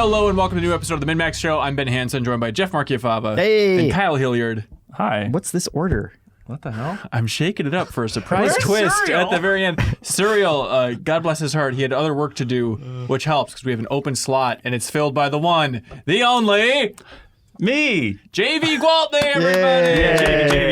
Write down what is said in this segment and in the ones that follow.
Hello and welcome to a new episode of the MinnMax Show. I'm Ben Hansen, joined by Jeff Marchiafava and Kyle Hilliard. Hi. What's this order? What the hell? I'm shaking it up for a surprise Where's twist Cereal? at the very end. Cereal, God bless his heart, he had other work to do, which helps because we have an open slot and it's filled by the one, the only, Me! Javy Gwaltney, everybody!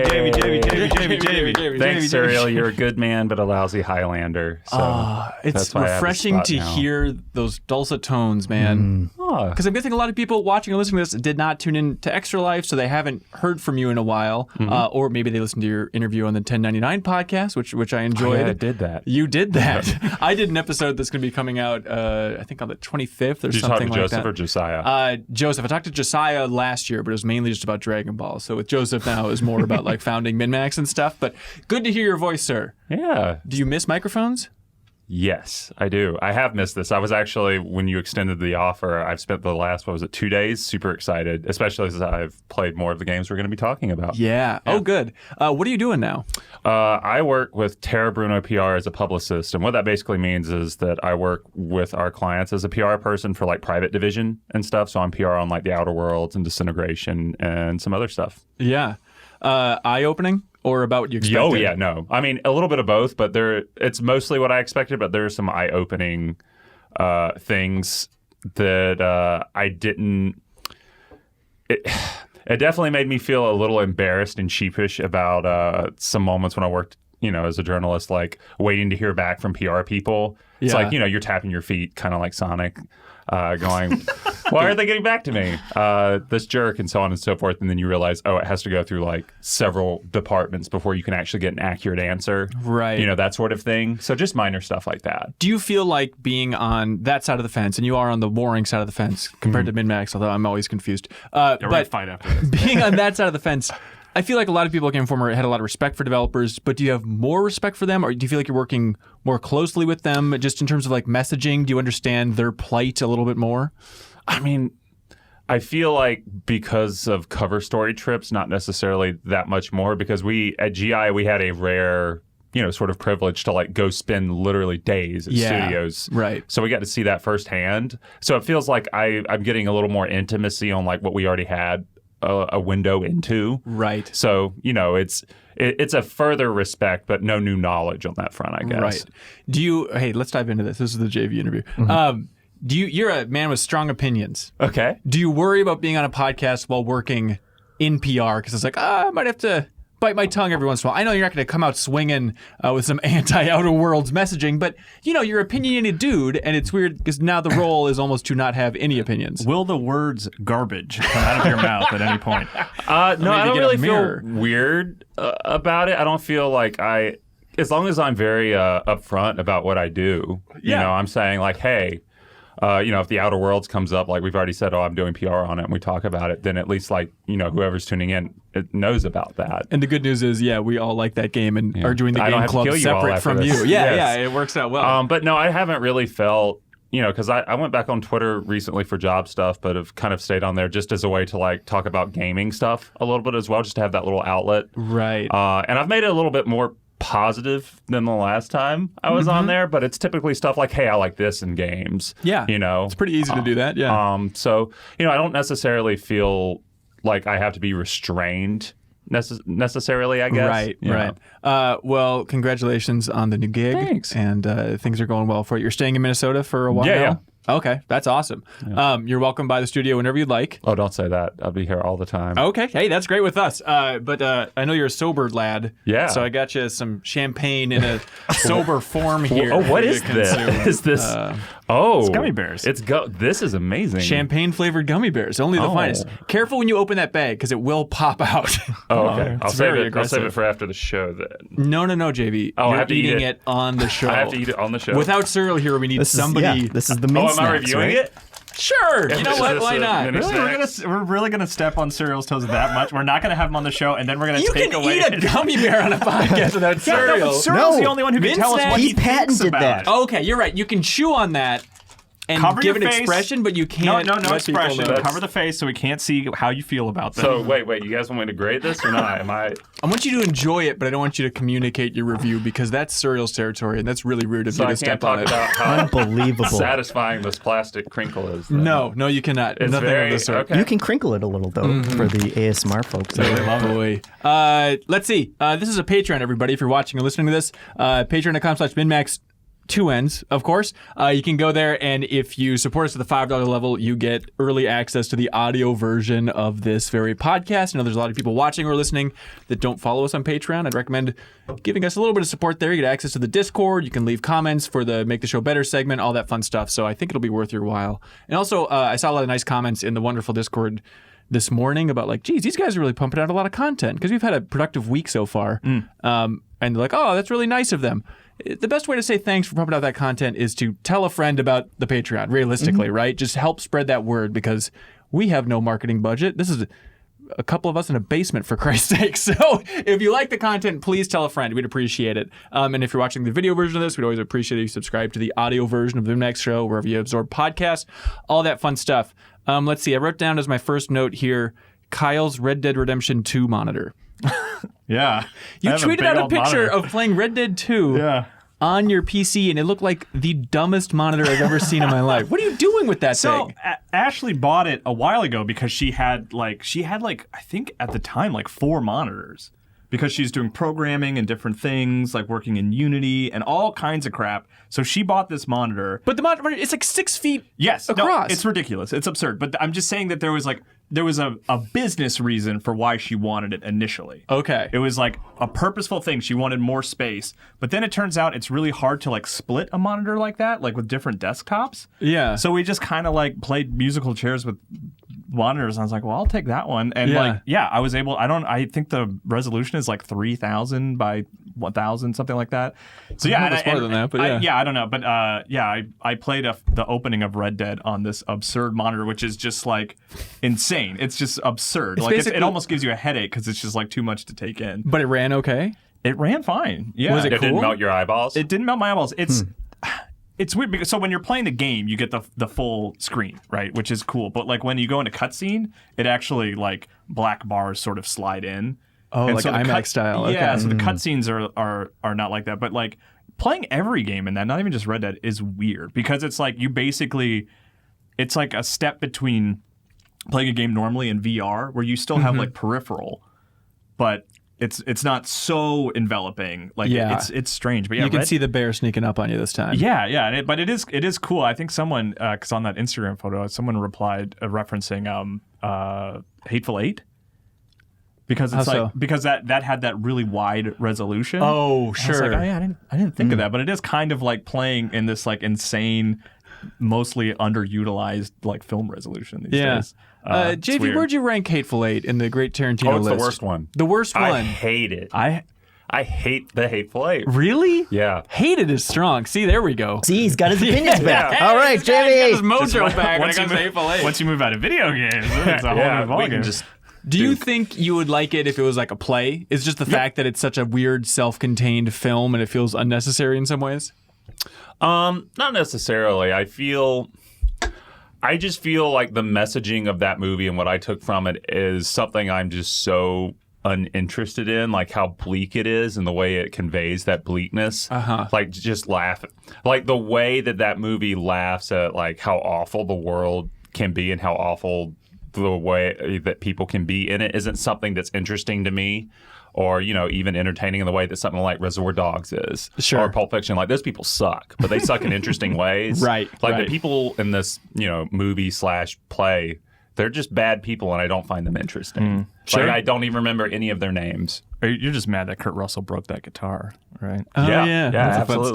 Javy. Thanks, Cereal. You're a good man, but a lousy Highlander. So It's that's why I have a refreshing spot to now. hear those dulcet tones, man. Oh, Because I'm guessing a lot of people watching and listening to this did not tune in to Extra Life, so they haven't heard from you in a while. Or maybe they listened to your interview on the 1099 podcast, which I enjoyed. yeah, I did that. You did that. I did an episode that's going to be coming out, I think on the 25th or Did you talk something to like Joseph that. or Josiah? Joseph. I talked to Josiah last year, but it was mainly just about Dragon Ball. So with Joseph now, it was more about like founding MinnMax and stuff. But good to hear your voice, sir. Yeah. Do you miss microphones? Yes, I do. I have missed this. I was actually, when you extended the offer, I've spent the last, 2 days, super excited, especially as I've played more of the games we're going to be talking about. Yeah. Oh, good. What are you doing now? I work with Tara Bruno PR as a publicist, and what that basically means is that I work with our clients as a PR person for like private division and stuff. So I'm PR on like the Outer Worlds and Disintegration and some other stuff. Yeah. Eye-opening or about what you expected? Oh, yeah, no. I mean, a little bit of both, but it's mostly what I expected, but there are some eye-opening things that I didn't... It definitely made me feel a little embarrassed and sheepish about some moments when I worked, as a journalist, like waiting to hear back from PR people. It's Yeah. like, you're tapping your feet, kind of like Sonic, going, why aren't they getting back to me? This jerk, and so on and so forth. And then you realize, it has to go through like several departments before you can actually get an accurate answer. Right. That sort of thing. So just minor stuff like that. Do you feel like being on that side of the fence, and you are on the warring side of the fence compared to MinnMax, although I'm always confused. We're gonna fight after this. Being on that side of the fence, I feel like a lot of people came forward had a lot of respect for developers, but do you have more respect for them, or do you feel like you're working more closely with them just in terms of like messaging? Do you understand their plight a little bit more? I mean, I feel like because of cover story trips, not necessarily that much more, because at GI, we had a rare, sort of privilege to like go spend literally days at studios. Right. So we got to see that firsthand. So it feels like I'm getting a little more intimacy on like what we already had a window into. Right. So, it's a further respect, but no new knowledge on that front, I guess. Right. Hey, let's dive into this. This is the JV interview. You're a man with strong opinions. Okay. Do you worry about being on a podcast while working in PR? Because it's like, I might have to bite my tongue every once in a while. I know you're not going to come out swinging with some anti-Outer Worlds messaging, but, you're an opinionated dude, and it's weird because now the role is almost to not have any opinions. Will the words garbage come out of your mouth at any point? No, I don't get a really mirror. feel weird about it. I don't feel like as long as I'm very upfront about what I do, I'm saying like, hey, if the Outer Worlds comes up, like we've already said, I'm doing PR on it and we talk about it, then at least like, whoever's tuning in knows about that. And the good news is, we all like that game and are doing the I don't game have to club kill you all separate after from this. you. Yes. It works out well. But no, I haven't really felt, because I went back on Twitter recently for job stuff, but have kind of stayed on there just as a way to like talk about gaming stuff a little bit as well, just to have that little outlet. Right. And I've made it a little bit more positive than the last time I was on there, but it's typically stuff like, hey, I like this in games. Yeah. It's pretty easy to do that. Yeah. So, I don't necessarily feel like I have to be restrained necessarily, I guess. Right. Well, congratulations on the new gig. Thanks. And things are going well for you. You're staying in Minnesota for a while Yeah, now? yeah. Okay, that's awesome. You're welcome by the studio whenever you'd like. Oh, don't say that. I'll be here all the time. Okay, hey, that's great with us. But I know you're a sober lad. Yeah. So I got you some champagne in a sober form here. Oh, what for you is to this? consume. Is this? It's gummy bears. This is amazing. Champagne flavored gummy bears, only the finest. Careful when you open that bag because it will pop out. Oh, okay. I'll save very it. aggressive. I'll save it for after the show then. No, JV. Oh, I you're have to eat eating it. it on the show. I have to eat it on the show. Without cereal here, we need somebody. This is the Oh, main am I snacks, reviewing right? it? Sure. You know Is what? this Why a not? mini Really? snack? We're really gonna step on Cereal's toes that much? We're not gonna have him on the show, and then we're gonna You take can away eat a gummy bear on a podcast without Yeah, no, cereal. but Cereal's No. the only one who can Mint tell us snacks? what He he thinks patented about that. it. Okay, you're right. You can chew on that. and Cover give your an face. expression, but you can't. No let people expression. know. Cover the face so we can't see how you feel about them. So wait, you guys want me to grade this or not? I want you to enjoy it, but I don't want you to communicate your review because that's Surreal's territory, and that's really rude of So you I to can't step on talk it. about how Unbelievable. satisfying this plastic crinkle is. then. No, you cannot. It's Nothing very, of the sort. okay. You can crinkle it a little, though, for the ASMR folks. Boy. Let's see. This is a Patreon, everybody. If you're watching or listening to this, patreon.com/MinnMax. 2 ends, of course. You can go there, and if you support us at the $5 level, you get early access to the audio version of this very podcast. I know there's a lot of people watching or listening that don't follow us on Patreon. I'd recommend giving us a little bit of support there. You get access to the Discord. You can leave comments for the Make the Show Better segment, all that fun stuff. So I think it'll be worth your while. And also, I saw a lot of nice comments in the wonderful Discord this morning about like, geez, these guys are really pumping out a lot of content because we've had a productive week so far. And they're like, oh, that's really nice of them. The best way to say thanks for pumping out that content is to tell a friend about the Patreon, realistically, right? Just help spread that word because we have no marketing budget. This is a couple of us in a basement, for Christ's sake. So if you like the content, please tell a friend. We'd appreciate it. And if you're watching the video version of this, we'd always appreciate if you subscribe to the audio version of the MinnMax Show, wherever you absorb podcasts, all that fun stuff. Let's see. I wrote down as my first note here, Kyle's Red Dead Redemption 2 monitor. yeah. You tweeted out a picture of playing Red Dead 2 on your PC, and it looked like the dumbest monitor I've ever seen in my life. What are you doing with that thing? Ashley bought it a while ago because she had I think at the time like 4 monitors because she's doing programming and different things like working in Unity and all kinds of crap. So she bought this monitor. But the monitor, it's like 6 feet across. No, it's ridiculous. It's absurd. But I'm just saying that there was a business reason for why she wanted it initially. Okay. It was like a purposeful thing. She wanted more space. But then it turns out it's really hard to like split a monitor like that, like with different desktops. Yeah. So we just kind of like played musical chairs with monitors. And I was like, well, I'll take that one. And I was able, I think the resolution is like 3,000 by 1,000, something like that. So yeah. It's more than that, but yeah. I don't know. But I played the opening of Red Dead on this absurd monitor, which is just like insane. It's just absurd. It almost gives you a headache because it's just like too much to take in. But it ran okay? It ran fine. Yeah. Was it It cool? didn't melt your eyeballs? It didn't melt my eyeballs. It's weird because so when you're playing the game, you get the full screen, right? Which is cool. But like when you go into cutscene, it actually like black bars sort of slide in. Oh, And like so the IMAX style. Yeah, Okay. so the cutscenes are not like that. But like playing every game in that, not even just Red Dead, is weird because it's like it's like a step between playing a game normally in VR where you still have like peripheral, but it's not so enveloping. Like it's strange. But yeah, you can see the bear sneaking up on you this time. Yeah. But it is cool. I think someone, because on that Instagram photo, someone replied referencing Hateful Eight. Because it's because that had that really wide resolution. Oh, And sure. I was like, oh yeah, I didn't think of that, but it is kind of like playing in this like insane, mostly underutilized like film resolution these days. It's JV, weird. where'd you rank Hateful Eight in the Great Tarantino it's list? the worst one. The worst I one. hate it. I I hate the Hateful Eight. Really? Yeah. Hated is strong. See, there we go. See, he's got his opinions back. Yeah. All right, This guy's got his Jamie. mojo back when it once you comes to Hateful Eight. once you move out of video games, it's a whole Yeah, new we ballgame. can just Do you think you would like it if it was like a play? It's just the fact that it's such a weird, self-contained film and it feels unnecessary in some ways? not necessarily. I just feel like the messaging of that movie and what I took from it is something I'm just so uninterested in, like how bleak it is and the way it conveys that bleakness. Like just laugh, like the way that movie laughs at like how awful the world can be and how awful the way that people can be in it isn't something that's interesting to me. Or, you know, even entertaining in the way that something like Reservoir Dogs is. Sure. Or Pulp Fiction. Like, those people suck, but they suck in interesting ways. Right, Like, right. the people in this, you know, movie/play, they're just bad people, and I don't find them interesting. Sure. Like, I don't even remember any of their names. You're just mad that Kurt Russell broke that guitar, right? Oh, Yeah, That's absolutely. a fun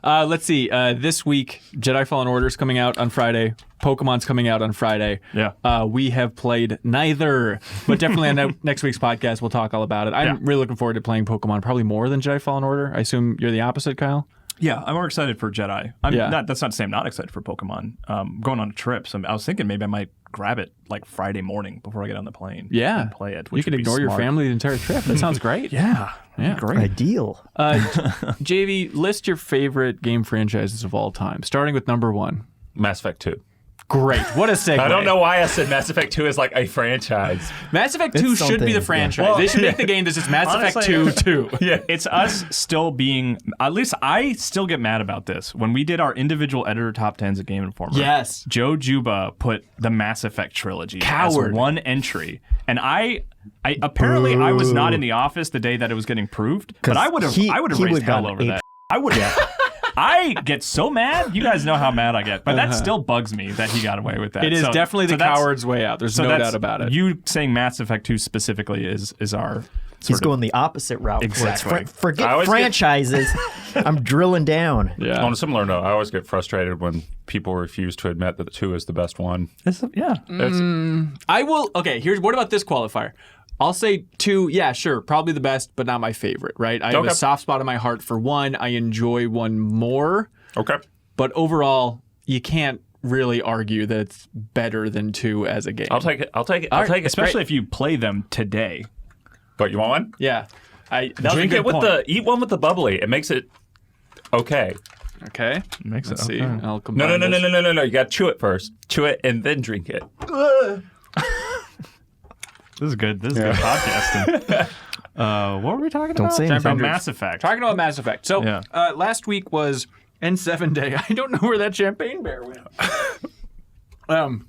story. Let's see. This week, Jedi Fallen Order is coming out on Friday. Pokemon's coming out on Friday. Yeah. We have played neither, but definitely on next week's podcast, we'll talk all about it. I'm really looking forward to playing Pokemon, probably more than Jedi Fallen Order. I assume you're the opposite, Kyle? Yeah, I'm more excited for Jedi. That's not to say I'm not excited for Pokemon. Going on a trip, so I was thinking maybe I might grab it like Friday morning before I get on the plane. Yeah. and play it. You Which can would be ignore your smart. family the entire trip. That sounds great. Yeah, great. Ideal. JV, list your favorite game franchises of all time, starting with number one. Mass Effect 2. Great. What a segue. I don't know why I said Mass Effect 2 is like a franchise. Mass Effect 2 should be the franchise. Well, they should make the game that's just Mass Effect 2 2. Yeah. It's us still being, at least I still get mad about this. When we did our individual editor top 10s at Game Informer, Yes. Joe Juba put the Mass Effect trilogy Coward. as one entry. And I apparently I was not in the office the day that it was getting proved, but I would have he raised would've hell gone over ape. that. I would have. I get so mad. You guys know how mad I get, but that still bugs me that he got away with that. It is definitely the that's- coward's way out. There's no that's- doubt about it. You saying Mass Effect 2 specifically is our He's going the opposite route. where it's Exactly. I forget always franchises. I'm drilling down. yeah. On a similar note, I always get frustrated when people refuse to admit that the 2 is the best one. yeah. I will. Okay, what about this qualifier? I'll say 2, yeah, sure, probably the best, but not my favorite, right? I have Okay. a soft spot in my heart for 1. I enjoy 1 more, Okay. but overall, you can't really argue that it's better than 2 as a game. I'll take it. I'll take it. All I'll right, take it. Especially if you play them today. But you want one? Yeah. That was Drink a it good with point. eat one with the bubbly. It makes it okay. Okay. Makes Let's it see. okay. I'll combine No. this. You got to chew it first. Chew it and then drink it. This is good. This is good podcasting. What were we talking Don't about? say Talking about anything. Mass Effect. Talking about Mass Effect. So Yeah. last week was N7 Day. I don't know where that champagne bear went.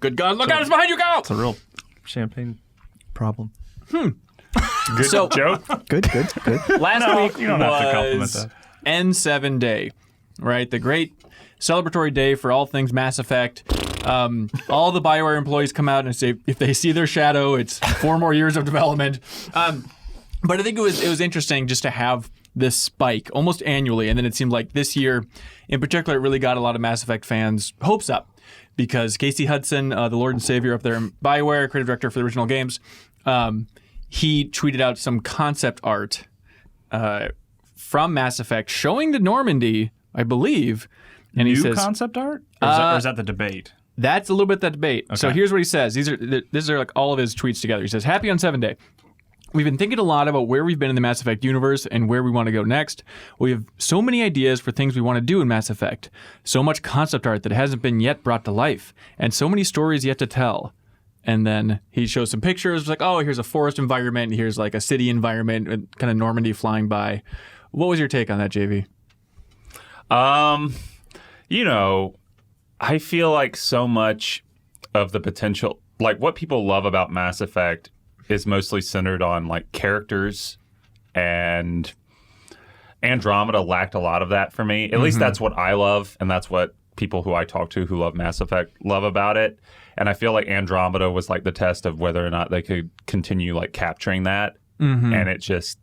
Good God, look out, it's behind you, go! It's a real champagne problem. Good So- joke. Good. Last week you don't have to compliment was that. N7 Day, right? The great celebratory day for all things Mass Effect. All the BioWare employees come out and say if they see their shadow, it's 4 more years of development. But I think it was interesting just to have this spike almost annually, and then it seemed like this year, in particular, it really got a lot of Mass Effect fans' hopes up because Casey Hudson, the Lord and Savior up there in BioWare, creative director for the original games, he tweeted out some concept art from Mass Effect showing the Normandy, I believe, and New he says concept art? Or is that the debate? that's a little bit that debate. So Okay. here's what he says. These are like all of his tweets together. He says, "Happy on 7 Day. We've been thinking a lot about where we've been in the Mass Effect universe and where we want to go next. We have so many ideas for things we want to do in Mass Effect. So much concept art that hasn't been yet brought to life, and so many stories yet to tell." And then he shows some pictures, like, oh, here's a forest environment, here's like a city environment, and kind of Normandy flying by. What was your take on that, JV? I feel like so much of the potential, like what people love about Mass Effect is mostly centered on like characters, and Andromeda lacked a lot of that for me. At least that's what I love, and that's what people who I talk to who love Mass Effect love about it. And I feel like Andromeda was like the test of whether or not they could continue like capturing that, and it just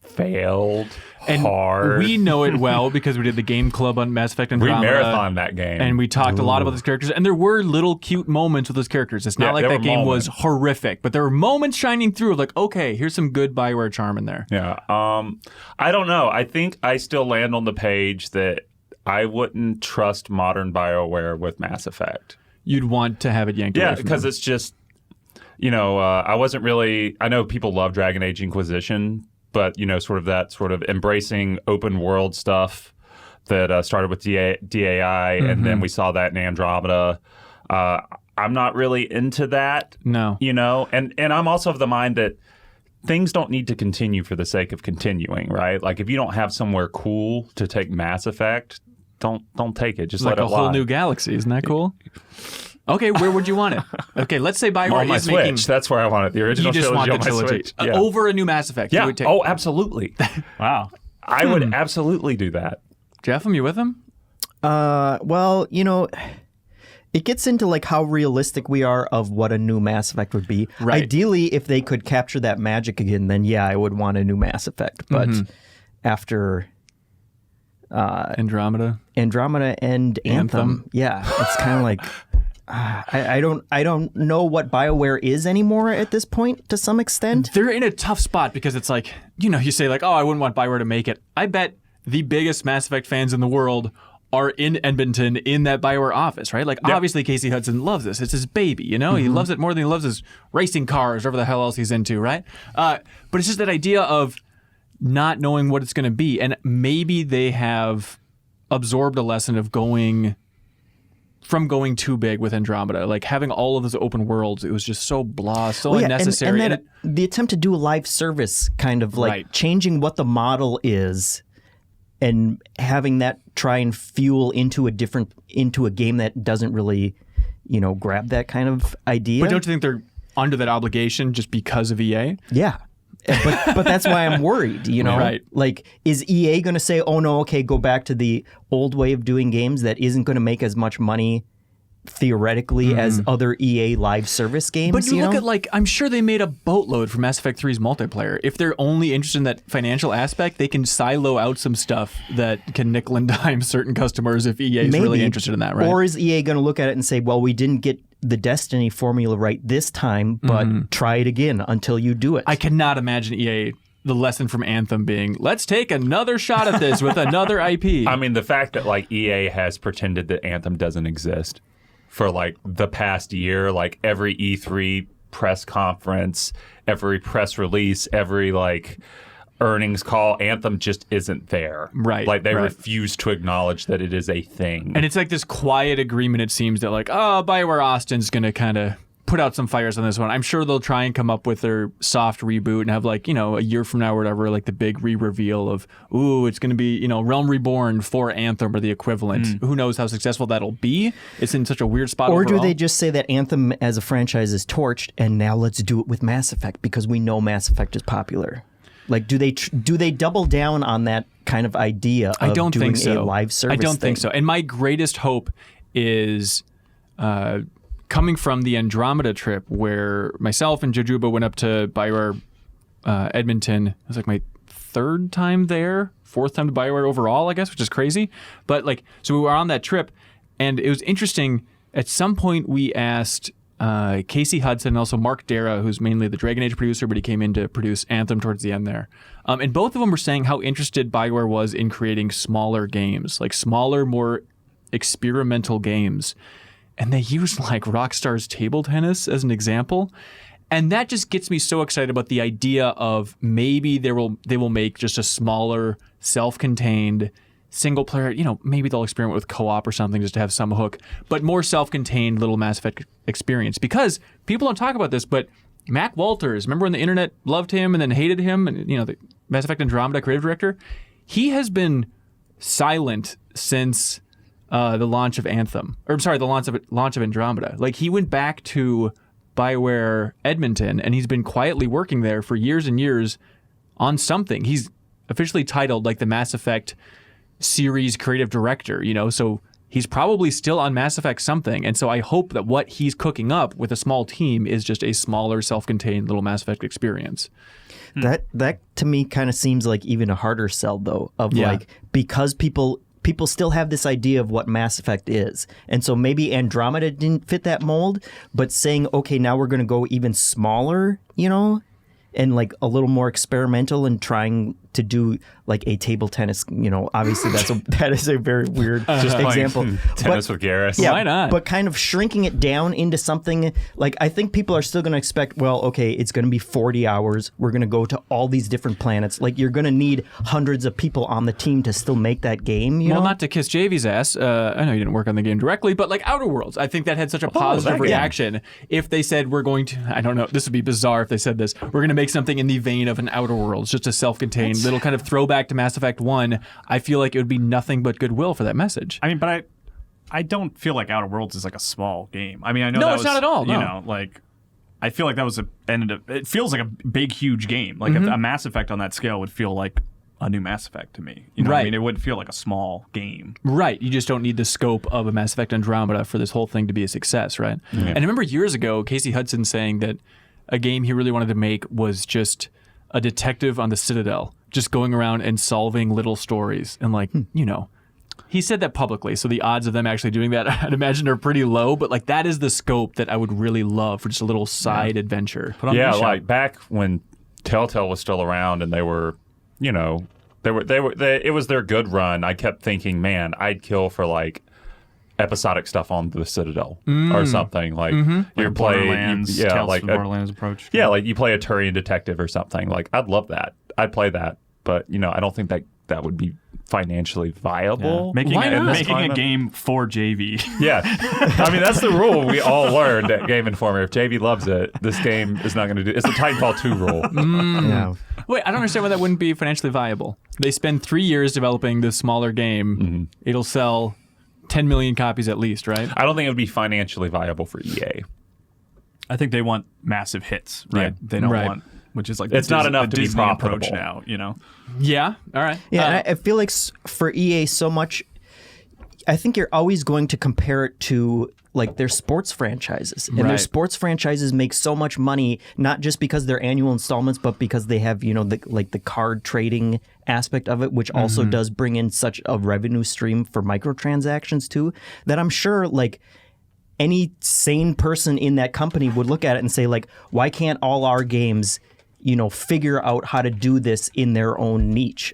failed hard. We know it well because we did the game club on Mass Effect We Andromeda. marathoned that game. And we talked a lot about those characters, and there were little cute moments with those characters. It's not Yeah, like there that were game was moments. horrific, but there were moments shining through of like, okay, here's some good BioWare charm in there. Yeah. I don't know. I think I still land on the page that I wouldn't trust modern BioWare with Mass Effect. You'd want to have it yanked away Yeah, from because them. it's just, I wasn't really, I know people love Dragon Age Inquisition, but, sort of embracing open world stuff that started with DAI, and then we saw that in Andromeda. I'm not really into that. No. And I'm also of the mind that things don't need to continue for the sake of continuing, right? Like if you don't have somewhere cool to take Mass Effect, don't take it. Just Like let a it whole lie. new galaxy. Isn't that cool? Okay, where would you want it? Okay, let's say BioWare On my is Switch. making... That's where I want it. The original You just want trilogy the on my trilogy. Switch. Yeah. Over a new Mass Effect. You Yeah. would take... Oh, absolutely. Wow. I would absolutely do that. Jeff, am you with him? Well, it gets into like how realistic we are of what a new Mass Effect would be. Right. Ideally, if they could capture that magic again, then yeah, I would want a new Mass Effect. But after Andromeda? Andromeda and Anthem, yeah, it's kind of like I don't know what BioWare is anymore at this point to some extent. They're in a tough spot because it's like, you say like, oh, I wouldn't want BioWare to make it. I bet the biggest Mass Effect fans in the world are in Edmonton in that BioWare office, right? Like, obviously Casey Hudson loves this. It's his baby, He loves it more than he loves his racing cars, whatever the hell else he's into, right? But it's just that idea of not knowing what it's going to be. And maybe they have absorbed a lesson of going from going too big with Andromeda. Like having all of those open worlds, it was just so blah, so Well, yeah, unnecessary. And the attempt to do a live service, kind of like Right. changing what the model is, and having that try and fuel into a game that doesn't really, grab that kind of idea. But don't you think they're under that obligation just because of EA? Yeah. But that's why I'm worried, Right. Like, is EA going to say, oh, no, okay, go back to the old way of doing games that isn't going to make as much money theoretically as other EA live service games? But you look at, I'm sure they made a boatload for Mass Effect 3's multiplayer. If they're only interested in that financial aspect, they can silo out some stuff that can nickel and dime certain customers if EA is really interested in that, right? Or is EA going to look at it and say, well, we didn't get the Destiny formula right this time, but try it again until you do it? I cannot imagine EA, the lesson from Anthem being, let's take another shot at this with another IP. I mean, the fact that EA has pretended that Anthem doesn't exist for the past year, every E3 press conference, every press release, every earnings call, Anthem just isn't there. Right. They refuse to acknowledge that it is a thing. And it's this quiet agreement, it seems, that BioWare Austin's going to kind of put out some fires on this one. I'm sure they'll try and come up with their soft reboot and have a year from now or whatever, the big re-reveal of, it's going to be, Realm Reborn for Anthem or the equivalent. Who knows how successful that'll be? It's in such a weird spot Or overall. do they just say that Anthem as a franchise is torched and now let's do it with Mass Effect because we know Mass Effect is popular? Do they double down on that kind of idea of doing think so. a live service I don't think thing? so. And my greatest hope is coming from the Andromeda trip where myself and Jojuba went up to BioWare Edmonton. It was my third time there, fourth time to BioWare overall, I guess, which is crazy. But so we were on that trip, and it was interesting. At some point, we asked Casey Hudson and also Mark Dara, who's mainly the Dragon Age producer, but he came in to produce Anthem towards the end there. And both of them were saying how interested BioWare was in creating smaller games, smaller, more experimental games. And they used Rockstar's table tennis as an example. And that just gets me so excited about the idea of maybe they will make just a smaller, self-contained single player, maybe they'll experiment with co-op or something just to have some hook, but more self-contained little Mass Effect experience. Because people don't talk about this, but Mac Walters, remember when the internet loved him and then hated him, and the Mass Effect Andromeda creative director, he has been silent since the launch of Anthem, the launch of Andromeda. He went back to BioWare Edmonton, and he's been quietly working there for years and years on something. He's officially titled the Mass Effect series creative director, so he's probably still on Mass Effect something. And so I hope that what he's cooking up with a small team is just a smaller, self-contained little Mass Effect experience. That to me kind of seems like even a harder sell, though, of because people still have this idea of what Mass Effect is. And so maybe Andromeda didn't fit that mold, but saying, okay, now we're going to go even smaller, and a little more experimental and trying to do a table tennis, obviously that is a very weird example. Tennis with Garrus. Yeah, why not? But kind of shrinking it down into something I think people are still going to expect, well, okay, it's going to be 40 hours. We're going to go to all these different planets. You're going to need hundreds of people on the team to still make that game, Well, not to kiss Javy's ass. I know you didn't work on the game directly, but Outer Worlds, I think that had such a positive reaction. If they said we're going to, I don't know, this would be bizarre if they said this, we're going to make something in the vein of an Outer Worlds, just a self-contained little kind of throwback to Mass Effect 1, I feel like it would be nothing but goodwill for that message. I mean, but I don't feel like Outer Worlds is a small game. I mean, I know No, that it's was, not at all, no. I feel like that was it feels like a big, huge game. A Mass Effect on that scale would feel like a new Mass Effect to me. What I mean? It wouldn't feel like a small game. Right. You just don't need the scope of a Mass Effect Andromeda for this whole thing to be a success, right? Yeah. And I remember years ago, Casey Hudson saying that a game he really wanted to make was just a detective on the Citadel, just going around and solving little stories. And he said that publicly, so the odds of them actually doing that, I'd imagine, are pretty low. But that is the scope that I would really love for just a little side adventure. Back when Telltale was still around and they were, it was their good run. I kept thinking, man, I'd kill for episodic stuff on the Citadel or something you're playing, Tales from Borderlands approach. Yeah, you play a Turian detective or something. I'd love that. I'd play that, but I don't think that would be financially viable. Making Why not? a game for JV. Yeah. I mean, that's the rule we all learned at Game Informer. If JV loves it, this game is not going to do. It's the Titanfall 2 rule. Yeah. Wait, I don't understand why that wouldn't be financially viable. They spend 3 years developing this smaller game. It'll sell 10 million copies at least, right? I don't think it would be financially viable for EA. I think they want massive hits, right? Yeah. They don't Right. want, which is like It's not enough the to be Disney approach profitable. now, you know? Yeah. All right. Yeah, and I feel like for EA so much, I think you're always going to compare it to like their sports franchises. And their Right. sports franchises make so much money, not just because they're annual installments, but because they have, the card trading aspect of it, which also does bring in such a revenue stream for microtransactions too, that I'm sure like any sane person in that company would look at it and say like, why can't all our games, figure out how to do this in their own niche?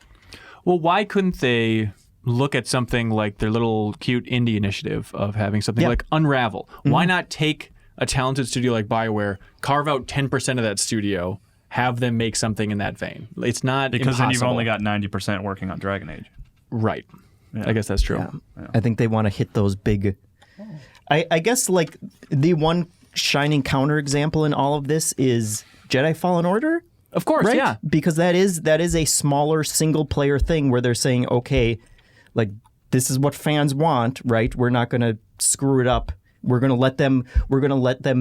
Well, why couldn't they look at something like their little cute indie initiative of having something like Unravel? Why not take a talented studio like BioWare, carve out 10% of that studio, have them make something in that vein? It's not Because impossible. then you've only got 90% working on Dragon Age. Right. I guess that's true. Yeah. I think they want to hit those big. I guess like the one shining counterexample in all of this is Jedi Fallen Order. Of course, Right? yeah. Because that is a smaller single player thing where they're saying, okay, like this is what fans want, right? We're not going to screw it up. We're going to let them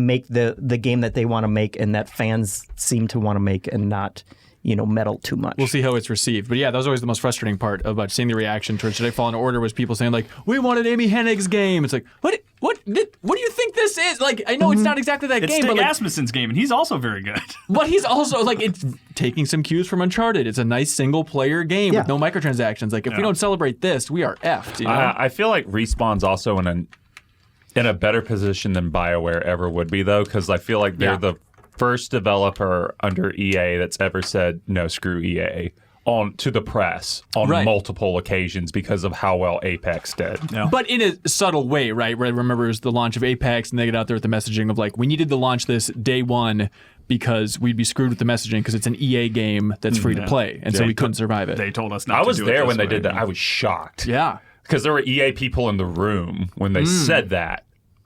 make the game that they want to make and that fans seem to want to make and not, meddle too much. We'll see how it's received. But yeah, that was always the most frustrating part about seeing the reaction towards Jedi Fallen Order was people saying like, we wanted Amy Hennig's game. It's like, what do you think this is? Like, I know it's not exactly that It's game, Stig but like, Asmussen's game, and he's also very good. but he's also like, it's taking some cues from Uncharted. It's a nice single player game with no microtransactions. Like, if we don't celebrate this, we are effed. You know? I feel like Respawn's also in a better position than BioWare ever would be, though, because I feel like they're the first developer under EA that's ever said, no, screw EA, to the press on multiple occasions because of how well Apex did. Yeah. But in a subtle way, right? Where I remember it was the launch of Apex, and they get out there with the messaging of like, we needed to launch this day one because we'd be screwed with the messaging because it's an EA game that's free to play, and so we couldn't survive it. They told us not I to was do it there this when they way, did that. you know? I was shocked. Yeah. Because there were EA people in the room when they said that.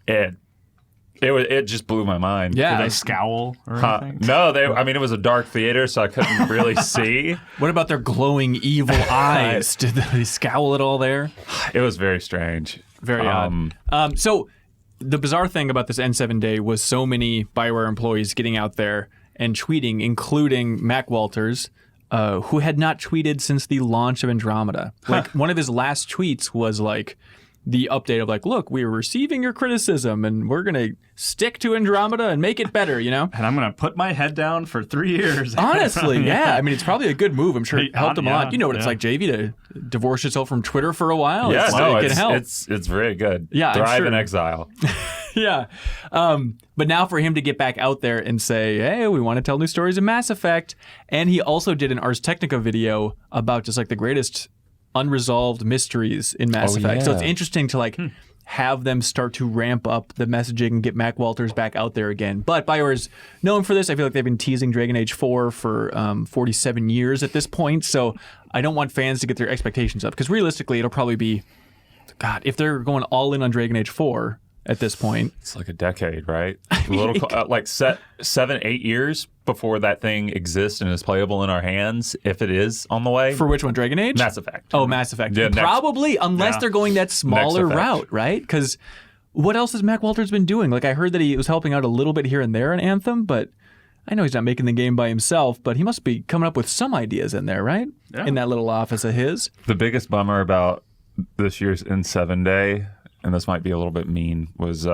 It just blew my mind. Yeah. Did they scowl or anything? No, it was a dark theater, so I couldn't really see. What about their glowing evil eyes? Did they scowl at all there? It was very strange. Very odd. So the bizarre thing about this N7 day was so many BioWare employees getting out there and tweeting, including Mac Walters, who had not tweeted since the launch of Andromeda. Like one of his last tweets was like the update of like, look, we're receiving your criticism and we're going to stick to Andromeda and make it better, you know? And I'm going to put my head down for 3 years. Honestly, yeah. I mean, it's probably a good move. I'm sure it helped him a lot. Yeah, You know what it's yeah. like, JV, to divorce yourself from Twitter for a while? Yeah, it can help. it's very good. Yeah, I'm Thrive sure. in exile. Yeah. But now for him to get back out there and say, hey, we want to tell new stories of Mass Effect. And he also did an Ars Technica video about just like the greatest unresolved mysteries in Mass Effect. So it's interesting to like have them start to ramp up the messaging and get Mac Walters back out there again. But BioWare's known for this. I feel like they've been teasing Dragon Age 4 for 47 years at this point. So I don't want fans to get their expectations up because realistically it'll probably be, God, if they're going all in on Dragon Age 4 at this point. It's like a decade, right? Like 7-8 years before that thing exists and is playable in our hands, if it is on the way. For which one, Dragon Age? Mass Effect. Oh, Mass Effect. Yeah, Probably, unless they're going that smaller Effect. route, right? Because what else has Mac Walters been doing? Like, I heard that he was helping out a little bit here and there in Anthem, but I know he's not making the game by himself, but he must be coming up with some ideas in there, right? Yeah. In that little office of his. The biggest bummer about this year's N7 Day, and this might be a little bit mean, was,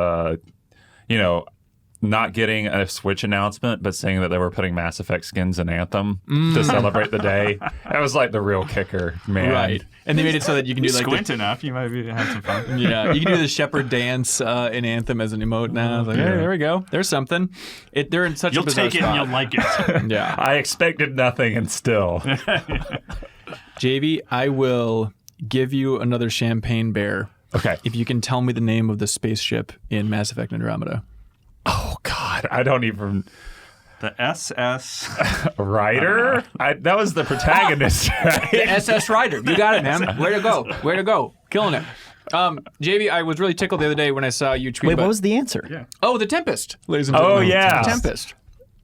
not getting a Switch announcement, but saying that they were putting Mass Effect skins in Anthem to celebrate the day. That was like the real kicker, man. Right. And they made it so that you can do like Squint enough, you might have some fun. yeah, you can do the shepherd dance in Anthem as an emote now. It's like, hey, there we go. There's something. They're in such You'll a bizarre take it and spot. you'll like it. Yeah. I expected nothing, and still. JV, I will give you another champagne bear Okay. if you can tell me the name of the spaceship in Mass Effect Andromeda. Oh, God. I don't even... The SS Rider? That was the protagonist, right? The SS Rider. You got it, man. Way to go. Way to go. Killing it. JV, I was really tickled the other day when I saw you tweet Wait, about... what was the answer? Yeah. Oh, the Tempest, ladies and gentlemen. Oh, yeah. The Tempest.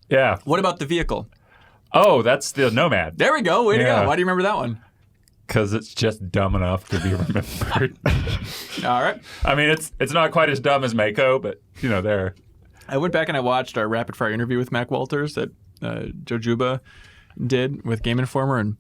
Yeah. What about the vehicle? Oh, that's the Nomad. There we go. Way to Yeah. go. Why do you remember that one? Because it's just dumb enough to be remembered. All right. I mean, it's not quite as dumb as Mako, but, there. I went back and I watched our rapid fire interview with Mac Walters that Joe Juba did with Game Informer, and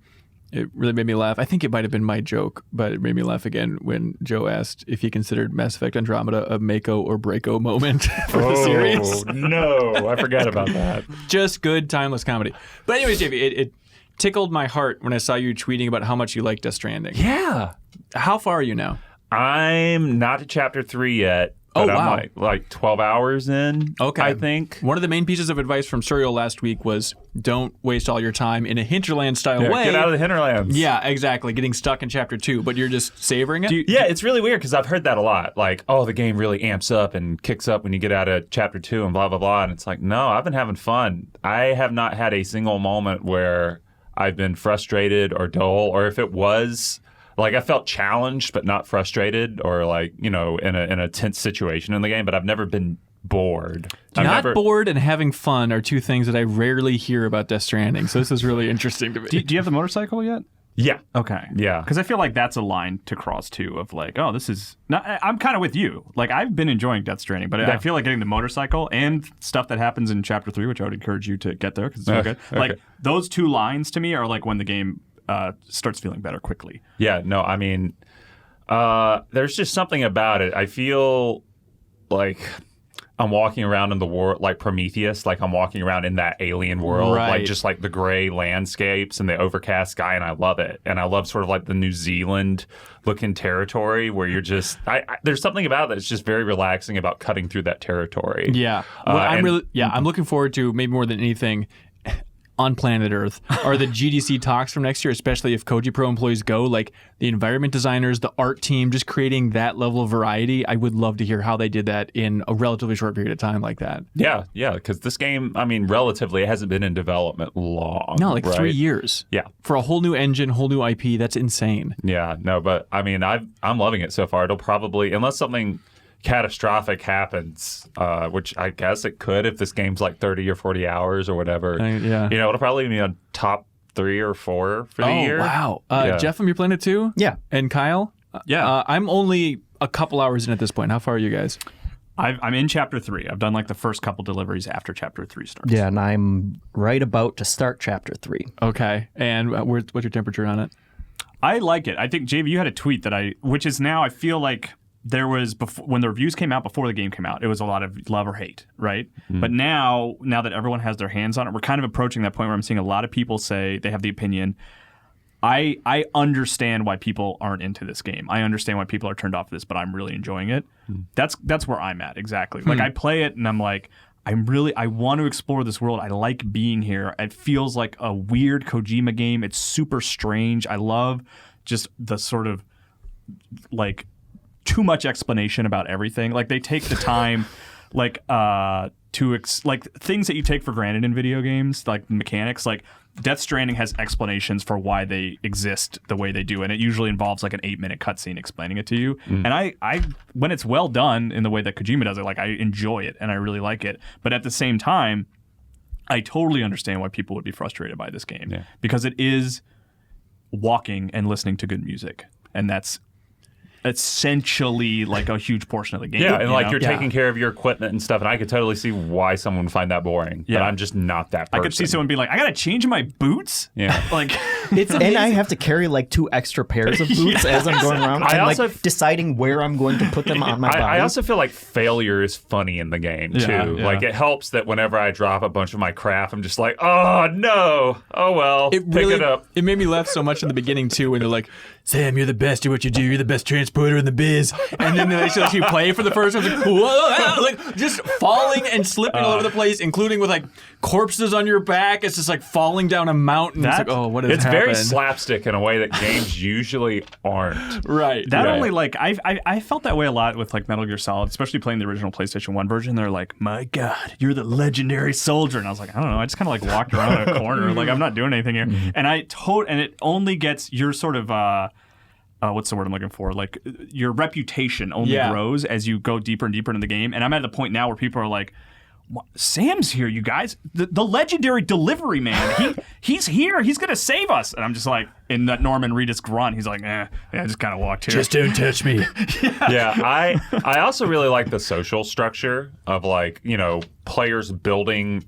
it really made me laugh. I think it might have been my joke, but it made me laugh again when Joe asked if he considered Mass Effect Andromeda a Mako or Breako moment for the series. Oh, no. I forgot about that. Just good, timeless comedy. But anyways, JV, it tickled my heart when I saw you tweeting about how much you like Death Stranding. Yeah. How far are you now? I'm not to Chapter 3 yet. But wow. I'm like 12 hours in, Okay. I think. One of the main pieces of advice from Suriel last week was don't waste all your time in a hinterland-style way. Get out of the hinterlands. Yeah, exactly. Getting stuck in Chapter 2, but you're just savoring it? Yeah, it's really weird because I've heard that a lot. Like, oh, the game really amps up and kicks up when you get out of Chapter 2 and blah, blah, blah. And it's like, no, I've been having fun. I have not had a single moment where I've been frustrated or dull, or if it was... Like, I felt challenged but not frustrated or, like, in a tense situation in the game, but I've never been bored. Bored and having fun are two things that I rarely hear about Death Stranding, so this is really interesting to me. Do you have the motorcycle yet? Yeah. Okay. Yeah. Because I feel like that's a line to cross, too, of like, oh, this is... Not, I'm kind of with you. Like, I've been enjoying Death Stranding, but I feel like getting the motorcycle and stuff that happens in Chapter 3, which I would encourage you to get there because it's really good. Okay. Like, those two lines to me are like when the game... starts feeling better quickly. Yeah, no, I mean, there's just something about it. I feel like I'm walking around in the world, like Prometheus, like I'm walking around in that alien world, Right. like just like the gray landscapes and the overcast sky, and I love it. And I love sort of like the New Zealand looking territory where you're just, there's something about that. It's just very relaxing about cutting through that territory. Yeah. Well, I'm looking forward to, maybe more than anything, on planet Earth are the GDC talks from next year, especially if Koji Pro employees go, like the environment designers, the art team, just creating that level of variety. I would love to hear how they did that in a relatively short period of time like that. Yeah, because this game, I mean, relatively, it hasn't been in development long. No, like right? 3 years. Yeah. For a whole new engine, whole new IP, that's insane. Yeah, no, but I mean, I'm loving it so far. It'll probably, unless something catastrophic happens, which I guess it could if this game's like 30 or 40 hours or whatever. Yeah. It'll probably be on top 3 or 4 for the year. Oh, wow. Yeah. Jeff, you're playing it too? Yeah. And Kyle? Yeah. I'm only a couple hours in at this point. How far are you guys? I'm in Chapter 3. I've done like the first couple deliveries after Chapter 3 starts. Yeah, and I'm right about to start Chapter 3. Okay. And what's your temperature on it? I like it. I think, JV, you had a tweet which is now, I feel like there was, when the reviews came out before the game came out, it was a lot of love or hate, right? But now that everyone has their hands on it, we're kind of approaching that point where I'm seeing a lot of people say they have the opinion. I understand why people aren't into this game. I understand why people are turned off this, but I'm really enjoying it. That's where I'm at, exactly. Like, I play it and I'm like, I want to explore this world. I like being here. It feels like a weird Kojima game. It's super strange. I love just the sort of, like, too much explanation about everything. Like, they take the time, like things that you take for granted in video games, like mechanics. Like, Death Stranding has explanations for why they exist the way they do, and it usually involves like an 8-minute cutscene explaining it to you. And I when it's well done in the way that Kojima does it, like, I enjoy it and I really like it. But at the same time, I totally understand why people would be frustrated by this game because it is walking and listening to good music, and that's essentially like a huge portion of the game. Yeah, and like know? you're taking care of your equipment and stuff, and I could totally see why someone would find that boring. Yeah. But I'm just not that person. I could see someone being like, I gotta change my boots? Yeah. Like, And I have to carry like 2 extra pairs of boots as I'm going around. I and also- like deciding where I'm going to put them on my body. I also feel like failure is funny in the game too. Yeah, yeah. Like, it helps that whenever I drop a bunch of my crap, I'm just like, oh no, oh well, pick it up. It made me laugh so much in the beginning too when they're like, Sam, you're the best at what you do. You're the best just put her in the biz. And then they let you play for the first time. It's like, like just falling and slipping all over the place, including with like corpses on your back. It's just like falling down a mountain. It's like, oh, what has happened? It's very slapstick in a way that games usually aren't. Right. That only like I felt that way a lot with like Metal Gear Solid, especially playing the original PlayStation 1 version. They're like, my God, you're the legendary soldier. And I was like, I don't know. I just kind of like walked around in a corner. Like, I'm not doing anything here. And and it only gets your sort of what's the word I'm looking for? Like your reputation only grows as you go deeper and deeper into the game. And I'm at the point now where people are like, Sam's here, you guys. The legendary delivery man. He's here. He's gonna save us. And I'm just like, in that Norman Reedus grunt, he's like, I just kind of walked here. Just don't touch me. Yeah, I also really like the social structure of like, players building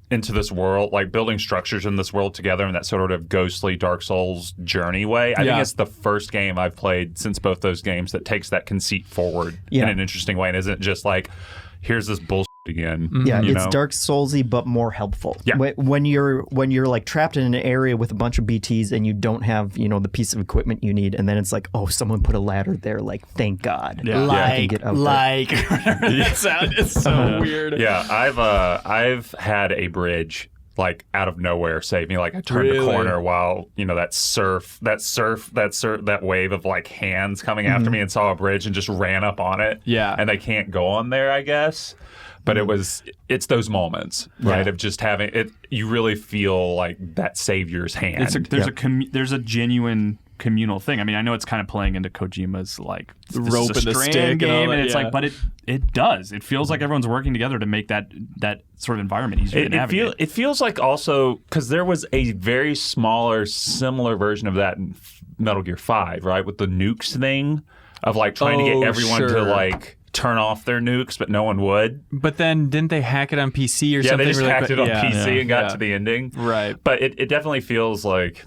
into this world, like building structures in this world together in that sort of ghostly Dark Souls journey way. I think it's the first game I've played since both those games that takes that conceit forward in an interesting way and isn't just like, here's this bullshit again. Yeah, it's Dark Soulsy but more helpful. Yeah. When you're like trapped in an area with a bunch of BTs and you don't have the piece of equipment you need, and then it's like, oh, someone put a ladder there. Like, thank God. Yeah. I can get out there. That sound is so weird. Yeah, I've had a bridge like out of nowhere save me. Like I turned the corner while that wave of like hands coming after me and saw a bridge and just ran up on it. Yeah, and I can't go on there, I guess. But it's those moments, right, of just having it. You really feel like that savior's hand. There's a genuine communal thing. I mean, I know it's kind of playing into Kojima's like the rope and the stick game, and it's like, but it does. It feels like everyone's working together to make that sort of environment easier to navigate. It feels like also because there was a very similar version of that in Metal Gear 5, right, with the nukes thing of like trying to get everyone to like turn off their nukes, but no one would. But then didn't they hack it on PC or something? Yeah, they just hacked it on PC and got to the ending. Right. But it definitely feels like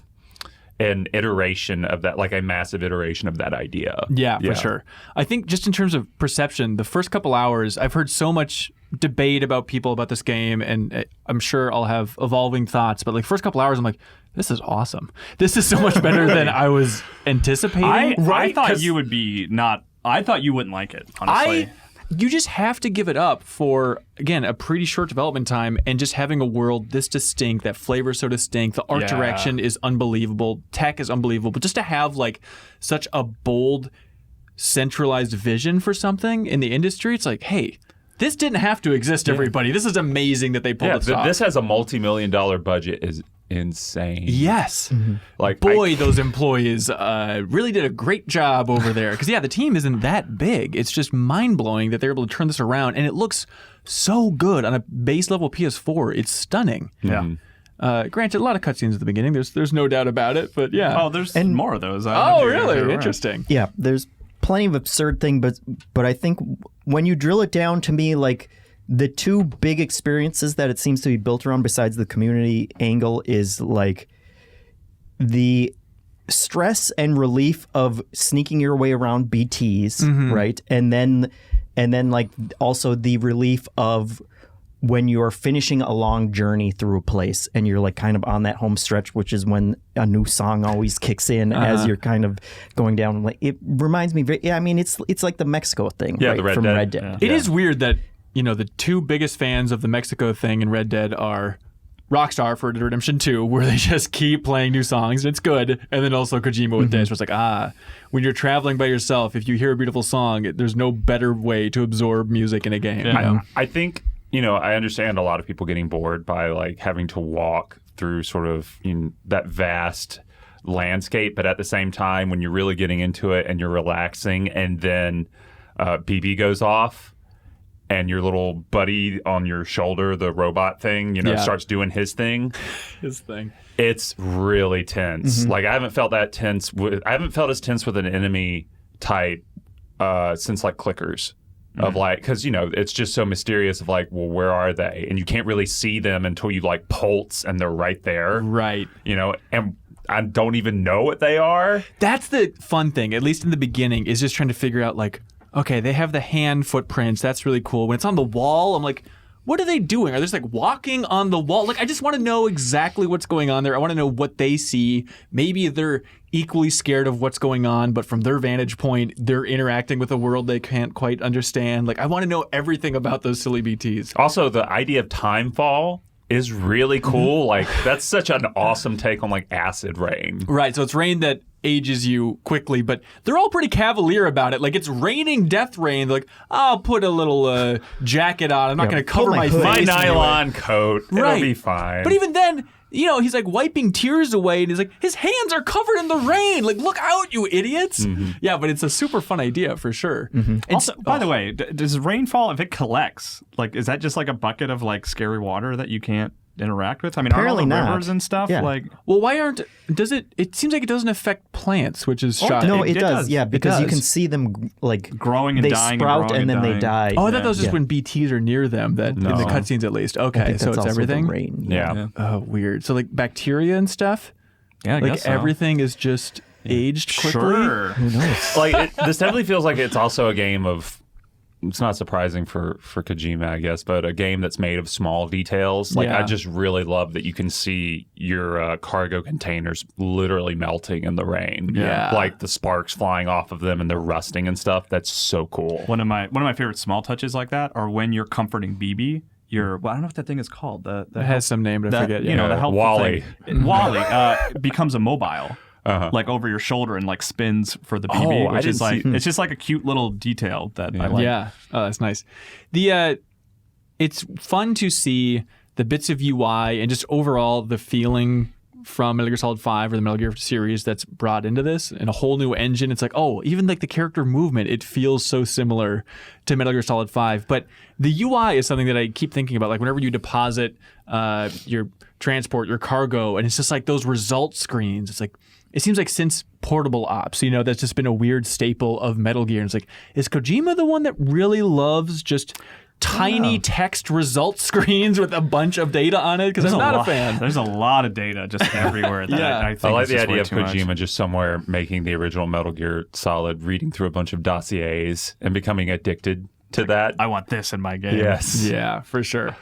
an iteration of that, like a massive iteration of that idea. Yeah, for sure. I think just in terms of perception, the first couple hours, I've heard so much debate about people about this game, and I'm sure I'll have evolving thoughts, but like first couple hours, I'm like, this is awesome. This is so much better than I was anticipating. I thought you would be not... I thought you wouldn't like it, honestly. You just have to give it up for, again, a pretty short development time and just having a world this distinct, that flavor so distinct. The art direction is unbelievable. Tech is unbelievable. But just to have like such a bold, centralized vision for something in the industry, it's like, hey, this didn't have to exist, everybody. This is amazing that they pulled this off. This has a multi-million-dollar budget is insane. Yes. Like, those employees really did a great job over there. Because, the team isn't that big. It's just mind-blowing that they're able to turn this around. And it looks so good on a base-level PS4. It's stunning. Yeah. Granted, a lot of cutscenes at the beginning. There's no doubt about it. But, yeah. Oh, there's more of those. Really? Interesting. Yeah, there's plenty of absurd thing, but I think when you drill it down, to me, like, the two big experiences that it seems to be built around besides the community angle is like the stress and relief of sneaking your way around BTs, right? And then like also the relief of when you're finishing a long journey through a place and you're like kind of on that home stretch, which is when a new song always kicks in as you're kind of going down. Like, it reminds me it's like the Mexico thing, right? From Red Dead. Yeah. It is weird that the two biggest fans of the Mexico thing in Red Dead are Rockstar for Red Dead Redemption 2, where they just keep playing new songs, and it's good. And then also Kojima with this, where it's like, when you're traveling by yourself, if you hear a beautiful song, there's no better way to absorb music in a game. Yeah. I think, I understand a lot of people getting bored by like having to walk through sort of that vast landscape, but at the same time, when you're really getting into it and you're relaxing, and then BB goes off, and your little buddy on your shoulder, the robot thing, starts doing his thing. It's really tense. Like I haven't felt as tense with an enemy type since like clickers. Of like, because it's just so mysterious. Of like, well, where are they? And you can't really see them until you like pulse, and they're right there. Right. And I don't even know what they are. That's the fun thing, at least in the beginning, is just trying to figure out like, okay, they have the hand footprints. That's really cool. When it's on the wall, I'm like, what are they doing? Are they just like walking on the wall? Like, I just want to know exactly what's going on there. I want to know what they see. Maybe they're equally scared of what's going on, but from their vantage point, they're interacting with a world they can't quite understand. Like, I want to know everything about those silly BTs. Also, the idea of timefall is really cool. Like, that's such an awesome take on like acid rain. Right, so it's rain that ages you quickly, but they're all pretty cavalier about it. Like, it's raining death rain. They're like, I'll put a little jacket on. I'm not going to cover my face. My nylon coat. Right. It'll be fine. But even then, you know, he's like wiping tears away, and he's like, his hands are covered in the rain. Like, look out, you idiots. Yeah, but it's a super fun idea for sure. Also, by the way, does rainfall, if it collects, like, is that just like a bucket of like scary water that you can't interact with? I mean, Apparently aren't all the not. rivers and stuff Yeah. like? Well, why aren't, it seems like it doesn't affect plants, which is shocking. No, It it does. does. Yeah, It because you does. can see them like Growing and they dying and sprout growing and then and they dying. die. Oh, I thought that was just Yeah. when BTs are near them, that in the No. cutscenes at least. I Okay, think so that's it's also everything? the rain. Yeah. Oh, weird. So like bacteria and stuff? Yeah, I Like guess so. everything is just aged quickly? Sure. Who knows? Like, this definitely feels like it's also a game of. It's not surprising for Kojima, I guess, but a game that's made of small details. Like, Yeah. I just really love that you can see your cargo containers literally melting in the rain. Yeah. Like the sparks flying off of them and they're rusting and stuff. That's so cool. One of my favorite small touches like that are when you're comforting BB. Well, I don't know what that thing is called. The It has some name, but I forget. You know, the helpful Wally. thing. Wally becomes a mobile. Like over your shoulder and like spins for the BB, Oh, I which is didn't like see- it's just like a cute little detail that I like. Yeah. Oh, that's nice. It's fun to see the bits of UI and just overall the feeling from Metal Gear Solid 5 or the Metal Gear series that's brought into this and a whole new engine. It's like, oh, even like the character movement, it feels so similar to Metal Gear Solid 5. But the UI is something that I keep thinking about. Like whenever you deposit your transport, your cargo, and it's just like those result screens. It's like, it seems like since Portable Ops, you know, that's just been a weird staple of Metal Gear. And it's like, is Kojima the one that really loves just tiny text result screens with a bunch of data on it? Because I'm not a fan. There's a lot of data just everywhere. That Yeah. I think I like is the just idea way of too much. Kojima just somewhere making the original Metal Gear Solid, reading through a bunch of dossiers and becoming addicted to that. I want this in my game. Yes. Yeah, for sure.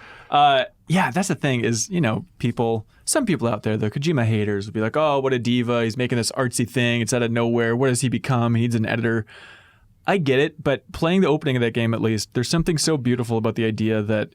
Yeah, that's the thing is, you know, some people out there, the Kojima haters will be like, oh, what a diva. He's making this artsy thing. It's out of nowhere. What does he become? He needs an editor. I get it, but playing the opening of that game at least, there's something so beautiful about the idea that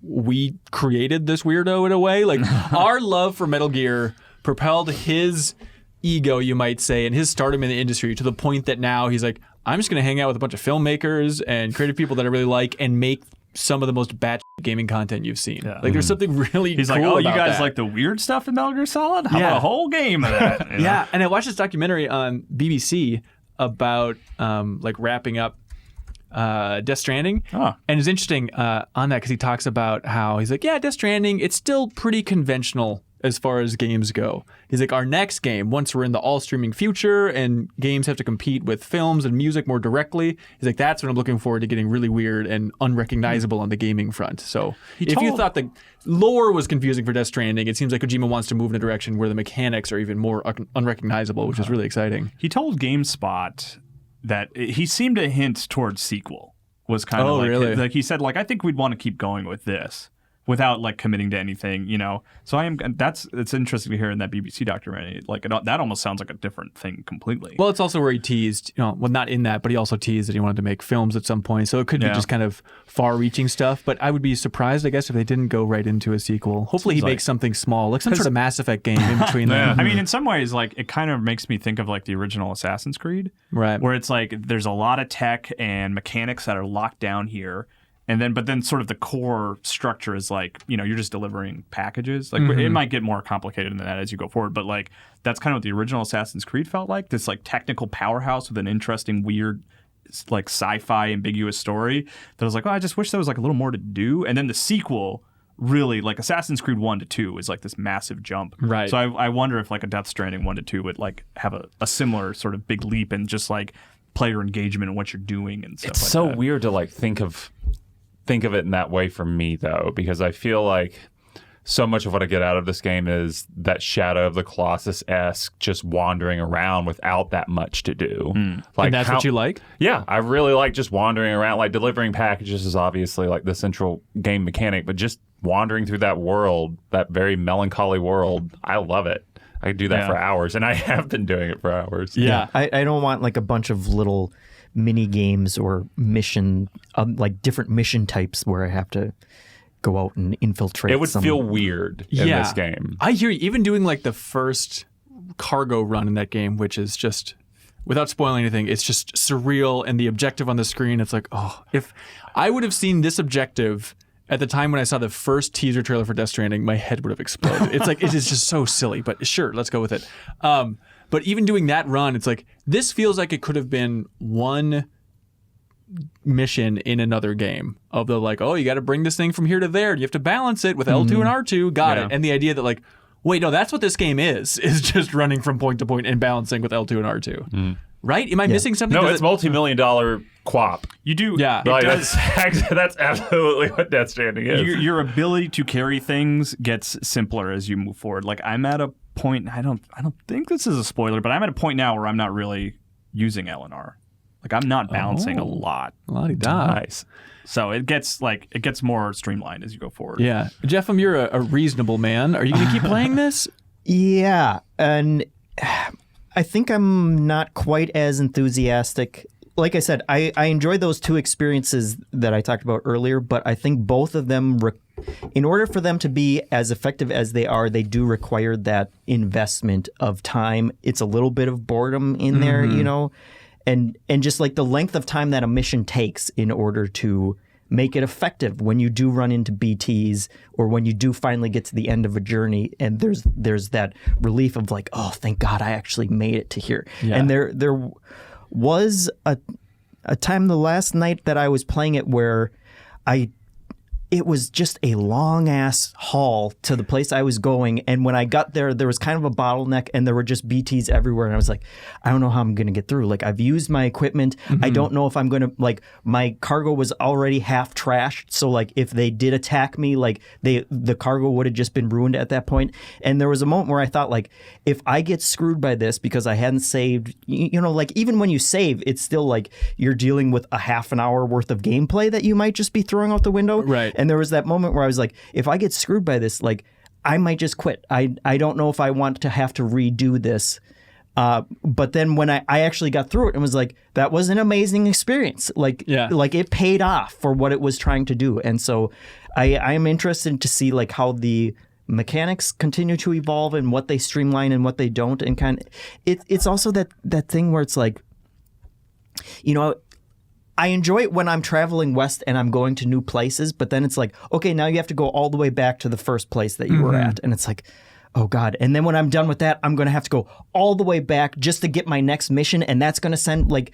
we created this weirdo in a way. Like our love for Metal Gear propelled his ego, you might say, and his stardom in the industry to the point that now he's like, I'm just going to hang out with a bunch of filmmakers and creative people that I really like and make some of the most batshit gaming content you've seen. Yeah. Like there's something really He's cool like, oh, you about guys that. like the weird stuff in Metal Gear Solid? How Yeah. about a whole game of that? You know? Yeah, and I watched this documentary on BBC about like wrapping up Death Stranding. Oh. And it's interesting on that because he talks about how he's like, yeah, Death Stranding, it's still pretty conventional as far as games go. He's like, our next game, once we're in the all-streaming future and games have to compete with films and music more directly, he's like, that's when I'm looking forward to getting really weird and unrecognizable on the gaming front. So if you thought the lore was confusing for Death Stranding, it seems like Kojima wants to move in a direction where the mechanics are even more unrecognizable, which is really exciting. He told GameSpot that he seemed to hint towards sequel. Was kind of Oh, like, really? like he said, like, I think we'd want to keep going with this without like committing to anything, you know. So it's interesting to hear in that BBC documentary. Like that almost sounds like a different thing completely. Well, it's also where he teased, you know, well, not in that, but he also teased that he wanted to make films at some point. So it could be Yeah. just kind of far-reaching stuff. But I would be surprised, I guess, if they didn't go right into a sequel. Hopefully he Seems like- makes something small, like some sort of Mass Effect game in between them. I mean, in some ways, like it kind of makes me think of like the original Assassin's Creed, Right. where it's like there's a lot of tech and mechanics that are locked down here. But then sort of the core structure is like, you know, you're just delivering packages. Like it might get more complicated than that as you go forward, but like that's kind of what the original Assassin's Creed felt like. This like technical powerhouse with an interesting, weird, like sci-fi ambiguous story that I was like, oh, I just wish there was like a little more to do. And then the sequel really, like Assassin's Creed 1 to 2 is like this massive jump. Right. So I wonder if like a Death Stranding 1 to 2 would like have a similar sort of big leap in just like player engagement and what you're doing and stuff It's like so that. weird to like think of it in that way for me though, because I feel like so much of what I get out of this game is that Shadow of the Colossus-esque just wandering around without that much to do. Like, and that's what you like? Yeah, I really like just wandering around. Like, delivering packages is obviously like the central game mechanic, but just wandering through that world, that very melancholy world, I love it. I could do that for hours, and I have been doing it for hours. Yeah. I don't want like a bunch of little mini games or mission, like different mission types where I have to go out and infiltrate. It would feel weird in this game. I hear you. Even doing like the first cargo run in that game, which is just, without spoiling anything, it's just surreal. And the objective on the screen, it's like, oh, if I would have seen this objective at the time when I saw the first teaser trailer for Death Stranding, my head would have exploded. It's like, it is just so silly, but sure, let's go with it. But even doing that run, it's like, this feels like it could have been one mission in another game of the like, oh, you got to bring this thing from here to there. You have to balance it with L2 and R2. Got it. And the idea that like, wait, no, that's what this game is just running from point to point and balancing with L2 and R2. Right? Am I missing something? No, it's multi-million-dollar QWOP. You do. Yeah. Like, that's absolutely what Death Stranding is. Your ability to carry things gets simpler as you move forward. Like, I'm at a point, I don't think this is a spoiler, but I'm at a point now where I'm not really using LNR. Like, I'm not bouncing a lot. Nice. So it gets more streamlined as you go forward. Yeah. Jeffem, you're a reasonable man. Are you going to keep playing this? Yeah, and I think I'm not quite as enthusiastic. Like I said, I enjoyed those two experiences that I talked about earlier, but I think both of them, in order for them to be as effective as they are, they do require that investment of time. It's a little bit of boredom in there, you know, and just like the length of time that a mission takes in order to make it effective when you do run into BTs or when you do finally get to the end of a journey and there's that relief of like, oh, thank God I actually made it to here. Yeah. And there was a time the last night that I was playing it where it was just a long ass haul to the place I was going. And when I got there, there was kind of a bottleneck and there were just BTs everywhere. And I was like, I don't know how I'm going to get through. Like, I've used my equipment. I don't know if I'm going to, like, my cargo was already half trashed. So like if they did attack me, like the cargo would have just been ruined at that point. And there was a moment where I thought, like, if I get screwed by this because I hadn't saved, you know, like even when you save, it's still like you're dealing with a half an hour worth of gameplay that you might just be throwing out the window. Right. And there was that moment where I was like, if I get screwed by this, like, I might just quit. I don't know if I want to have to redo this. But then when I actually got through it and was like, that was an amazing experience. Like, like it paid off for what it was trying to do. And so I am interested to see like how the mechanics continue to evolve and what they streamline and what they don't. And kind of, it's also that thing where it's like, you know, I enjoy it when I'm traveling west and I'm going to new places, but then it's like, okay, now you have to go all the way back to the first place that you were at. And it's like, oh God. And then when I'm done with that, I'm going to have to go all the way back just to get my next mission. And that's going to send like,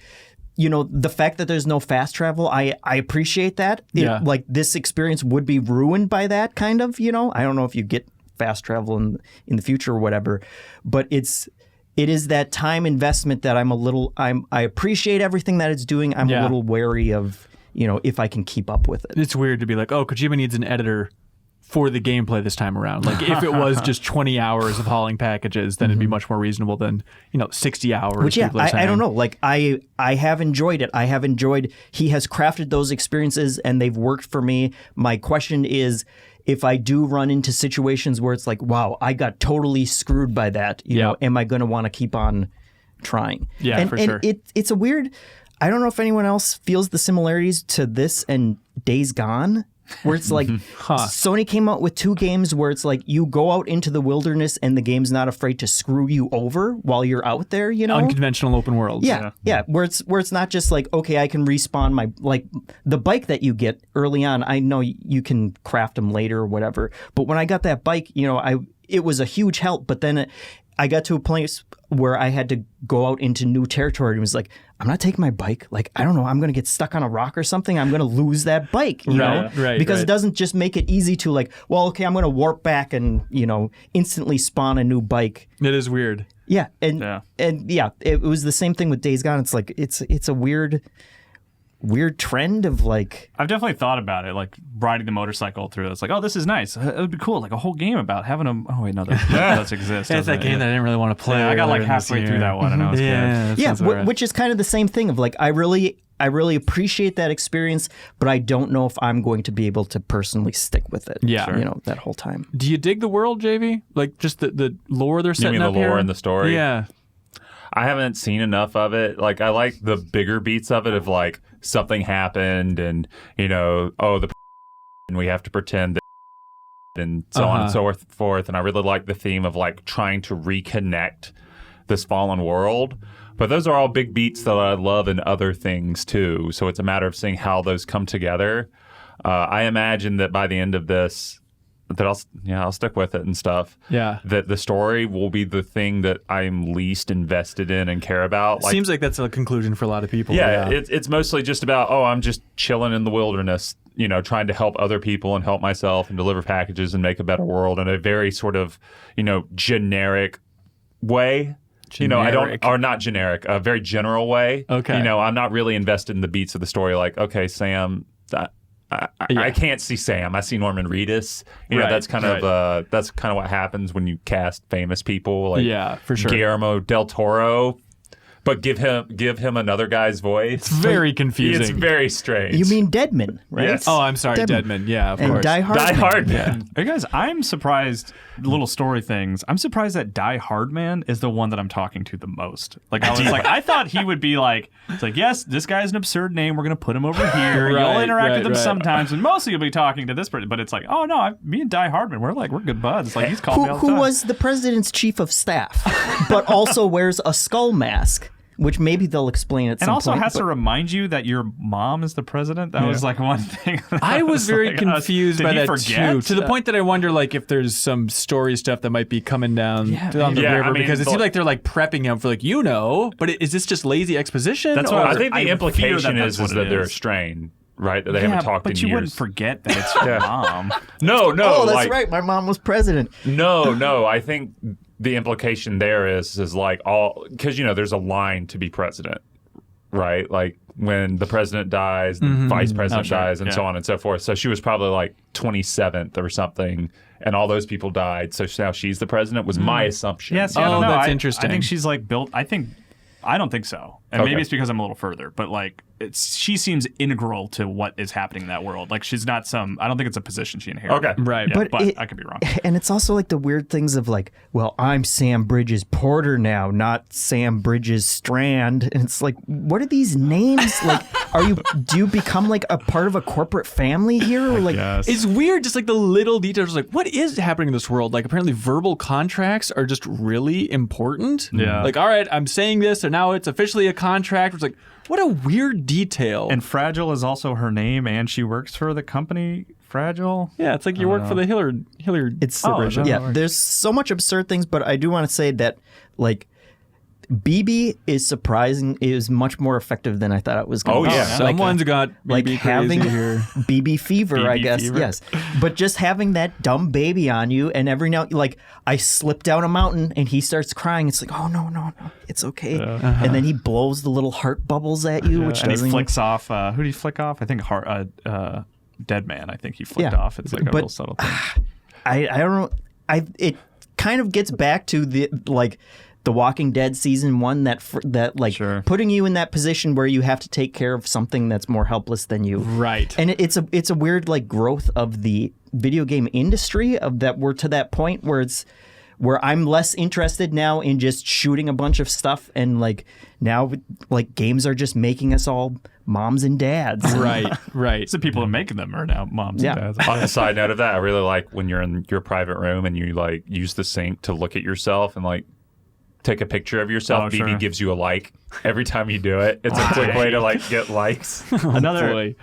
you know, the fact that there's no fast travel, I appreciate that. Like this experience would be ruined by that kind of, you know, I don't know if you get fast travel in the future or whatever, but it is that time investment that I appreciate everything that it's doing. I'm a little wary of, you know, if I can keep up with it. It's weird to be like, oh, Kojima needs an editor for the gameplay this time around. Like if it was just 20 hours of hauling packages, then it'd be much more reasonable than, you know, 60 hours. Which, yeah, I don't know. Like I have enjoyed it. He has crafted those experiences and they've worked for me. My question is, if I do run into situations where it's like, wow, I got totally screwed by that, you know, am I going to want to keep on trying? Yeah, for sure. It's a weird, I don't know if anyone else feels the similarities to this and Days Gone, where it's like Sony came out with two games where it's like you go out into the wilderness and the game's not afraid to screw you over while you're out there, you know? Unconventional open worlds. Yeah. Where it's not just like, okay, I can respawn my, like the bike that you get early on, I know you can craft them later or whatever. But when I got that bike, you know, it was a huge help. But then I got to a place where I had to go out into new territory and was like, I'm not taking my bike. Like, I don't know, I'm going to get stuck on a rock or something. I'm going to lose that bike, you know? Because it doesn't just make it easy to like, well, okay, I'm going to warp back and, you know, instantly spawn a new bike. It is weird. Yeah. And it was the same thing with Days Gone. It's like, it's a weird, weird trend of like. I've definitely thought about it, like riding the motorcycle through. It's like, oh, this is nice. It would be cool, like a whole game about having a. Oh wait, no, that does exist. It's that game that I didn't really want to play. I got like earlier this halfway through year. that one, and I was good. Yeah, which is kind of the same thing of like I really appreciate that experience, but I don't know if I'm going to be able to personally stick with it. Yeah. Sure. You know, that whole time. Do you dig the world, JV? Like just the lore they're setting You mean up the lore here? and the story? Yeah. I haven't seen enough of it. Like, I like the bigger beats of it of like something happened and, you know, and we have to pretend that and so on and so forth. And I really like the theme of like trying to reconnect this fallen world. But those are all big beats that I love in other things too. So it's a matter of seeing how those come together. I imagine that by the end of this, that I'll stick with it and stuff. Yeah. That the story will be the thing that I'm least invested in and care about. Like, Seems like that's a conclusion for a lot of people. yeah. It's mostly just about, I'm just chilling in the wilderness, you know, trying to help other people and help myself and deliver packages and make a better world in a very sort of, you know, generic way. You know, not generic, a very general way. Okay. You know, I'm not really invested in the beats of the story. Like, okay, Sam, I can't see Sam. I see Norman Reedus. You know, that's kind of what happens when you cast famous people. Like, yeah, for sure. Guillermo del Toro, but give him another guy's voice. It's very confusing. It's very strange. You mean Deadman, right? Yes. Oh, I'm sorry, Deadman. Yeah, of and course. Die Hard. Die Hard Yeah. Man. Hey guys, I'm surprised. Little story things. I'm surprised that Die Hard Man is the one that I'm talking to the most. Like I was like, I thought he would be like, it's like, yes, this guy's an absurd name. We're gonna put him over here. You'll interact with him sometimes, and mostly you'll be talking to this person. But it's like, oh no, me and Die Hardman, we're good buds. It's like he's called me all the time. Who was the president's chief of staff, but also wears a skull mask. Which maybe they'll explain at some point. And also has to remind you that your mom is the president. That was like one thing. I was very like, confused by that forget? too, to the point that I wonder like if there's some story stuff that might be coming down the river because it seems like they're like prepping him for like but is this just lazy exposition? That's what I think the implication is that's that they're estranged, right? That they haven't talked in years. But you wouldn't forget that it's your mom. No. Oh, that's right. My mom was president. No. I think the implication there is like because, you know, there's a line to be president, right? Like when the president dies, the vice president dies, and so on and so forth. So she was probably like 27th or something, and all those people died. So now she's the president was my assumption. Yes. That's interesting. I think she's like built. I don't think so. And maybe it's because I'm a little further, but like she seems integral to what is happening in that world. Like she's not I don't think it's a position she inherited. Okay. Right. Yeah, but I could be wrong. And it's also like the weird things of like, well, I'm Sam Bridges Porter now, not Sam Bridges Strand. And it's like, what are these names? Like, do you become like a part of a corporate family here? Or like, It's weird, just like the little details. Like, what is happening in this world? Like, apparently, verbal contracts are just really important. Yeah. Like, all right, I'm saying this, and now it's officially a contract. It's like, what a weird detail. And Fragile is also her name, and she works for the company Fragile. Yeah, it's like you work for the Hilliard it's Corporation. yeah. There's so much absurd things, but I do want to say that like BB is much more effective than I thought it was going to be. Yeah. Someone's got like BB having crazy here. BB fever, I BB guess. fever. Yes. But just having that dumb baby on you, and every now, like, I slip down a mountain and he starts crying. It's like, oh, no, it's okay. And then he blows the little heart bubbles at you, which and doesn't. he flicks off. Who did he flick off? I think Dead Man. I think he flicked off. It's like a real subtle thing. I don't know. It kind of gets back to the Walking Dead season 1 that putting you in that position where you have to take care of something that's more helpless than you. Right. And it's a weird like growth of the video game industry of that we're to that point where I'm less interested now in just shooting a bunch of stuff, and like now like games are just making us all moms and dads. Right. It's the people who are making them are now moms and dads. On the side note of that, I really like when you're in your private room and you like use the sync to look at yourself and like take a picture of yourself. BB gives you a like every time you do it. It's a quick way to like get likes. Another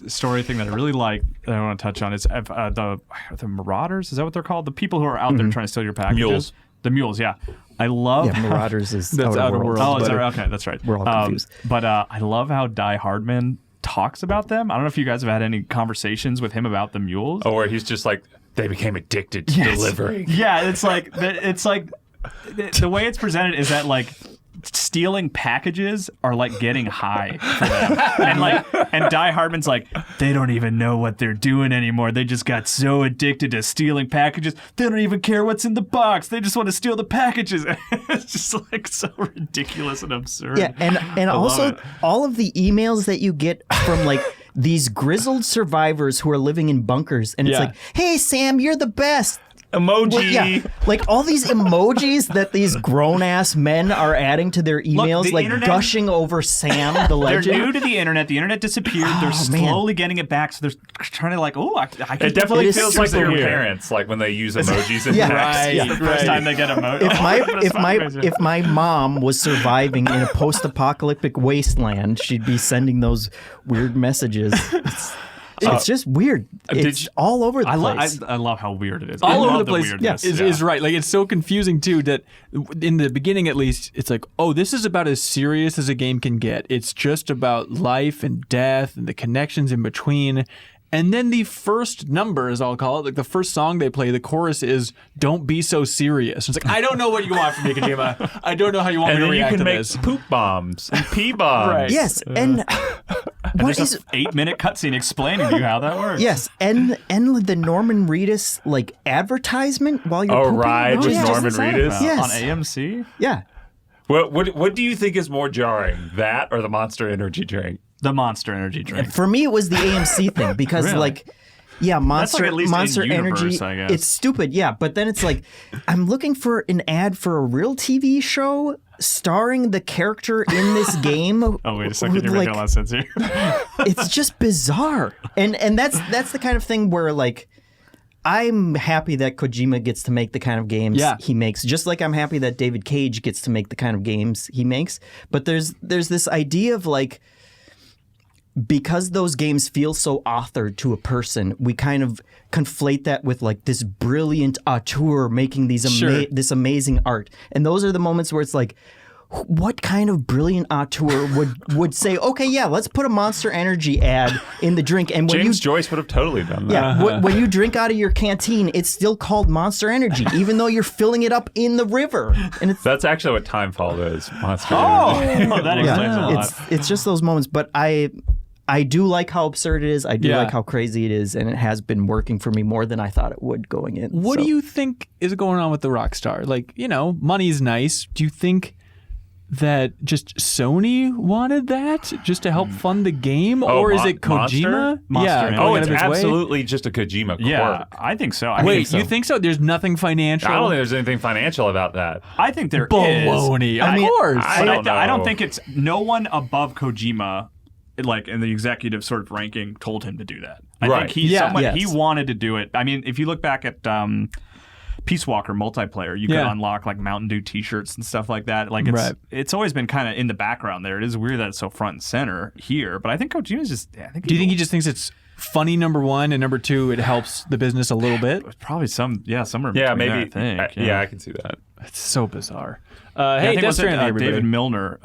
story thing that I really like that I want to touch on is the Marauders. Is that what they're called? The people who are out there trying to steal your packages. Mules. The mules, yeah. I love. Yeah, Marauders is That's Outer Outer Worlds. Worlds. Oh, is that right? Okay, that's right. We're all confused. But I love how Die Hardman talks about them. I don't know if you guys have had any conversations with him about the mules. Oh, where he's just like, they became addicted to delivering. Yeah, it's like the way it's presented is that like stealing packages are like getting high for them. and Die Hardman's like, they don't even know what they're doing anymore. They just got so addicted to stealing packages. They don't even care what's in the box. They just want to steal the packages. It's just like so ridiculous and absurd. Yeah, and also all of the emails that you get from like these grizzled survivors who are living in bunkers, and it's like, hey Sam, you're the best. Emoji. Well, yeah, like all these emojis that these grown-ass men are adding to their emails, the like internet- gushing over Sam, the They're legend. new to the internet. The internet disappeared. They're slowly getting it back. So they're trying to like, I can It definitely It is feels like super their weird. parents, like when they use emojis in Yeah. text. It's the first time they get emoji. If my mom was surviving in a post-apocalyptic wasteland, she'd be sending those weird messages. It's just weird. It's all over the place. I love how weird it is. All I over love the place. weirdness. Is right. Like it's so confusing too that in the beginning at least it's like, oh, this is about as serious as a game can get. It's just about life and death and the connections in between. And then the first number, as I'll call it, like the first song they play, the chorus is "Don't be so serious." It's like, I don't know what you want from me, Kojima. I don't know how you want And me to then you react can to make this. poop bombs and pee bombs. Right. Yes, and And what there's is an 8-minute cutscene explaining to you how that works. yes, and the Norman Reedus like advertisement while you're Oh, pooping? right, with yeah. Norman Reedus? Yes. On AMC? Yeah. What do you think is more jarring, that or the Monster Energy drink? The Monster Energy drink. For me, it was the AMC thing because Really? like. Yeah, Monster at least Monster in universe, Energy. I guess. It's stupid, yeah. But then it's like, I'm looking for an ad for a real TV show starring the character in this game. Oh, wait a second. You're like, making a lot of sense here. it's just bizarre, and that's the kind of thing where like. I'm happy that Kojima gets to make the kind of games he makes, just like I'm happy that David Cage gets to make the kind of games he makes. But there's this idea of like, because those games feel so authored to a person, we kind of conflate that with like this brilliant auteur making these this amazing art. And those are the moments where it's like, what kind of brilliant auteur would say, okay, yeah, let's put a Monster Energy ad in the drink. And when James Joyce would have totally done that. yeah, when you drink out of your canteen, it's still called Monster Energy, even though you're filling it up in the river. And it's That's actually what Timefall is, Monster Energy. That explains a lot. it's just those moments. But I do like how absurd it is. I do Yeah. like how crazy it is, and it has been working for me more than I thought it would going in. What So- do you think is going on with the Rockstar? Like, money's nice. Do you think that just Sony wanted that just to help fund the game, or is it Kojima? Monster yeah, Energy. Oh, going it's out of his way? absolutely just a Kojima Yeah, quirk. I think so. I Wait, think so. you think so? There's nothing financial. I don't think there's anything financial about that. I think there is. Baloney. Of course. I don't I don't know. think it's no one above Kojima, like in the executive sort of ranking, told him to do that. I Right. think Yes. he wanted to do it. I mean, if you look back at Peace Walker multiplayer, you could unlock like Mountain Dew T-shirts and stuff like that. Like it's always been kind of in the background there. It is weird that it's so front and center here, but I think Kojima's just. Do you think he just thinks it's funny, number one, and number two, it helps the business a little bit? probably somewhere between Yeah, there, maybe. I think. Yeah, I can see that. It's so bizarre. I Hey, think Death was it, Stranding, everybody. David Milner,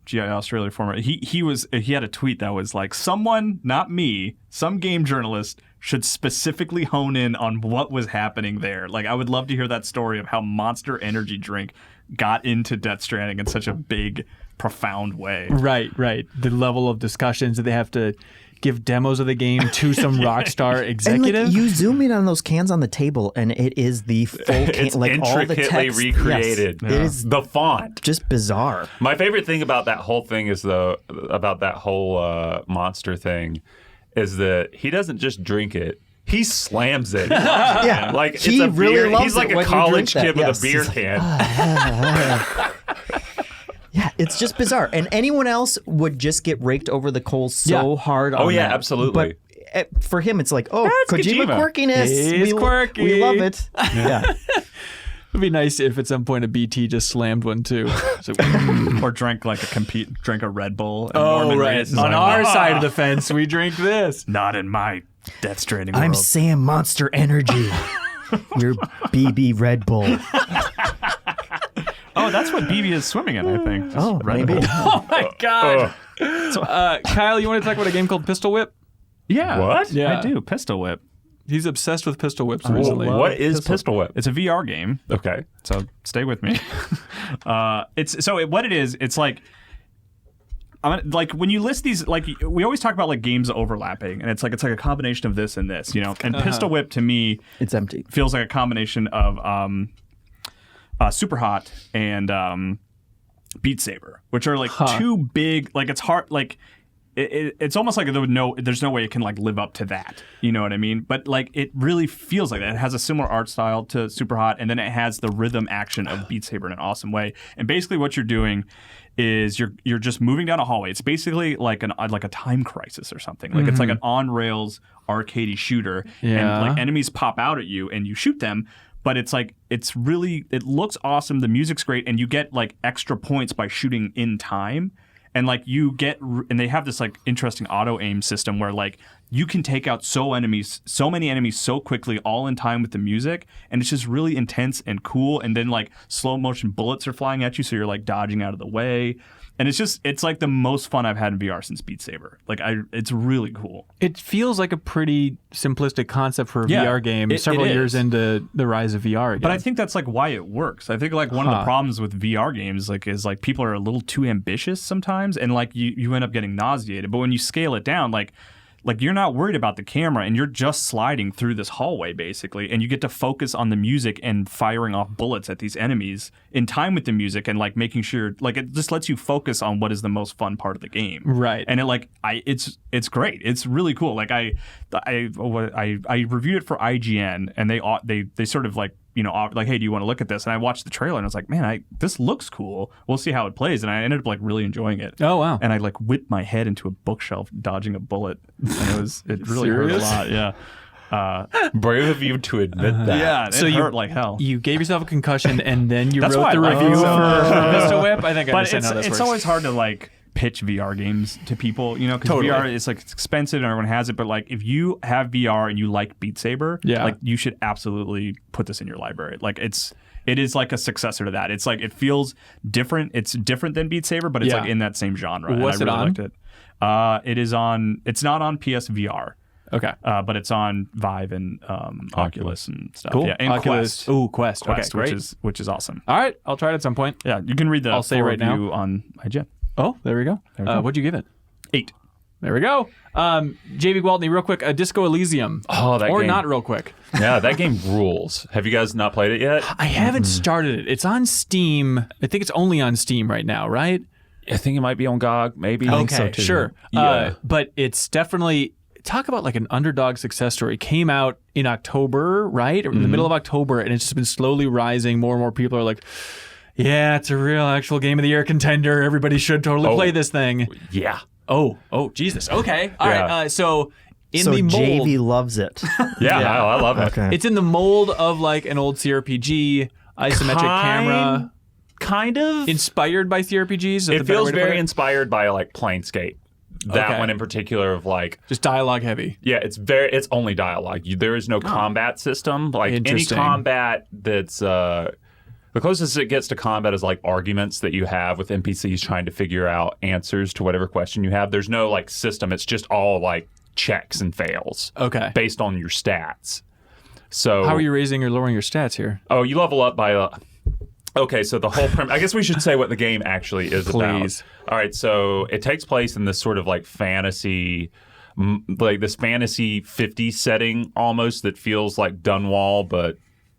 GI Australia former. He had a tweet that was like, someone, not me, some game journalist should specifically hone in on what was happening there. Like, I would love to hear that story of how Monster Energy drink got into Death Stranding in such a big, profound way. Right. The level of discussions that they have to give demos of the game to some Rockstar And executive. like you zoom in on those cans on the table, and it is the full can, It's like all the intricately text. recreated. Yes, it is The font. just bizarre. My favorite thing about that whole thing is about that whole monster thing is that he doesn't just drink it. He slams it. Yeah, Like he it's a really beer. loves He's like it a when you college drink kid that. with a beer Yes. can. Yeah, it's just bizarre. And anyone else would just get raked over the coals so hard on Oh, yeah, that. absolutely. But for him, it's like, oh, That's Kojima Kojima. quirkiness. He's quirky. We love it. Yeah. It'd be nice if at some point a BT just slammed one too. So, Or drank a Red Bull. And oh, Norman right. Reedus is On like, our side of the fence, we drink this. not in my Death Stranding I'm world. Sam Monster Energy. You're BB Red Bull. Oh, that's what BB is swimming in, I think. Oh, Red maybe. Bull. Oh my God. Kyle, you want to talk about a game called Pistol Whip? Yeah. What? Yeah. I do. Pistol Whip. He's obsessed with pistol whips recently. What is Pistol Whip? It's a VR game, Okay. so stay with me. What it is, it's like. Like when you list these, like we always talk about like games overlapping, and it's like a combination of this and this, you know. And Pistol Whip to me, it's empty. Feels like a combination of Super Hot and Beat Saber, which are like two big. Like it's hard. Like it's almost like there's no way it can like live up to that. You know what I mean? But like it really feels like that. It has a similar art style to Super Hot, and then it has the rhythm action of Beat Saber in an awesome way. And basically, what you're doing is you're just moving down a hallway. It's basically like a Time Crisis or something. Like it's like an on rails arcadey shooter, and like enemies pop out at you and you shoot them. But it's like it looks awesome. The music's great, and you get like extra points by shooting in time. And like and they have this like interesting auto aim system where like you can take out so many enemies so quickly, all in time with the music, and it's just really intense and cool. And then like slow motion bullets are flying at you, so you're like dodging out of the way. And it's like the most fun I've had in VR since Beat Saber. Like it's really cool. It feels like a pretty simplistic concept for a VR game several years into the rise of VR again. But I think that's like why it works. I think like one of the problems with VR games is people are a little too ambitious sometimes, and like you end up getting nauseated. But when you scale it down, like you're not worried about the camera, and you're just sliding through this hallway basically, and you get to focus on the music and firing off bullets at these enemies in time with the music, and like making sure like it just lets you focus on what is the most fun part of the game. Right. And it's great. It's really cool. Like I reviewed it for IGN, and they sort of like, you know, like, hey, do you want to look at this? And I watched the trailer, and I was like, man, this looks cool. We'll see how it plays. And I ended up like really enjoying it. Oh wow! And I like whipped my head into a bookshelf dodging a bullet, and it really hurt a lot. Yeah. Brave of you to admit that. Yeah, it hurt like hell. You gave yourself a concussion, and then you That's wrote why the I like review it so for Pistol Whip. I think I But understand how this works. it's always hard to like pitch VR games to people, you know, because Totally. VR is like it's expensive and everyone has it. But like if you have VR and you like Beat Saber, like you should absolutely put this in your library. Like it is like a successor to that. It's like it feels different. It's different than Beat Saber, but it's like in that same genre. What's and I really it on? liked it. It is on. It's not on PSVR. Okay. But it's on Vive and Oculus and stuff. Cool. Yeah, and Oculus. Quest. Ooh, Quest. Okay, great. Which is awesome. All right, I'll try it at some point. Yeah, you can read the I'll say right now. review on IGN. Oh, there we go. What'd you give it? 8. There we go. Javy Gwaltney, real quick. Disco Elysium. Oh, that or game. not real quick. Yeah, that game rules. Have you guys not played it yet? I haven't started it. It's on Steam. I think it's only on Steam right now, right? I think it might be on GOG, maybe. Okay, so, too. sure. Yeah. But it's definitely, talk about like an underdog success story. It came out in October, right? Or in the middle of October, and it's just been slowly rising. More and more people are like, yeah, it's a real actual Game of the Year contender. Everybody should totally play this thing. Yeah. Oh, Jesus. Okay. All right. So in So the mold. JV loves it. Yeah, I love it. Okay. It's in the mold of like an old CRPG, isometric camera. Kind of. Inspired by CRPGs? Is that the It better feels way to put very it? inspired by like Planescape. That Okay. one in particular of like, Just dialogue heavy. yeah, it's only dialogue. There is no combat system. Like any Interesting. combat that's the closest it gets to combat is like arguments that you have with NPCs trying to figure out answers to whatever question you have. There's no like system. It's just all like checks and fails Okay. based on your stats. So How are you raising or lowering your stats here? Oh, you level up by. Okay, so the whole I guess we should say what the game actually is Please. about. All right, so it takes place in this sort of like fantasy, like this fantasy 50s setting almost that feels like Dunwall, but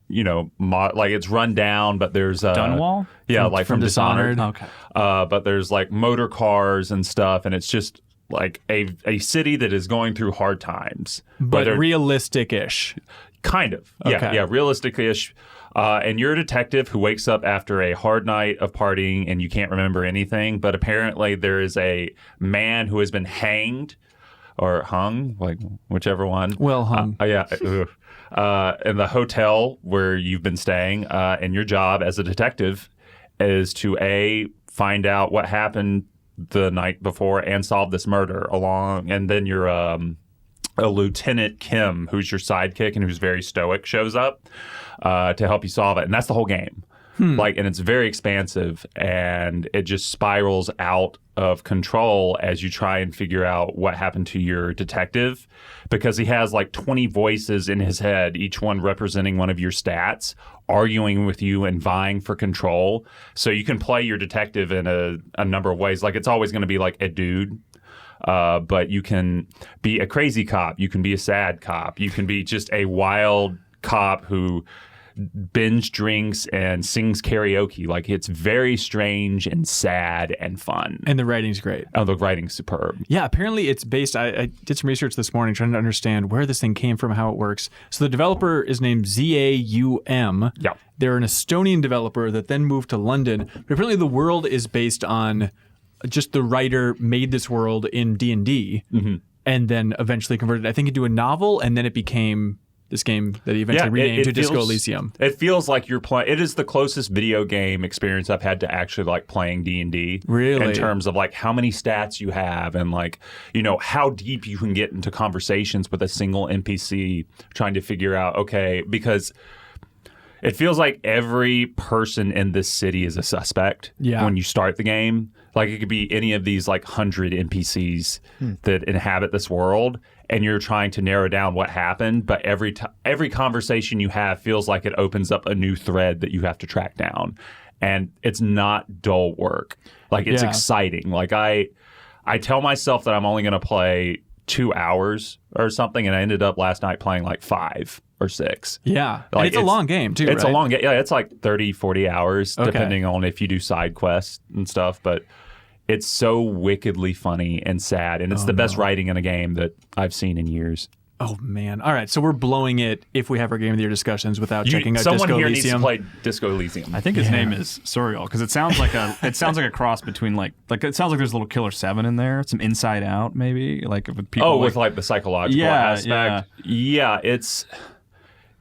you know, like it's run down, but there's Dunwall? Yeah, like from Dishonored. Okay. But there's like motor cars and stuff, and it's just like a city that is going through hard times, But Whether- realistic-ish. Kind of. Okay. Yeah, realistic-ish. And you're a detective who wakes up after a hard night of partying and you can't remember anything, but apparently there is a man who has been hanged or hung, like whichever one. Well hung. Yeah. In the hotel where you've been staying, and your job as a detective is to find out what happened the night before and solve this murder and then you're a Lieutenant Kim, who's your sidekick and who's very stoic, shows up to help you solve it. And that's the whole game. Like, and it's very expansive, and it just spirals out of control as you try and figure out what happened to your detective, because he has like 20 voices in his head, each one representing one of your stats, arguing with you and vying for control. So you can play your detective in a number of ways. Like, it's always going to be like a dude. But you can be a crazy cop. You can be a sad cop. You can be just a wild cop who binge drinks and sings karaoke. Like, it's very strange and sad and fun. And the writing's great. Oh, the writing's superb. Yeah, apparently it's based. I did some research this morning trying to understand where this thing came from, how it works. So the developer is named ZAUM. Yeah. They're an Estonian developer that then moved to London. But apparently the world is based on just the writer made this world in D&D and then eventually converted, I think, into a novel, and then it became this game that he eventually renamed to Disco Elysium. It feels like you're playing. It is the closest video game experience I've had to actually like playing D&D. Really? In terms of like how many stats you have and like, you know, how deep you can get into conversations with a single NPC trying to figure out, okay, because it feels like every person in this city is a suspect when you start the game. Like, it could be any of these like 100 NPCs that inhabit this world, and you're trying to narrow down what happened. But every conversation you have feels like it opens up a new thread that you have to track down, and it's not dull work. Like, it's exciting. Like, I tell myself that I'm only going to play 2 hours or something, and I ended up last night playing like 5 or 6. Yeah. Like, And it's a long game, too, It's right? a long game. Yeah, it's like 30, 40 hours, depending on if you do side quests and stuff. But it's so wickedly funny and sad. And it's the best writing in a game that I've seen in years. Oh, man. All right. So we're blowing it if we have our Game of the Year discussions without checking out Someone Disco here Elysium. needs to play Disco Elysium. I think his name is Suriel, because it sounds like a cross between like it sounds like there's a little Killer 7 in there, some Inside Out maybe, like with people. with like the psychological aspect. Yeah, it's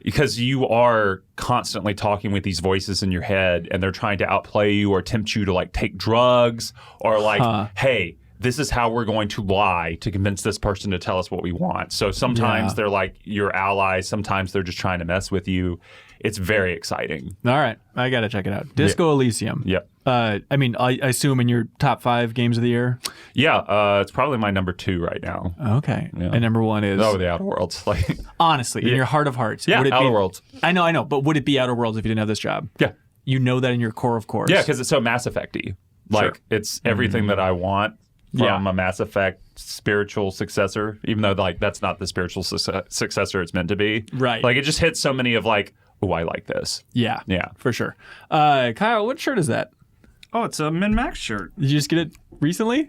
because you are constantly talking with these voices in your head, and they're trying to outplay you or tempt you to like take drugs or like, hey, this is how we're going to lie to convince this person to tell us what we want. So sometimes they're like your allies, sometimes they're just trying to mess with you. It's very exciting. All right. I got to check it out. Disco Elysium. Yep. I mean, I assume in your top 5 games of the year? Yeah, it's probably my number 2 right now. Okay. Yeah. And number 1 is? Oh, the Outer Worlds. Like, honestly, in your heart of hearts. Yeah, would it Outer Worlds. I know. But would it be Outer Worlds if you didn't have this job? Yeah. You know that in your core, of course. Yeah, because it's so Mass Effect-y. Like, it's everything that I want from a Mass Effect spiritual successor, even though like that's not the spiritual successor it's meant to be. Right. Like, it just hits so many of like, oh, I like this. Yeah. Yeah. For sure. Kyle, what shirt is that? Oh, it's a MinnMax shirt. Did you just get it recently?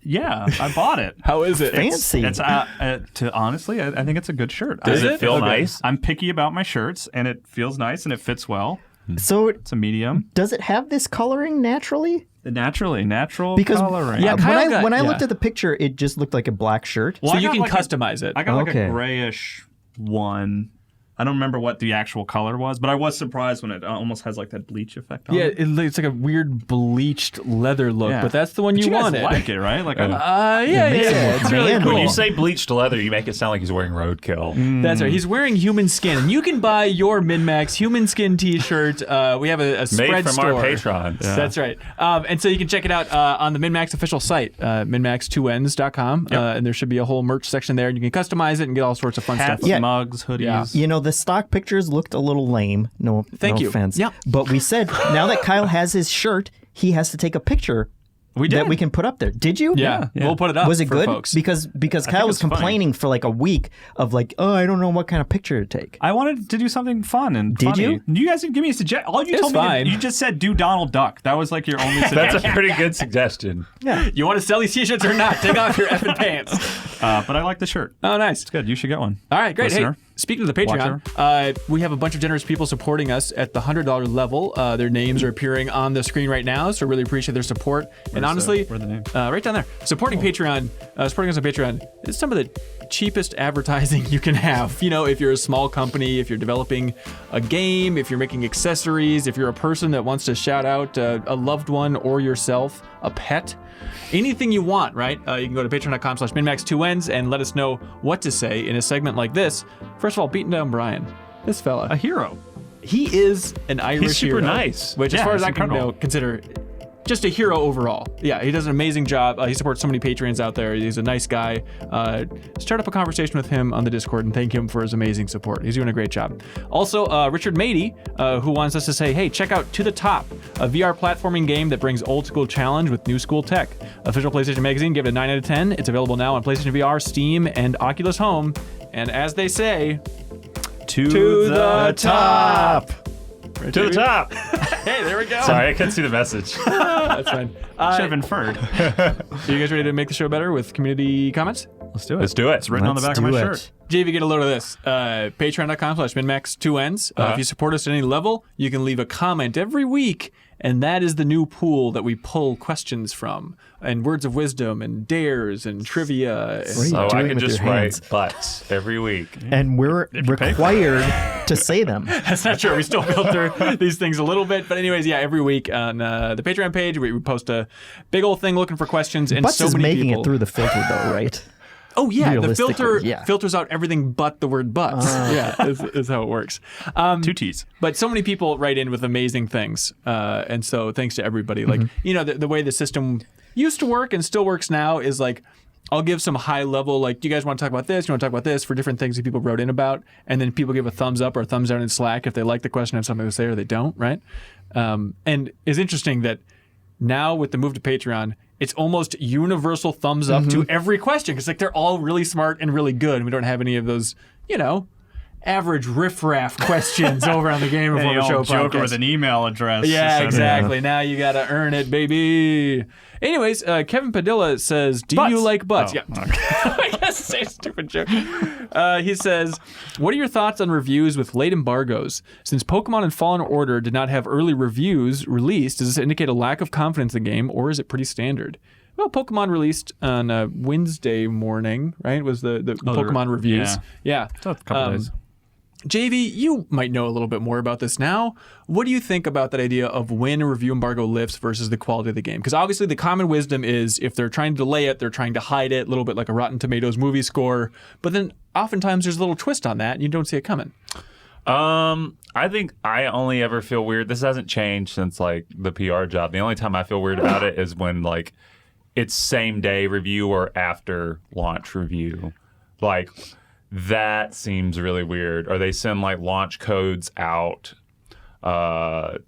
Yeah, I bought it. How is it? Fancy. It's honestly, I think it's a good shirt. Does it feel nice? I'm picky about my shirts, and it feels nice, and it fits well. So It's a medium. does it have this coloring naturally? Natural Because coloring. Yeah, Kyle when I got- looked at the picture, it just looked like a black shirt. Well, So I you got can like customize it. I got like Okay. a grayish one. I don't remember what the actual color was, but I was surprised when it almost has like that bleach effect on Yeah, it. it's like a weird bleached leather look, Yeah. but that's the one But you guys wanted. like it, right? Like, Yeah, it's really commanding. cool. When you say bleached leather, you make it sound like he's wearing roadkill. That's right. He's wearing human skin, and you can buy your MinnMax human skin T-shirt. We have a spread Made from store. our patrons. That's right. And so you can check it out on the MinnMax official site, MinnMax2ends.com, and there should be a whole merch section there, and you can customize it and get all sorts of fun hats, stuff. Yeah. mugs, hoodies. Yeah. You know, the stock pictures looked a little lame. No Thank you. offense. Yeah. But we said now that Kyle has his shirt, he has to take a picture We did. that we can put up there. Did you? Yeah, we'll put it up. Was it for good? folks. Because Kyle was it's funny. complaining for like a week of like, oh, I don't know what kind of picture to take. I wanted to do something fun and Did funny. you? You guys didn't give me a suggestion. All you It's told me, fine. you just said do Donald Duck. That was like your only That's suggestion. a pretty good suggestion. You want to sell these T-shirts or not? Take off your effing pants. But I like the shirt. Oh, nice. It's good. You should get one. All right, great. Listener. Hey, speaking of the Patreon, we have a bunch of generous people supporting us at the $100 level. Their names are appearing on the screen right now, so really appreciate their support. And honestly, where are the names? right down there. Supporting Patreon, supporting us on Patreon is some of the cheapest advertising you can have. You know, if you're a small company, if you're developing a game, if you're making accessories, if you're a person that wants to shout out a loved one or yourself, a pet, anything you want, right? You can go to patreon.com/MinnMax2ends and let us know what to say in a segment like this. First of all, beating down Brian. This fella. A hero. he is an Irish super hero, nice. which, as Yeah, far as he's I can incredible. consider just a hero overall. Yeah, he does an amazing job. He supports so many Patreons out there. He's a nice guy. Start up a conversation with him on the Discord and thank him for his amazing support. He's doing a great job. Also, Richard Mady, who wants us to say, hey, check out To The Top, a VR platforming game that brings old school challenge with new school tech. Official PlayStation Magazine gave it a 9 out of 10. It's available now on PlayStation VR, Steam, and Oculus Home. And as they say, To the top. Right, To the Davey? top. Hey, there we go. Sorry, I couldn't see the message. That's fine. Should have inferred. Are you guys ready to make the show better with community comments? Let's do it. Let's do it. It's written on the back of my shirt. JV, get a load of this. Patreon.com/MinnMax2Ns. If you support us at any level, you can leave a comment every week, and that is the new pool that we pull questions from, and words of wisdom, and dares, and trivia. What are you So I doing can with just your write hands? butts every week. And we're you pay for required to say them. That's not true. We still filter these things a little bit. But anyways, yeah, every week on the Patreon page, we post a big old thing looking for questions. And Butts so is many making people... it through the filter, though, right? Oh, yeah. The Realistically, filter yeah. filters out everything but the word butts. Yeah, is how it works. 2 T's. But so many people write in with amazing things. And so thanks to everybody. Like, the way the system used to work and still works now is like, I'll give some high level, like, do you guys want to talk about this? You want to talk about this for different things that people wrote in about? And then people give a thumbs up or a thumbs down in Slack if they like the question, have something to say, or they don't, right? And it's interesting that now with the move to Patreon, it's almost universal thumbs up to every question because like they're all really smart and really good. And we don't have any of those, average riffraff questions over on the Game Informer Show Joker podcast. with an email address. Yeah, So- exactly. Now you got to earn it, baby. Anyways, Kevin Padilla says, do Butts. you like butts? Oh, Yeah. okay. I guess say a stupid joke. He says, what are your thoughts on reviews with late embargoes? Since Pokemon and Fallen Order did not have early reviews released, does this indicate a lack of confidence in the game, or is it pretty standard? Well, Pokemon released on Wednesday morning, right? Was the Pokemon reviews. Yeah. So a couple days. JV, you might know a little bit more about this now. What do you think about that idea of when a review embargo lifts versus the quality of the game? Because obviously the common wisdom is if they're trying to delay it, they're trying to hide it, a little bit like a Rotten Tomatoes movie score. But then oftentimes there's a little twist on that and you don't see it coming. I think I only ever feel weird. This hasn't changed since like the PR job. The only time I feel weird about it is when like it's same day review or after launch review. Like that seems really weird. Or they send like launch codes out to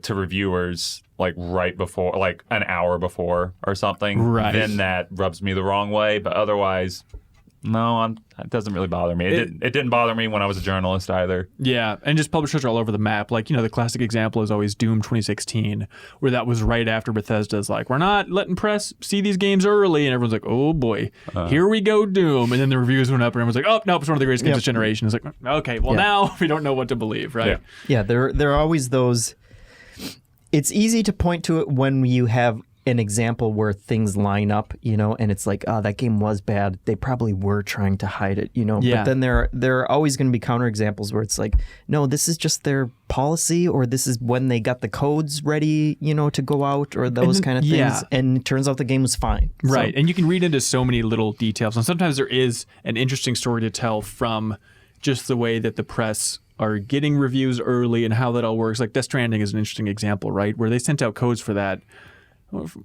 reviewers like right before, like an hour before or something. Right. Then that rubs me the wrong way. But otherwise, no, it doesn't really bother me. It didn't bother me when I was a journalist either. Yeah, and just publishers are all over the map. Like, the classic example is always Doom 2016, where that was right after Bethesda's like, we're not letting press see these games early. And everyone's like, oh boy, here we go, Doom. And then the reviews went up and everyone's like, oh, nope, it's one of the greatest games of this generation. It's like, okay, well now we don't know what to believe, right? Yeah. Yeah, there are always those. It's easy to point to it when you have an example where things line up, and it's like, oh, that game was bad. They probably were trying to hide it, Yeah. But then there are always going to be counterexamples where it's like, no, this is just their policy, or this is when they got the codes ready, to go out, or those kind of things. yeah. And it turns out the game was fine. Right. So, And you can read into so many little details. And sometimes there is an interesting story to tell from just the way that the press are getting reviews early and how that all works. Like Death Stranding is an interesting example, right? Where they sent out codes for that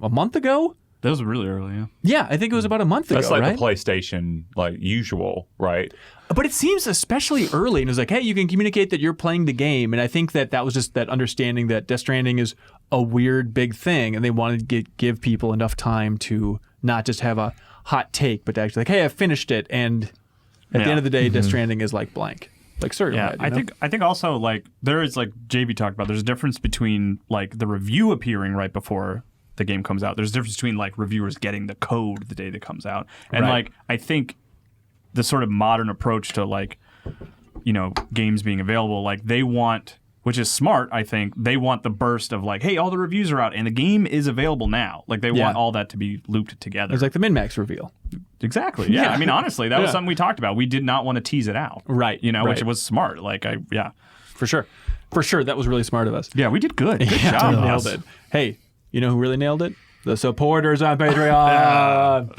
a month ago? That was really early, yeah. Yeah, I think it was about a month That's ago, like right? the PlayStation, like usual, right? But it seems especially early. And it was like, hey, you can communicate that you're playing the game. And I think that was just that understanding that Death Stranding is a weird big thing. And they wanted to give people enough time to not just have a hot take, but to actually like, hey, I finished it. And at the end of the day, Death Stranding is like blank. Like certain. Yeah, I think also like there is like JB talked about. There's a difference between like the review appearing right before the game comes out. There's a difference between like reviewers getting the code the day that comes out, and Right. like I think the sort of modern approach to like games being available, like they want, which is smart. I think they want the burst of like, hey, all the reviews are out and the game is available now. Like they want all that to be looped together. It's like the MinnMax reveal. Exactly. Yeah. I mean, honestly, that was Yeah. something we talked about. We did not want to tease it out. Right, Which right. was smart. Like For sure. For sure. That was really smart of us. Yeah, we did good. Good Yeah, job. we nailed us. it. Hey, you know who really nailed it? The supporters on Patreon.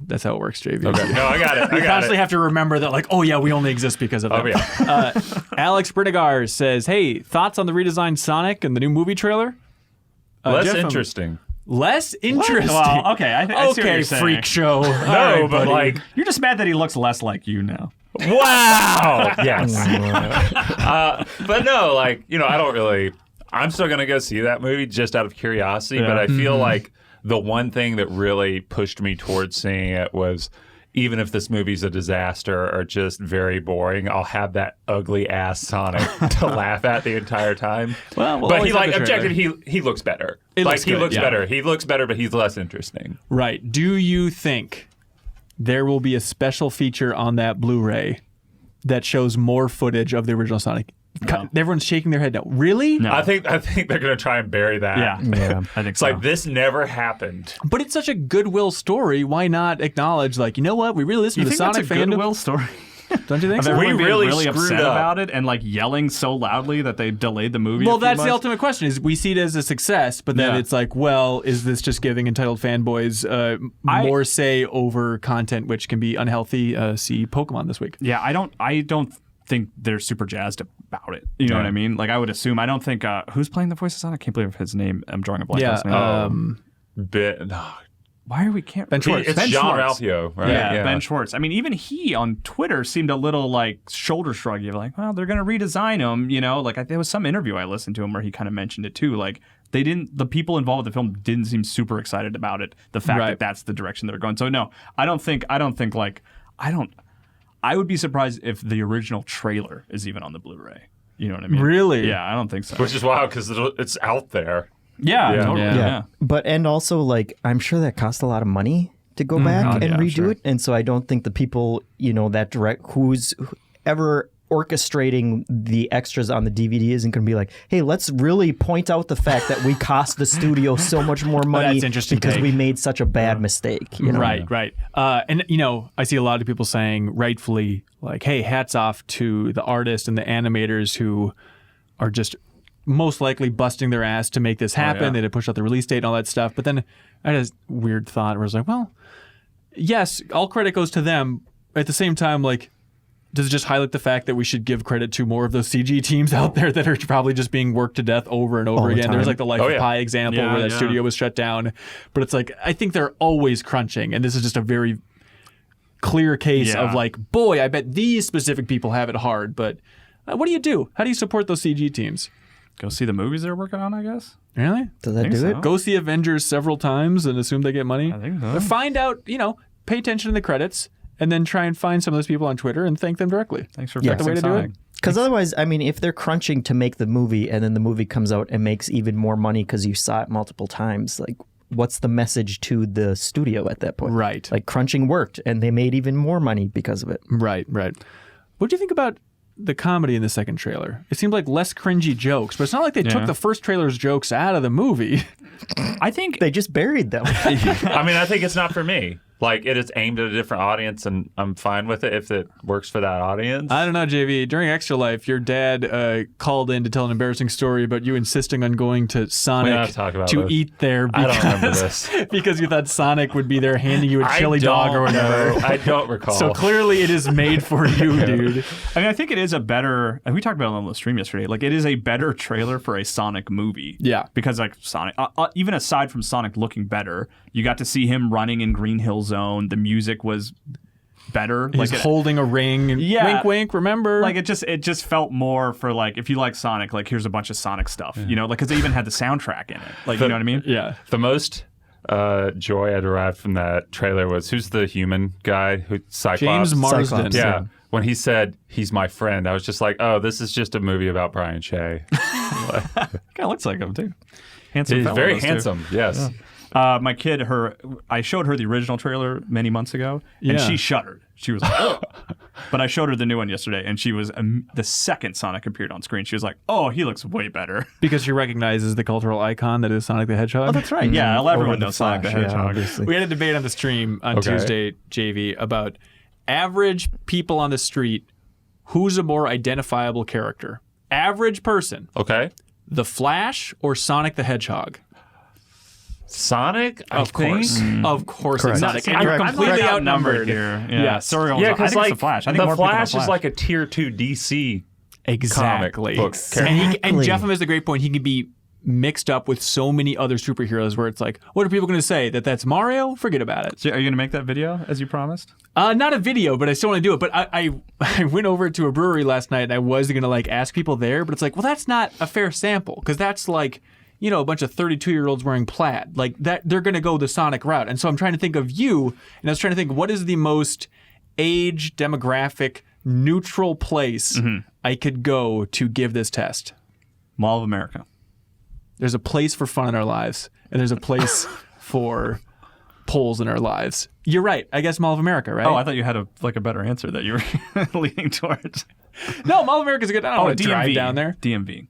That's how it works, JV. Okay. No, I got it. I You got constantly it. have to remember that, like, oh yeah, we only exist because of that. Oh, yeah. Alex Brinegar says, "Hey, thoughts on the redesigned Sonic and the new movie trailer?" Less Jeff, interesting. Less interesting. Well, okay. I see what Okay, you're saying. freak show. No, but like, You're just mad that he looks less like you now. wow. Yes. But no, like, I don't really. I'm still gonna go see that movie just out of curiosity. But I feel like the one thing that really pushed me towards seeing it was, even if this movie's a disaster or just very boring, I'll have that ugly ass Sonic to laugh at the entire time. Well, we'll but always he have the objectively he looks better. It like looks he good, looks yeah. better. He looks better, but he's less interesting. Right. Do you think there will be a special feature on that Blu-ray that shows more footage of the original Sonic? No. Everyone's shaking their head now. Really? No. I think they're gonna try and bury that. Yeah. I think It's so. like, this never happened. But it's such a goodwill story. Why not acknowledge, like, you know what? We really listen You to the think Sonic that's a fandom. goodwill story? Don't you think Of so? everyone being really really screwed upset up. about it and like yelling so loudly that they delayed the movie. Well, a few that's the months? ultimate question: is we see it as a success, but then Yeah. it's like, well, is this just giving entitled fanboys more say over content which can be unhealthy? See Pokemon this week. Yeah, I don't think they're super jazzed about it. You know what I mean? Like, I would assume. I don't think who's playing the voice of Sonic. I can't believe his name. I'm drawing a blank. on his name. Why are we can't? Ben Schwartz. It's Ben John Schwartz. Ralphio, right? Yeah, Ben Schwartz. I mean, even he on Twitter seemed a little like shoulder shruggy, like, well, they're going to redesign him. Like there was some interview I listened to him where he kind of mentioned it too. Like the people involved with the film didn't seem super excited about it. The fact that that's the direction they're going. So no, I would be surprised if the original trailer is even on the Blu-ray. You know what I mean? Really? Yeah, I don't think so. Which is wild because it's out there. Yeah, Yeah. totally. Yeah. Yeah. But and also, like, I'm sure that cost a lot of money to go back and yeah, redo sure. it, and so I don't think the people that direct who's ever orchestrating the extras on the DVD isn't going to be like, hey, let's really point out the fact that we cost the studio so much more money that's interesting because take. we made such a bad mistake. Right. And, I see a lot of people saying, rightfully, like, hey, hats off to the artists and the animators who are just most likely busting their ass to make this happen. yeah. They had to push out the release date and all that stuff. But then I had a weird thought where I was like, well, yes, all credit goes to them. At the same time, like, does it just highlight the fact that we should give credit to more of those CG teams out there that are probably just being worked to death over and over All the again? There's time. like the Life Oh, of yeah. Pi example Yeah, where that yeah. studio was shut down. But it's like, I think they're always crunching. And this is just a very clear case Yeah. of like, boy, I bet these specific people have it hard. But what do you do? How do you support those CG teams? Go see the movies they're working on, I guess. Really? Does that think do so. it? Go see Avengers several times and assume they get money? I think so. Or find out, pay attention to the credits and then try and find some of those people on Twitter and thank them directly. Thanks for Yeah. the way to do it. Because otherwise, I mean, if they're crunching to make the movie and then the movie comes out and makes even more money because you saw it multiple times, like, what's the message to the studio at that point? Right. Like, crunching worked and they made even more money because of it. Right. What do you think about the comedy in the second trailer? It seemed like less cringy jokes, but it's not like they took the first trailer's jokes out of the movie. I think They just buried them. I mean, I think it's not for me. Like, it is aimed at a different audience, and I'm fine with it if it works for that audience. I don't know, JV. During Extra Life, your dad called in to tell an embarrassing story about you insisting on going to We don't Sonic have to talk about to this. eat there I don't remember because, this. because you thought Sonic would be there handing you a chili I dog or don't whatever. know. I don't recall. So clearly it is made for you, dude. I mean, I think it is a better, and we talked about it on the stream yesterday, like, it is a better trailer for a Sonic movie. Yeah. Because, like, Sonic, even aside from Sonic looking better, you got to see him running in Green Hill Zone. The music was better. He's like, holding a ring and Yeah. wink, wink, remember? like it just felt more for, like, if you like Sonic, like, here's a bunch of Sonic stuff, like, because they even had the soundtrack in it. Like, you know what I mean? yeah. The most joy I derived from that trailer was, who's the human guy who Cyclops? James Marsden. Cyclops, Yeah. When he said he's my friend, I was just like, oh, this is just a movie about Brian Shea. Kind of looks like him, too. Handsome He's fellow, very those two. handsome. Yes. My kid, I showed her the original trailer many months ago, and Yeah. she shuddered. She was like, oh. But I showed her the new one yesterday, and she was, the second Sonic appeared on screen, she was like, oh, he looks way better. Because she recognizes the cultural icon that is Sonic the Hedgehog. Oh, that's right. Yeah, everyone Over the knows Sonic the Flash, yeah, Hedgehog. obviously. We had a debate on the stream on Tuesday, JV, about average people on the street, who's a more identifiable character? Average person, Okay. the Flash or Sonic the Hedgehog? Sonic, I Of course. think. Of course Correct. it's Sonic. And Correct. you're completely I'm outnumbered here. Yeah. Sorry, Yeah, I because think like it's the Flash. I think the more people know Flash is like a tier 2 DC. Exactly. Comic book And Jeff has a great point. He can be mixed up with so many other superheroes where it's like, what are people going to say? That's Mario? Forget about it. So are you going to make that video as you promised? Not a video, but I still want to do it. But I went over to a brewery last night and I was going to like ask people there, but it's like, well, that's not a fair sample because that's like, you know, a bunch of 32-year-olds wearing plaid. Like that, they're going to go the Sonic route. And so I'm trying to think of you, and I was trying to think, what is the most age, demographic, neutral place I could go to give this test? Mall of America. There's a place for fun in our lives, and there's a place for polls in our lives. You're right. I guess Mall of America, right? Oh, I thought you had a better answer that you were leaning towards. No, Mall of America's good. I don't want to drive down there. DMV.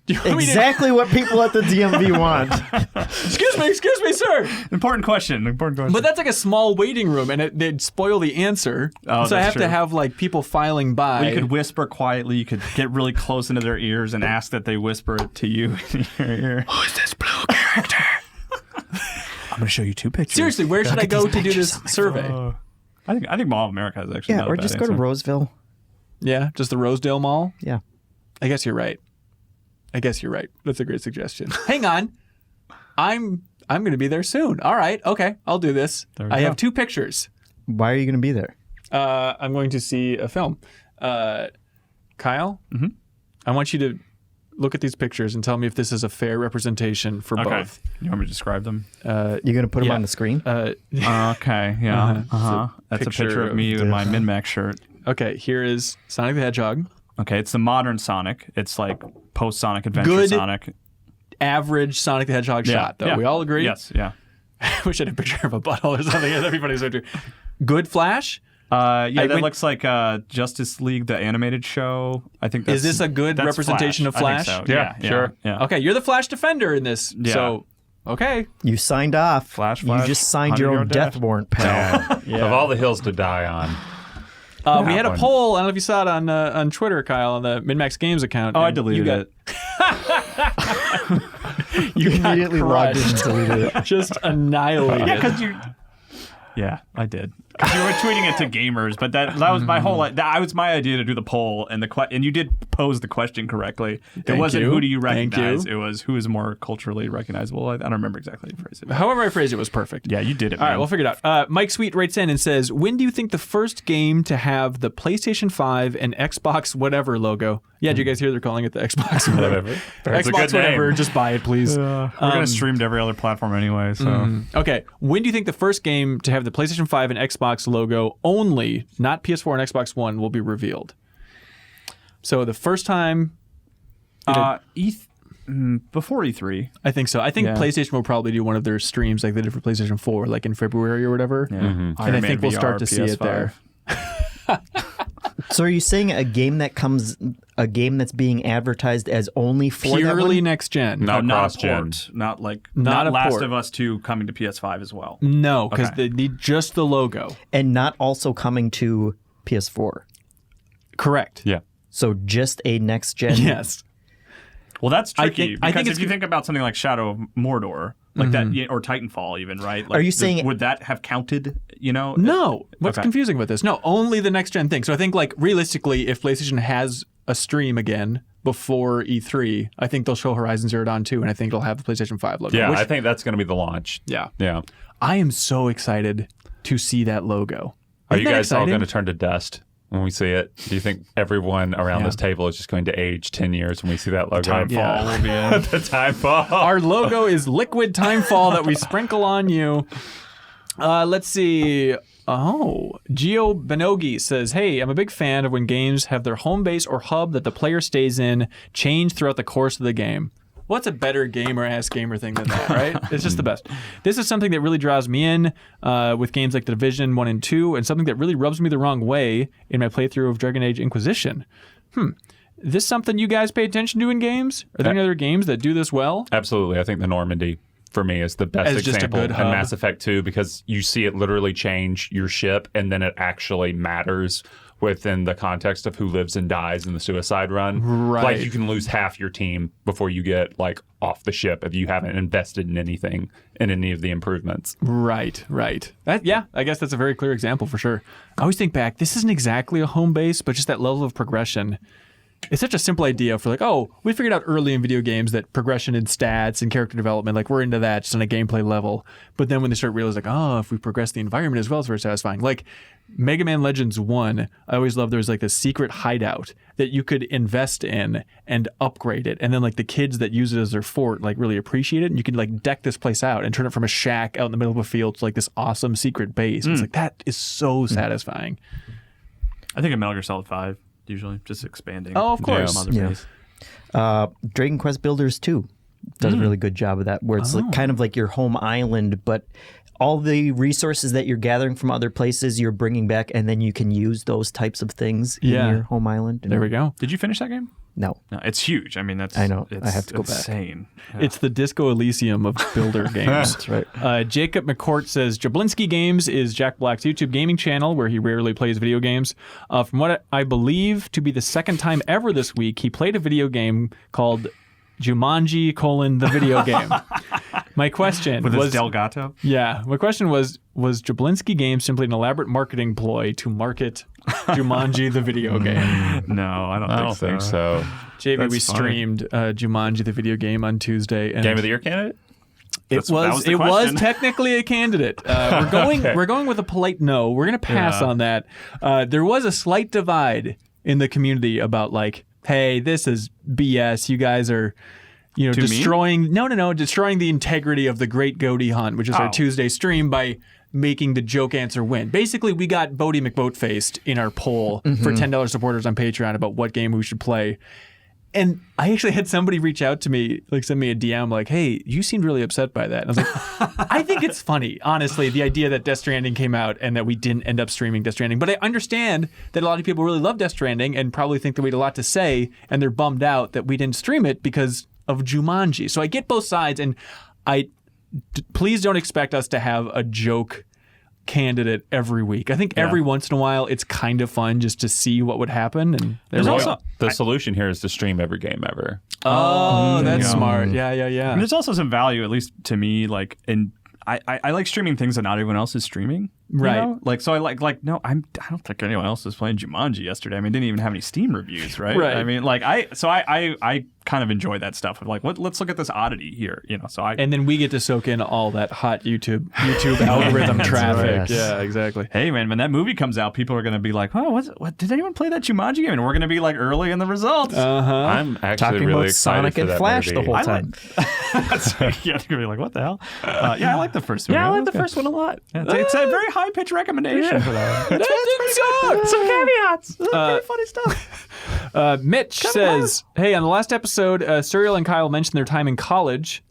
Exactly what people at the DMV want. Excuse me, sir. Important question. But that's like a small waiting room, and they'd spoil the answer. Oh, so I that's have true. to have like people filing by. Well, you could whisper quietly. You could get really close into their ears and ask that they whisper it to you in your ear. Who is this blue character? I'm going to show you 2 pictures. Seriously, where should I go to do this survey? I think Mall of America is actually Yeah, not a or bad just go to answer. Roseville. Yeah, just the Rosedale Mall? Yeah. I guess you're right. That's a great suggestion. Hang on. I'm going to be there soon. All right. Okay. I'll do this. There we I go. have 2 pictures. Why are you going to be there? I'm going to see a film. Kyle, I want you to look at these pictures and tell me if this is a fair representation for Okay. both. You want me to describe them? You're going to put them yeah. on the screen? Okay. Yeah. That's a picture of me in my MinnMax shirt. Okay, here is Sonic the Hedgehog. Okay, it's the modern Sonic. It's like post-Sonic Adventure Good Sonic. Average Sonic the Hedgehog shot, though. Yeah. We all agree? Yes, yeah. I wish I had a picture of a butthole or something. Everybody's so true. Good Flash? That went- looks like Justice League, the animated show. I think that's... Is this a good that's representation of Flash? I think so. Yeah, sure. Yeah. Okay, you're the Flash defender in this. Yeah. So, okay. You signed off. Flash, You just signed your own 100-yard death dash. warrant, pal. Of all the hills to die on. We had a one. poll. I don't know if you saw it on Twitter, Kyle, on the MinnMax Games account. Oh, I and deleted it. You got Immediately logged in and crushed. deleted it. Just annihilated. Yeah, because you... Yeah, I did. 'Cause you were tweeting it to gamers, but that was my whole... That was my idea to do the poll, and and you did pose the question correctly. It Thank wasn't you. who do you Thank recognize, you. it was who is more culturally recognizable. I don't remember exactly how you phrased it. However I phrased it was perfect. Yeah, you did it, All right, man. we'll figure it out. Mike Sweet writes in and says, when do you think the first game to have the PlayStation 5 and Xbox whatever logo? Yeah, did you guys hear they're calling it the Xbox whatever? That's a Xbox good name. whatever, just buy it, please. We're going to stream to every other platform anyway, so... Okay, when do you think the first game to have the PlayStation 5 and Xbox logo only, not PS4 and Xbox One, will be revealed? So the first time... Before E3. I think so. I think Yeah. PlayStation will probably do one of their streams like they did for PlayStation 4, like in February or whatever. Yeah. And I think we'll start to see it there. So are you saying a game that's being advertised as only for that Purely one? next gen. Not Not a cross-gen. port. Not like... Not Not a Last port. of Us 2 coming to PS5 as well. No, because Okay. they need just the logo. And not also coming to PS4. Correct. Yeah. So just a next gen. Yes. Well, that's I tricky think because it's if you think about something like Shadow of Mordor, like that, or Titanfall, even right? Like, Are you saying- would that have counted? You know? No. What's Okay. confusing with this? No, only the next gen thing. So I think like realistically, if PlayStation has a stream again before E3, I think they'll show Horizon Zero Dawn 2, and I think it'll have the PlayStation 5 logo. Yeah, which- I think that's going to be the launch. yeah. Yeah. I am so excited to see that logo. Are Isn't you that guys all exciting? going to turn to dust when we see it? Do you think everyone around this table is just going to age 10 years when we see that logo? Timefall will be in. The Timefall. Our logo is liquid timefall that we sprinkle on you. Let's see. Oh, Gio Benogi says, hey, I'm a big fan of when games have their home base or hub that the player stays in change throughout the course of the game. What's a better gamer-ass gamer thing than that, right? It's just the best. This is something that really draws me in with games like The Division 1 and 2, and something that really rubs me the wrong way in my playthrough of Dragon Age Inquisition. This something you guys pay attention to in games? Are there any other games that do this well? Absolutely. I think the Normandy for me is the best As just a example good in hub. Mass Effect 2 because you see it literally change your ship and then it actually matters within the context of who lives and dies in the suicide run. Right. Like you can lose half your team before you get like off the ship if you haven't invested in anything in any of the improvements. Right. Yeah, I guess that's a very clear example for sure. I always think back, this isn't exactly a home base, but just that level of progression. It's such a simple idea for like, oh, we figured out early in video games that progression in stats and character development, like we're into that just on a gameplay level. But then when they start realizing, like, oh, if we progress the environment as well, it's very satisfying. Like Mega Man Legends 1, I always loved there was like this secret hideout that you could invest in and upgrade it. And then like the kids that use it as their fort like really appreciate it. And you could like deck this place out and turn it from a shack out in the middle of a field to like this awesome secret base. It's like, that is so satisfying. I think of Metal Gear Solid 5. Usually, just expanding. Oh, of course. Dragon Quest Builders 2 does a really good job of that, where it's like kind of like your home island, but all the resources that you're gathering from other places, you're bringing back, and then you can use those types of things in your home island. There we go. Did you finish that game? No, it's huge. I mean, I know. I have to go back. Insane. Yeah. It's the Disco Elysium of builder games. That's right. Jacob McCourt says, Jablinski Games is Jack Black's YouTube gaming channel where he rarely plays video games. From what I believe to be the second time ever this week, he played a video game called Jumanji: the video game. My question With was... his Delgato? Yeah. My question was Jablinski Games simply an elaborate marketing ploy to market Jumanji the video game? No, I don't think so. JV, That's we funny. streamed Jumanji the video game on Tuesday. And Game of the Year candidate? It was the question. technically a candidate. We're going with a polite no. We're going to pass on that. There was a slight divide in the community about like, hey, this is BS. You guys are, destroying destroying the integrity of the Great Goatee Hunt, which is our Tuesday stream, by making the joke answer win. Basically, we got Bodie McBoatfaced in our poll for $10 supporters on Patreon about what game we should play. And I actually had somebody reach out to me, like send me a DM, like, hey, you seemed really upset by that. And I was like, I think it's funny, honestly, the idea that Death Stranding came out and that we didn't end up streaming Death Stranding. But I understand that a lot of people really love Death Stranding and probably think that we had a lot to say, and they're bummed out that we didn't stream it because of Jumanji. So I get both sides, and please don't expect us to have a joke candidate every week. I think every once in a while it's kind of fun just to see what would happen. And There's also the solution here is to stream every game ever. Oh, that's smart. Yeah. And there's also some value, at least to me, like in I like streaming things that not everyone else is streaming. Right. Know? Like, so I I don't think anyone else was playing Jumanji yesterday. I mean, didn't even have any Steam reviews, right? Right. I mean, like I kind of enjoy that stuff of like, let's look at this oddity here, So and then we get to soak in all that hot YouTube algorithm traffic. Yes. Yeah, exactly. hey man, when that movie comes out, people are going to be like, oh, what did anyone play that Jumanji game? And we're going to be like early in the results. I'm actually Talking really about excited Sonic for and that Flash movie. the whole time. Yeah, you're gonna be like, what the hell? Yeah, I like the first one. Yeah, I like the Okay. first one a lot. Yeah, it's a very high pitch recommendation for that. That didn't suck. Some caveats. Very funny stuff. Mitch says, hey, on the last episode, Suriel and Kyle mentioned their time in college.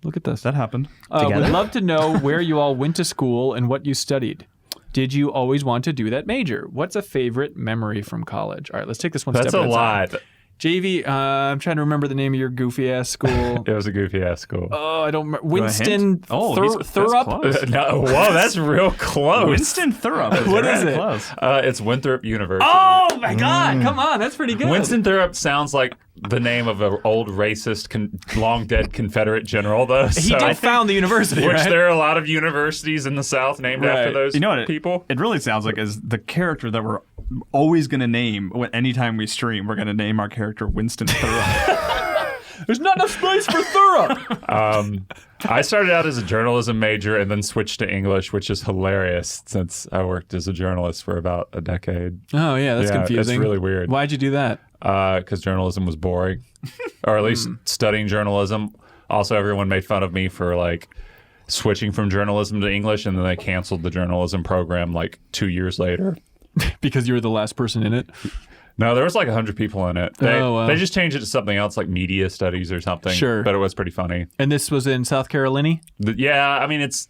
Look at this. That happened. Would Together? love to know where you all went to school and what you studied. Did you always want to do that major? What's a favorite memory from college? All right, let's take this one That's step a at a time. lot. JV, I'm trying to remember the name of your goofy ass school. It was a goofy ass school. Oh, I don't remember. Do I Winston hint? Oh, that's Thurup? close. No, whoa, that's real close. Winston Thurup. What is it? Close. It's Winthrop University. Oh my God! Come on, that's pretty good. Winston Thurup sounds like the name of an old racist, long dead Confederate general, though. He did found the university, Which right? there are a lot of universities in the South named after Right. those You know what? people. It really sounds like is the character that we're always going to name anytime we stream. We're going to name our character Winston Thurup. There's not enough space for Thurup. I started out as a journalism major and then switched to English, which is hilarious since I worked as a journalist for about a decade. Oh yeah, that's Yeah, confusing. it's really weird. Why'd you do that? Because journalism was boring, or at least studying journalism. Also, everyone made fun of me for like switching from journalism to English, and then they canceled the journalism program like 2 years later. Because you were the last person in it. No, there was like 100 people in it. Oh, wow. They just changed it to something else, like media studies or something. Sure. But it was pretty funny. And this was in South Carolina? Yeah, I mean, it's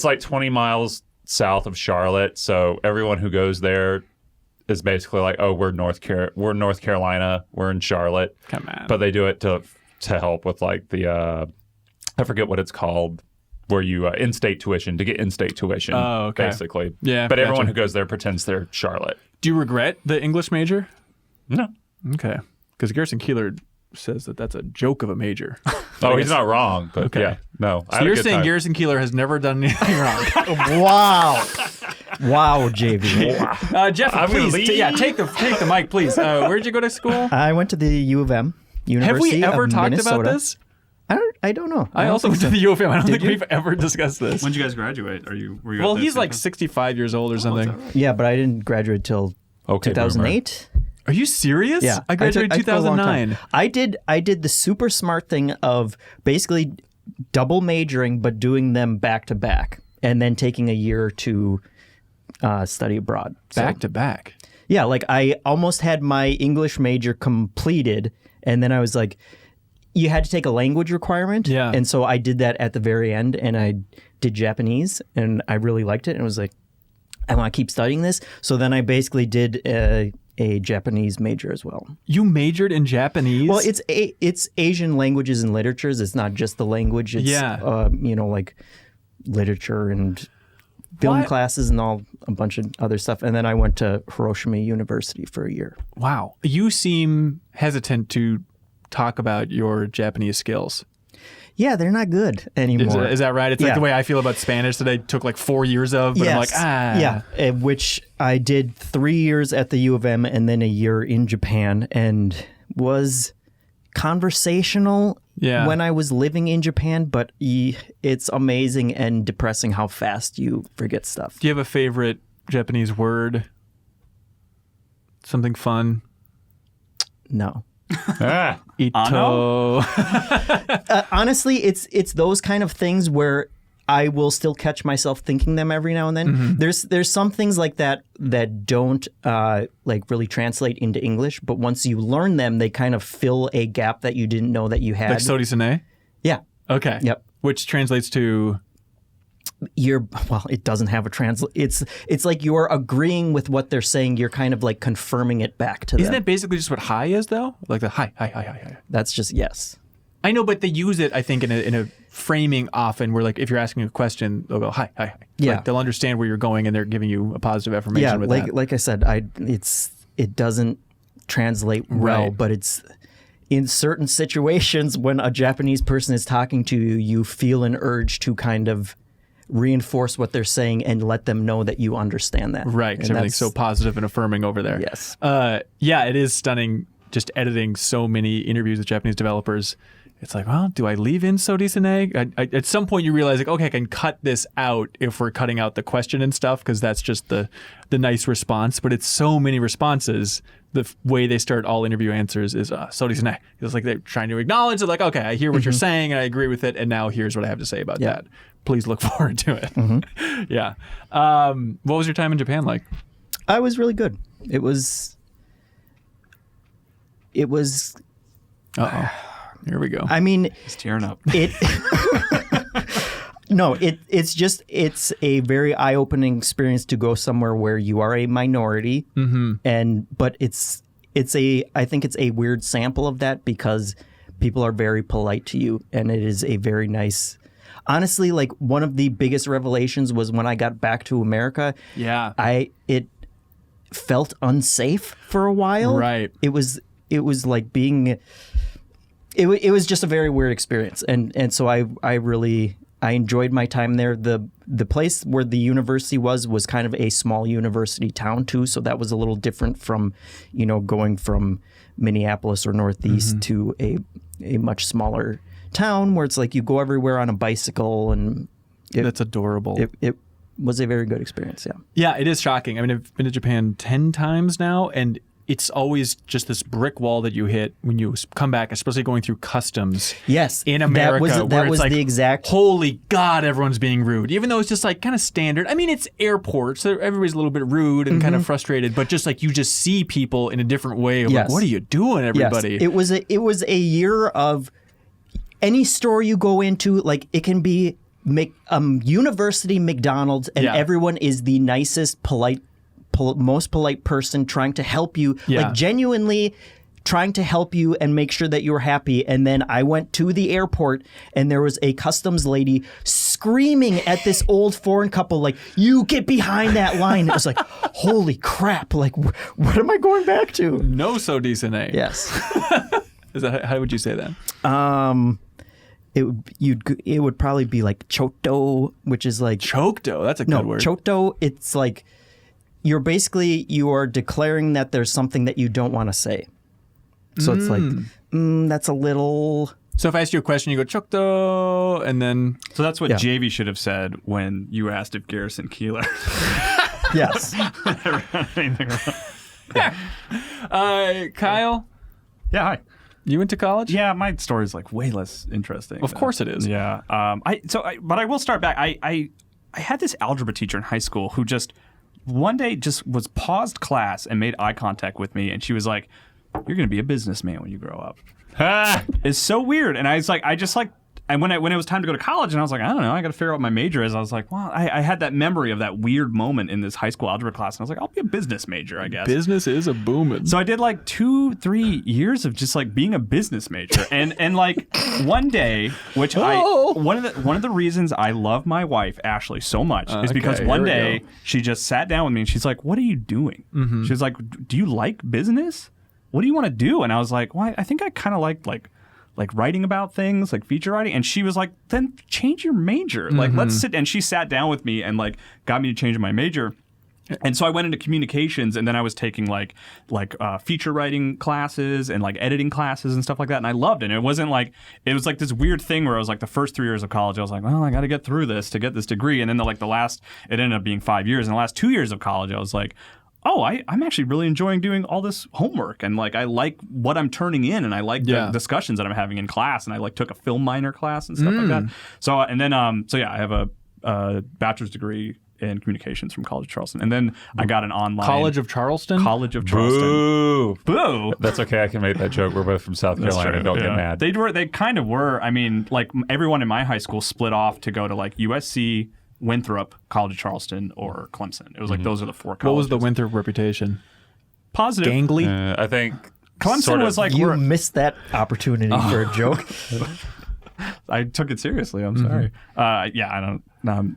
like 20 miles south of Charlotte, so everyone who goes there is basically like, oh, we're North Carolina, we're in Charlotte. Come on. But they do it to help with like the I forget what it's called. where you in-state tuition to get in-state tuition, basically. Yeah, but gotcha. everyone who goes there pretends they're Charlotte. Do you regret the English major? No. Okay. Because Garrison Keillor says that that's a joke of a major. Oh, he's not wrong, but yeah, no. So you're saying Garrison Keillor has never done anything wrong? Wow, JV. Jeff, please, take the mic, please. Where'd you go to school? I went to the U of M. University Have we ever of talked Minnesota. about this? I don't know. I also went to the U of M. I don't think we've ever discussed this. When did you guys graduate? Were you? Well, at the he's same like time? 65 years old or something. Yeah, but I didn't graduate till 2008. Are you serious? Yeah, I graduated I took a long 2009. time. I did the super smart thing of basically double majoring, but doing them back to back, and then taking a year to study abroad. Back to back. Yeah, like I almost had my English major completed, and then I was like, you had to take a language requirement. Yeah. And so I did that at the very end, and I did Japanese, and I really liked it, and I was like, I want to keep studying this. So then I basically did a Japanese major as well. You majored in Japanese? Well, it's Asian languages and literatures. It's not just the language. It's, like literature and film classes and a bunch of other stuff. And then I went to Hiroshima University for a year. Wow. You seem hesitant to talk about your Japanese skills. Yeah, they're not good anymore. Is that right? It's like the way I feel about Spanish that I took like 4 years of, but I'm like, Yeah, which I did 3 years at the U of M and then a year in Japan, and was conversational when I was living in Japan, but it's amazing and depressing how fast you forget stuff. Do you have a favorite Japanese word? Something fun? No. Ito. Honestly, it's those kind of things where I will still catch myself thinking them every now and then. Mm-hmm. There's some things like that don't really translate into English, but once you learn them, they kind of fill a gap that you didn't know that you had. Like Sodisune? Yeah. Okay. Yep. Which translates to... it doesn't have a translate. It's like you're agreeing with what they're saying. You're kind of like confirming it back to them. Isn't that basically just what hi is, though? Like the hi. That's just yes. I know, but they use it, I think, in a framing often where, like, if you're asking a question, they'll go, hi. Yeah. Like, they'll understand where you're going, and they're giving you a positive affirmation with that. Like I said, it doesn't translate well, Right. but it's in certain situations when a Japanese person is talking to you, you feel an urge to kind of reinforce what they're saying and let them know that you understand that. Right, because And everything's so positive and affirming over there. Yes. It is stunning just editing so many interviews with Japanese developers. It's like, well, do I leave in Sodisune? At some point you realize, like, okay, I can cut this out if we're cutting out the question and stuff, because that's just the nice response. But it's so many responses. The way they start all interview answers is Sodisune. It's like they're trying to acknowledge it, like, okay, I hear what you're saying and I agree with it, and now here's what I have to say about that. Please look forward to it. Yeah. What was your time in Japan like? I was really good. It was. Uh-oh. Here we go. I mean, It's tearing up. It's a very eye-opening experience to go somewhere where you are a minority, but I think it's a weird sample of that because people are very polite to you, and it is a very nice. Honestly, like one of the biggest revelations was when I got back to America. Yeah. It felt unsafe for a while. Right. It was like being. It was just a very weird experience, and so I really enjoyed my time there. The place where the university was kind of a small university town too, so that was a little different from, going from Minneapolis or Northeast to a much smaller town where it's like you go everywhere on a bicycle, and That's adorable. It was a very good experience. Yeah. Yeah, it is shocking. I mean, I've been to Japan 10 times now, and it's always just this brick wall that you hit when you come back, especially going through customs. Yes, in America, that was the exact. Holy God, everyone's being rude. Even though it's just like kind of standard. I mean, it's airports, so everybody's a little bit rude and kind of frustrated. But just like you just see people in a different way. Of like, what are you doing, everybody? Yes. It was a year of any store you go into, like it can be university McDonald's, and everyone is the nicest, most polite person trying to help you, like genuinely trying to help you and make sure that you're happy. And then I went to the airport and there was a customs lady screaming at this old foreign couple, like, you get behind that line. It was like, holy crap. Like, what am I going back to? No so decent, eh? Yes. Is that how would you say that? It would probably be like choto, which is like Chokdo. That's a good word. Choto. It's like you are declaring that there's something that you don't want to say. So it's like that's a little. So if I ask you a question, you go chokdo, and then So that's what Javy should have said when you asked if Garrison Keillor. Yes. Kyle, Yeah, hi. you went to college? Yeah, my story is like way less interesting. Of course it is. Yeah. But I will start back. I had this algebra teacher in high school who just one day just was paused class and made eye contact with me, and she was like, "You're going to be a businessman when you grow up." It's so weird. And I was like, and when it was time to go to college, and I was like, I don't know, I got to figure out what my major is. I was like, well, I had that memory of that weird moment in this high school algebra class, and I was like, I'll be a business major, I guess. Business is a booming. So I did like 2-3 years of just like being a business major, and like one day, which one of the reasons I love my wife Ashley so much is because one day she just sat down with me and she's like, "What are you doing?" She was like, "Do you like business? What do you want to do?" And I was like, "Well, I think I kind of like writing about things, like feature writing." And she was like, "Then change your major. Like, let's sit." And she sat down with me and like got me to change my major. And so I went into communications, and then I was taking like feature writing classes and like editing classes and stuff like that. And I loved it. And it was like this weird thing where I was like the first 3 years of college, I was like, well, I got to get through this to get this degree. And then it ended up being 5 years. And the last 2 years of college, I was like, oh, I'm actually really enjoying doing all this homework, and like I like what I'm turning in, and I like the discussions that I'm having in class, and I like took a film minor class and stuff like that. So I have a bachelor's degree in communications from College of Charleston, and then I got an online College of Charleston. Boo. That's okay. I can make that joke. We're both from South Carolina. Don't get mad. They kind of were. I mean, like everyone in my high school split off to go to like USC, Winthrop, College of Charleston, or Clemson. It was like those are the four colleges. What was the Winthrop reputation? Positive. Gangly? I think Clemson was like you missed that opportunity for a joke. I took it seriously. I'm sorry. I don't.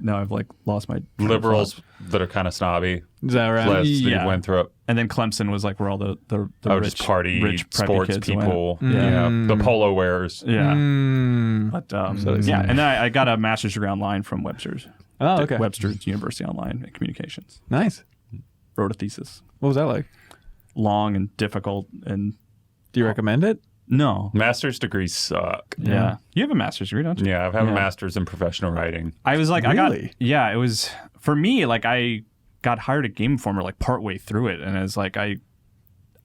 Now I've like lost my liberals that are kind of snobby. Is that right? Winthrop. And then Clemson was like where all the rich party, rich sports kids people, the polo wearers. Yeah. But and then I got a master's degree online from Webster's. Oh, okay. Webster's University Online in Communications. Nice. Wrote a thesis. What was that like? Long and difficult. And do you recommend it? No. Master's degrees suck. Yeah. You have a master's degree, don't you? Yeah, I have a master's in professional writing. I was like, really? it was, for me, like I got hired at Game Informer like partway through it. And it's like,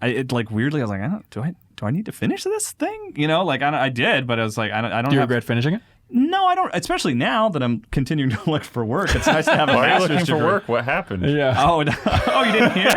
it like weirdly, I was like, do I need to finish this thing? You know, like I did, but I was like, I don't Do you regret finishing it? No, I don't. Especially now that I'm continuing to look for work. It's nice to have a Why are you master's looking degree. for work? What happened? Yeah. Oh, you didn't hear?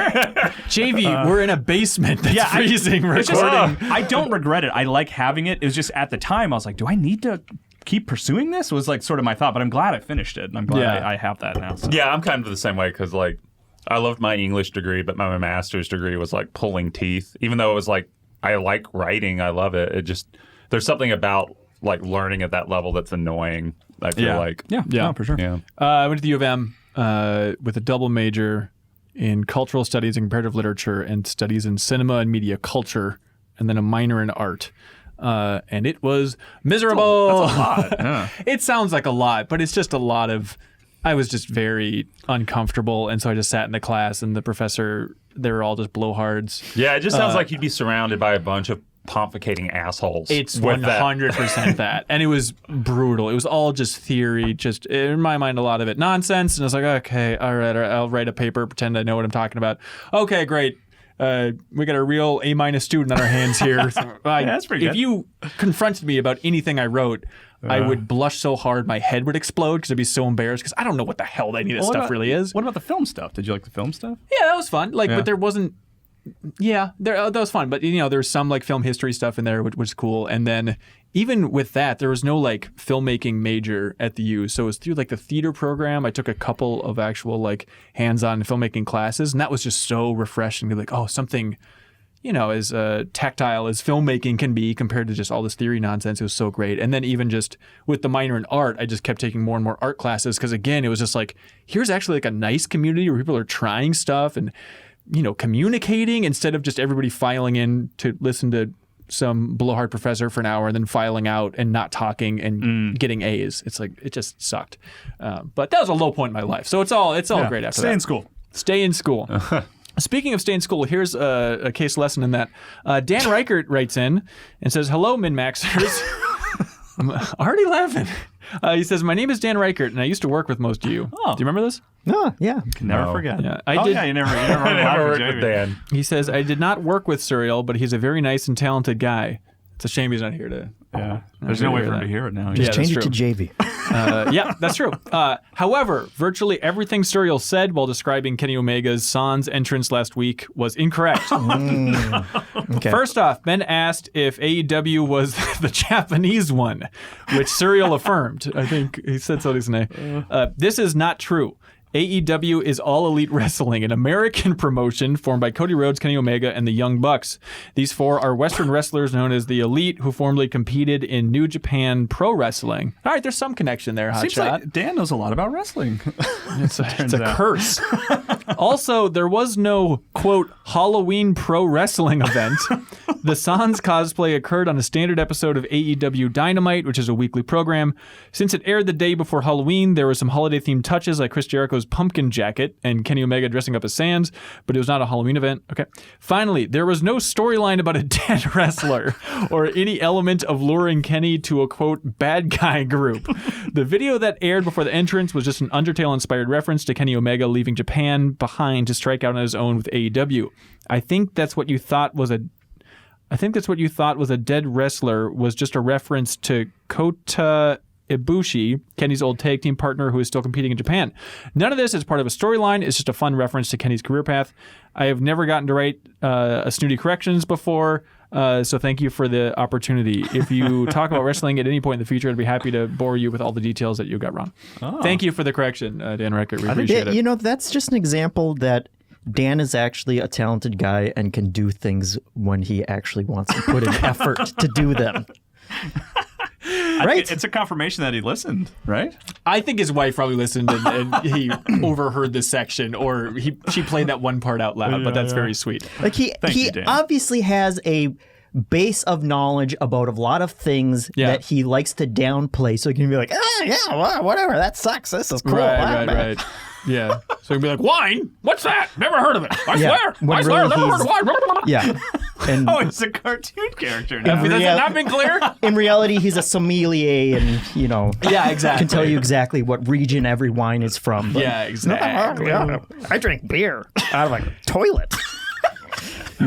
JV, we're in a basement that's freezing recording. I don't regret it. I like having it. It was just at the time, I was like, do I need to keep pursuing this? Was like sort of my thought, but I'm glad I finished it. And I'm glad I have that now. So. Yeah, I'm kind of the same way because like I loved my English degree, but my master's degree was like pulling teeth. Even though it was like, I like writing, I love it. It just, there's something about like learning at that level that's annoying. I feel like. Yeah, no, for sure. Yeah. I went to the U of M with a double major in cultural studies and comparative literature and studies in cinema and media culture, and then a minor in art. And it was miserable. That's a lot. Yeah. It sounds like a lot, but it's just a lot of, I was just very uncomfortable. And so I just sat in the class, and the professor, they were all just blowhards. Yeah, it just sounds like you'd be surrounded by a bunch of pontificating assholes. It's 100% that. And it was brutal. It was all just theory, just in my mind, a lot of it nonsense. And I was like, okay, all right, I'll write a paper, pretend I know what I'm talking about. Okay, great. We got a real A- student on our hands here. So, that's pretty good. If you confronted me about anything I wrote, I would blush so hard my head would explode because I'd be so embarrassed because I don't know what the hell any of this stuff really is. What about the film stuff? Did you like the film stuff? Yeah, that was fun. But there wasn't. Yeah, that was fun. But there's some like film history stuff in there, which was cool. And then even with that, there was no like filmmaking major at the U. So it was through like the theater program. I took a couple of actual like hands-on filmmaking classes, and that was just so refreshing to be like, oh, something as tactile as filmmaking can be compared to just all this theory nonsense. It was so great. And then even just with the minor in art, I just kept taking more and more art classes because, again, it was just like, here's actually like a nice community where people are trying stuff and, communicating instead of just everybody filing in to listen to some blowhard professor for an hour and then filing out and not talking and getting A's. It's like, it just sucked. But that was a low point in my life. So it's all great after that. Stay in school. Stay in school. Speaking of stay in school, here's a case lesson in that. Dan Reichert writes in and says, hello, MinnMaxers. I'm already laughing. He says, my name is Dan Reichert, and I used to work with most of you. Oh. Do you remember this? Oh, yeah. Can never forget. Yeah, you never worked with Dan. He says, I did not work with Serial, but he's a very nice and talented guy. It's a shame he's not here to... Yeah. There's no way for him to hear it now. Just change it true. to Javy. Yeah, that's true. However, virtually everything Serial said while describing Kenny Omega's Sans entrance last week was incorrect. Okay. First off, Ben asked if AEW was the Japanese one, which Serial affirmed. I think he said so today. This is not true. AEW is All Elite Wrestling, an American promotion formed by Cody Rhodes, Kenny Omega, and the Young Bucks. These four are Western wrestlers known as the Elite, who formerly competed in New Japan Pro Wrestling. All right, there's some connection there, Seems Hotshot. like Dan knows a lot about wrestling. It's a curse. Also, there was no, quote, Halloween pro wrestling event. The Sans cosplay occurred on a standard episode of AEW Dynamite, which is a weekly program. Since it aired the day before Halloween, there were some holiday-themed touches like Chris Jericho's pumpkin jacket and Kenny Omega dressing up as Sans, but it was not a Halloween event. Okay. Finally, there was no storyline about a dead wrestler or any element of luring Kenny to a, quote, bad guy group. The video that aired before the entrance was just an Undertale-inspired reference to Kenny Omega leaving Japan behind to strike out on his own with AEW. I think that's what you thought was a dead wrestler was just a reference to Kota Ibushi, Kenny's old tag team partner who is still competing in Japan. None of this is part of a storyline. It's just a fun reference to Kenny's career path. I have never gotten to write a snooty corrections before, so thank you for the opportunity. If you talk about wrestling at any point in the future, I'd be happy to bore you with all the details that you got wrong. Oh. Thank you for the correction, Dan Reichert. We appreciate it. That's just an example that Dan is actually a talented guy and can do things when he actually wants to put in effort to do them. Right? It's a confirmation that he listened, right? I think his wife probably listened and he overheard this section, or she played that one part out loud, but that's very sweet. Like he obviously has a base of knowledge about a lot of things that he likes to downplay, so he can be like, well, whatever, that sucks. This is cool. Right. Yeah. So he'd be like, wine? What's that? Never heard of it. I swear. Really Never heard of wine. Yeah. And it's a cartoon character now. Has that not been clear? In reality, he's a sommelier and, yeah, exactly. can tell you exactly what region every wine is from. But yeah, exactly. I drink beer out of a toilet.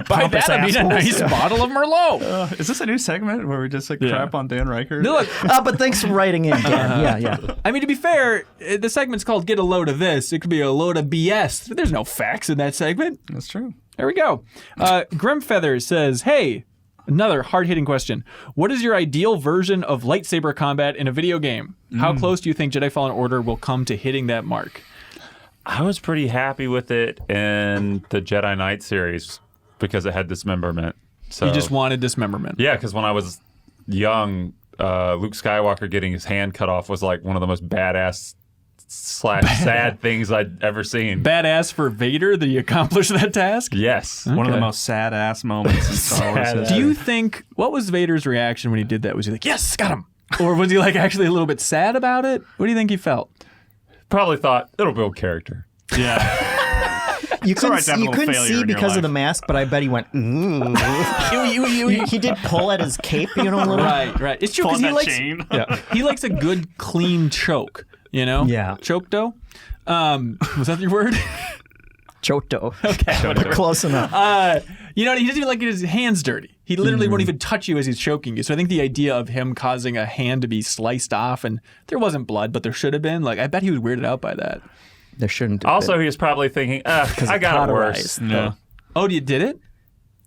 By that, I mean a nice bottle of Merlot. Is this a new segment where we just crap on Dan Reichert? No, look. But thanks for writing in, Dan. Yeah. I mean, to be fair, the segment's called Get a Load of This. It could be a load of BS. There's no facts in that segment. That's true. There we go. Grimfeather says, hey, another hard-hitting question. What is your ideal version of lightsaber combat in a video game? How close do you think Jedi Fallen Order will come to hitting that mark? I was pretty happy with it in the Jedi Knight series because it had dismemberment. So You just wanted dismemberment. Yeah, because when I was young, Luke Skywalker getting his hand cut off was like one of the most badass / sad things I'd ever seen. Badass for Vader that he accomplished that task? Yes. One of the most sad-ass moments in Star Wars. Do you think, what was Vader's reaction when he did that? Was he like, yes, got him? Or was he like actually a little bit sad about it? What do you think he felt? Probably thought, it'll build character. Yeah. You couldn't see because of the mask, but I bet he went, ooh. He did pull at his cape, a little. Right. It's true because he likes a good, clean choke, Yeah. Choke dough? Was that your word? Choto. Okay. Close enough. He doesn't even like get his hands dirty. He literally won't even touch you as he's choking you. So I think the idea of him causing a hand to be sliced off, and there wasn't blood, but there should have been. Like, I bet he was weirded out by that. There shouldn't have Also, been. he was probably thinking, I got it worse. No. Oh, you did it?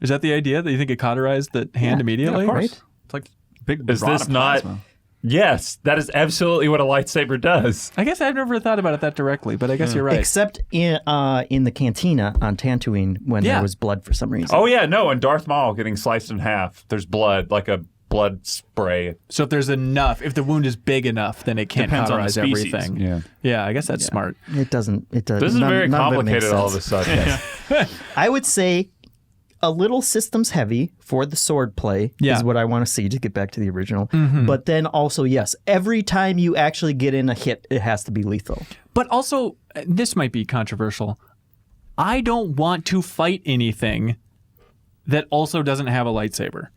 Is that the idea that you think it cauterized the hand immediately? Yeah, of course. Right? It's like big Is rod this of not plasma. Yes, that is absolutely what a lightsaber does. I guess I've never thought about it that directly, but I guess you're right. Except in the cantina on Tatooine when there was blood for some reason. Oh yeah, no, and Darth Maul getting sliced in half. There's blood, like a blood spray. So if there's enough, if the wound is big enough, then it can't Depends on the cauterize species. everything. Yeah, I guess that's smart. It doesn't. It does. This is very none of it makes complicated all of a sense. sudden. I would say a little systems heavy for the sword play is what I want to see to get back to the original. But then also, yes, every time you actually get in a hit, it has to be lethal. But also, this might be controversial. I don't want to fight anything that also doesn't have a lightsaber.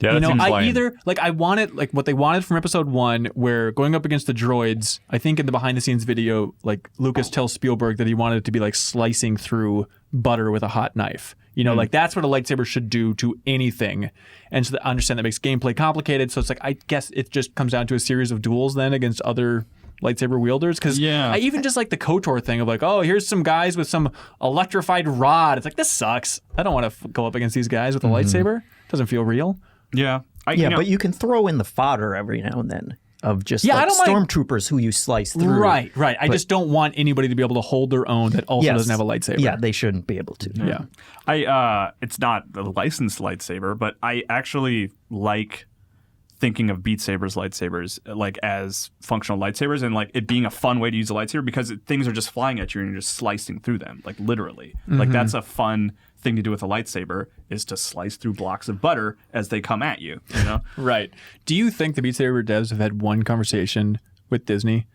Yeah, that You know, seems I lame. either like I wanted like what they wanted from episode 1, where going up against the droids. I think in the behind the scenes video, like Lucas tells Spielberg that he wanted it to be like slicing through butter with a hot knife. You know, like that's what a lightsaber should do to anything. And so I understand that makes gameplay complicated. So it's like I guess it just comes down to a series of duels then against other lightsaber wielders. Because I even just like the KOTOR thing of like, oh, here's some guys with some electrified rod. It's like, this sucks. I don't want to go up against these guys with a lightsaber. Doesn't feel real. Yeah. But you can throw in the fodder every now and then of just I like don't mind- stormtroopers who you slice through. Right. I just don't want anybody to be able to hold their own that also doesn't have a lightsaber. Yeah, they shouldn't be able to. Yeah. It's not a licensed lightsaber, but I actually like thinking of Beat Saber's lightsabers like as functional lightsabers and like it being a fun way to use a lightsaber because things are just flying at you and you're just slicing through them, like literally. Like that's a fun thing to do with a lightsaber is to slice through blocks of butter as they come at you, you know? Right. Do you think the Beat Saber devs have had one conversation with Disney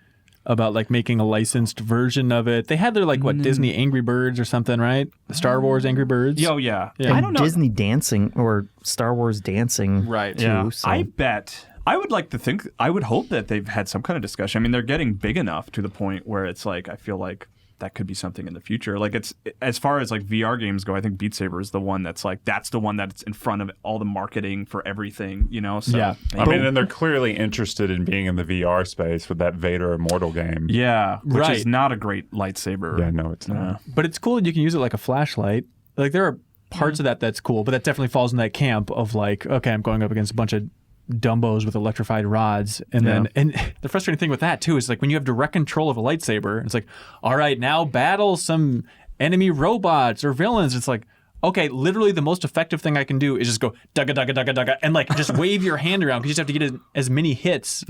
about like making a licensed version of it? They had their like Disney Angry Birds or something, right? The Star Wars Angry Birds. Oh yeah. And I don't know. Disney dancing or Star Wars dancing, Right. Too, Yeah. so. I bet. I would like to think. I would hope that they've had some kind of discussion. I mean, they're getting big enough to the point where it's like I feel like that could be something in the future. Like it's as far as like VR games go, I think Beat Saber is the one that's the one that's in front of all the marketing for everything. You know. So, Yeah. I mean, and they're clearly interested in being in the VR space with that Vader Immortal game. Yeah, which Right. is not a great lightsaber. Yeah, no, it's not. But it's cool that you can use it like a flashlight. Like there are parts of that that's cool, but that definitely falls in that camp of like, okay, I'm going up against a bunch of Dumbos with electrified rods, and then the frustrating thing with that too is like when you have direct control of a lightsaber, it's like, all right, now battle some enemy robots or villains. It's like, okay, literally the most effective thing I can do is just go dugga dugga dugga dugga and like just wave your hand around because you just have to get as many hits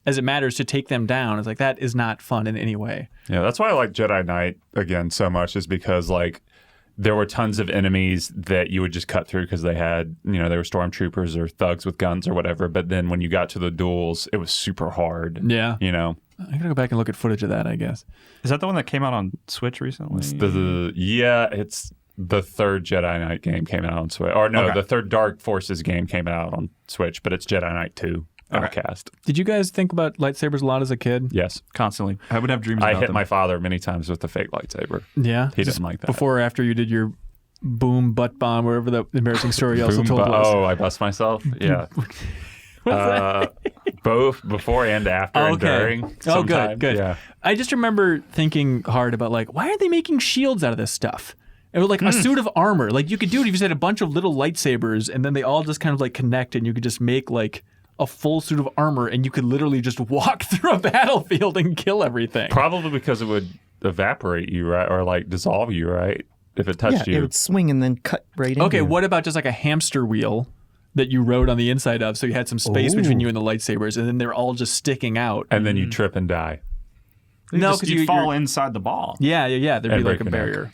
as it matters to take them down. It's like that is not fun in any way. Yeah, that's why I like Jedi Knight again so much, is because like there were tons of enemies that you would just cut through because they had, they were stormtroopers or thugs with guns or whatever. But then when you got to the duels, it was super hard. Yeah. You know? I gotta go back and look at footage of that, I guess. Is that the one that came out on Switch recently? It's the third Jedi Knight game came out on Switch. Or no, the third Dark Forces game came out on Switch, but it's Jedi Knight 2 cast. Did you guys think about lightsabers a lot as a kid? Yes. Constantly. I would have dreams I about hit them. my father many times with the fake lightsaber. Yeah. He didn't like that. Before or after you did your boom butt bomb, wherever the embarrassing story you also told was. Oh, I bust myself? Yeah. Both before and after and during. Oh, good. Yeah. I just remember thinking hard about like, why are they making shields out of this stuff? It was like a suit of armor. Like you could do it if you just had a bunch of little lightsabers and then they all just kind of like connect and you could just make like a full suit of armor and you could literally just walk through a battlefield and kill everything. Probably because it would evaporate you, right? Or like dissolve you, right? If it touched it you. would swing and then cut right in. Okay, what about just like a hamster wheel that you rode on the inside of so you had some space between you and the lightsabers and then they're all just sticking out? And then you trip and die. No, because because you you're fall inside the ball. Yeah. There'd be And like break a your neck. barrier.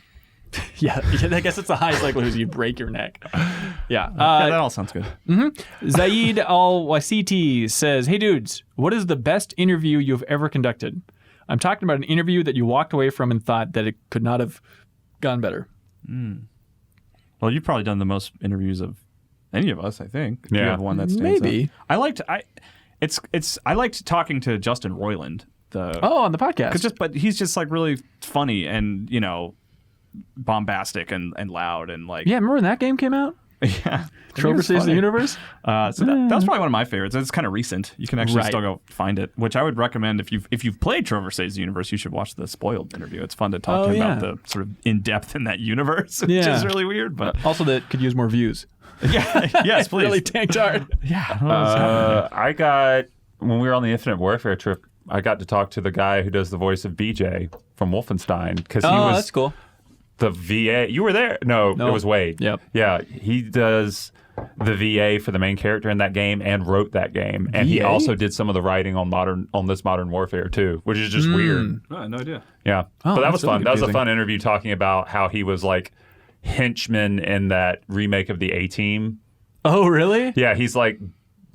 Yeah, I guess it's the highest likelihood you break your neck. Yeah. Yeah, that all sounds good. Zaid Al-Wasiti says, hey dudes, what is the best interview you've ever conducted? I'm talking about an interview that you walked away from and thought that it could not have gone better. Well, you've probably done the most interviews of any of us, I think. Yeah. You have one that stands Maybe. out. I liked talking to Justin Roiland. On the podcast. But he's just like really funny and bombastic and loud and like Yeah, remember when that game came out? yeah. Trover Saves the Universe? So that was probably one of my favorites. It's kind of recent. You can actually Right. still go find it, which I would recommend if you've played Trover Saves the Universe, you should watch the Spoiled interview. It's fun to talk to him about the sort of in depth in that universe, which Yeah. is really weird. But Also that could use more views. yeah, yes, please. Really tanked hard. Yeah, I don't know what's happening. I got when we were on the Infinite Warfare trip, I got to talk to the guy who does the voice of BJ from Wolfenstein because he was that's cool. the VA. You were there? No, it was Wade. Yep. Yeah, he does the VA for the main character in that game and wrote that game, and he VA? also did some of the writing on this Modern Warfare too, which is just weird. Oh, I had no idea. Yeah, Oh, but that that's was really fun. That was a confusing. fun interview talking about how he was like henchman in that remake of the A-Team. Oh, really? Yeah, he's like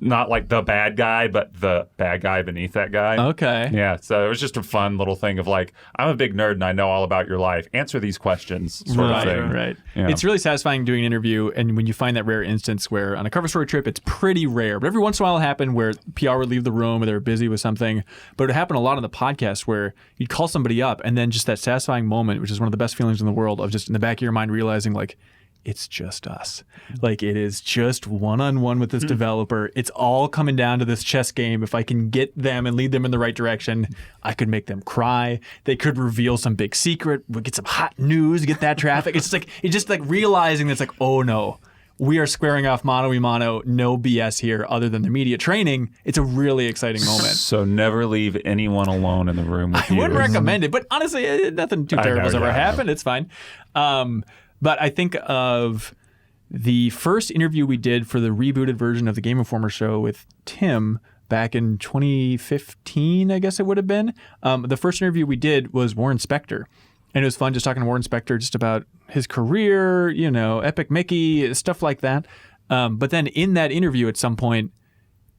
not like the bad guy, but the bad guy beneath that guy. Okay. Yeah, so it was just a fun little thing of like, I'm a big nerd and I know all about your life. Answer these questions, sort of thing. Right. Yeah. It's really satisfying doing an interview, and when you find that rare instance where on a cover story trip, it's pretty rare, but every once in a while it happened where PR would leave the room or they were busy with something. But it happened a lot on the podcast where you'd call somebody up, and then just that satisfying moment, which is one of the best feelings in the world, of just in the back of your mind realizing like, it's just us. Like, it is just one-on-one with this developer. It's all coming down to this chess game. If I can get them and lead them in the right direction, I could make them cry. They could reveal some big secret. We'll get some hot news, get that traffic. It's just like realizing that it's like, oh no, we are squaring off mano-a-mano, no BS here other than the media training. It's a really exciting moment. So never leave anyone alone in the room with I you. wouldn't recommend it, but honestly, nothing too terrible has ever happened. It's fine. But I think of the first interview we did for the rebooted version of the Game Informer show with Tim back in 2015, I guess it would have been. The first interview we did was Warren Spector. And it was fun just talking to Warren Spector just about his career, Epic Mickey, stuff like that. But then in that interview at some point,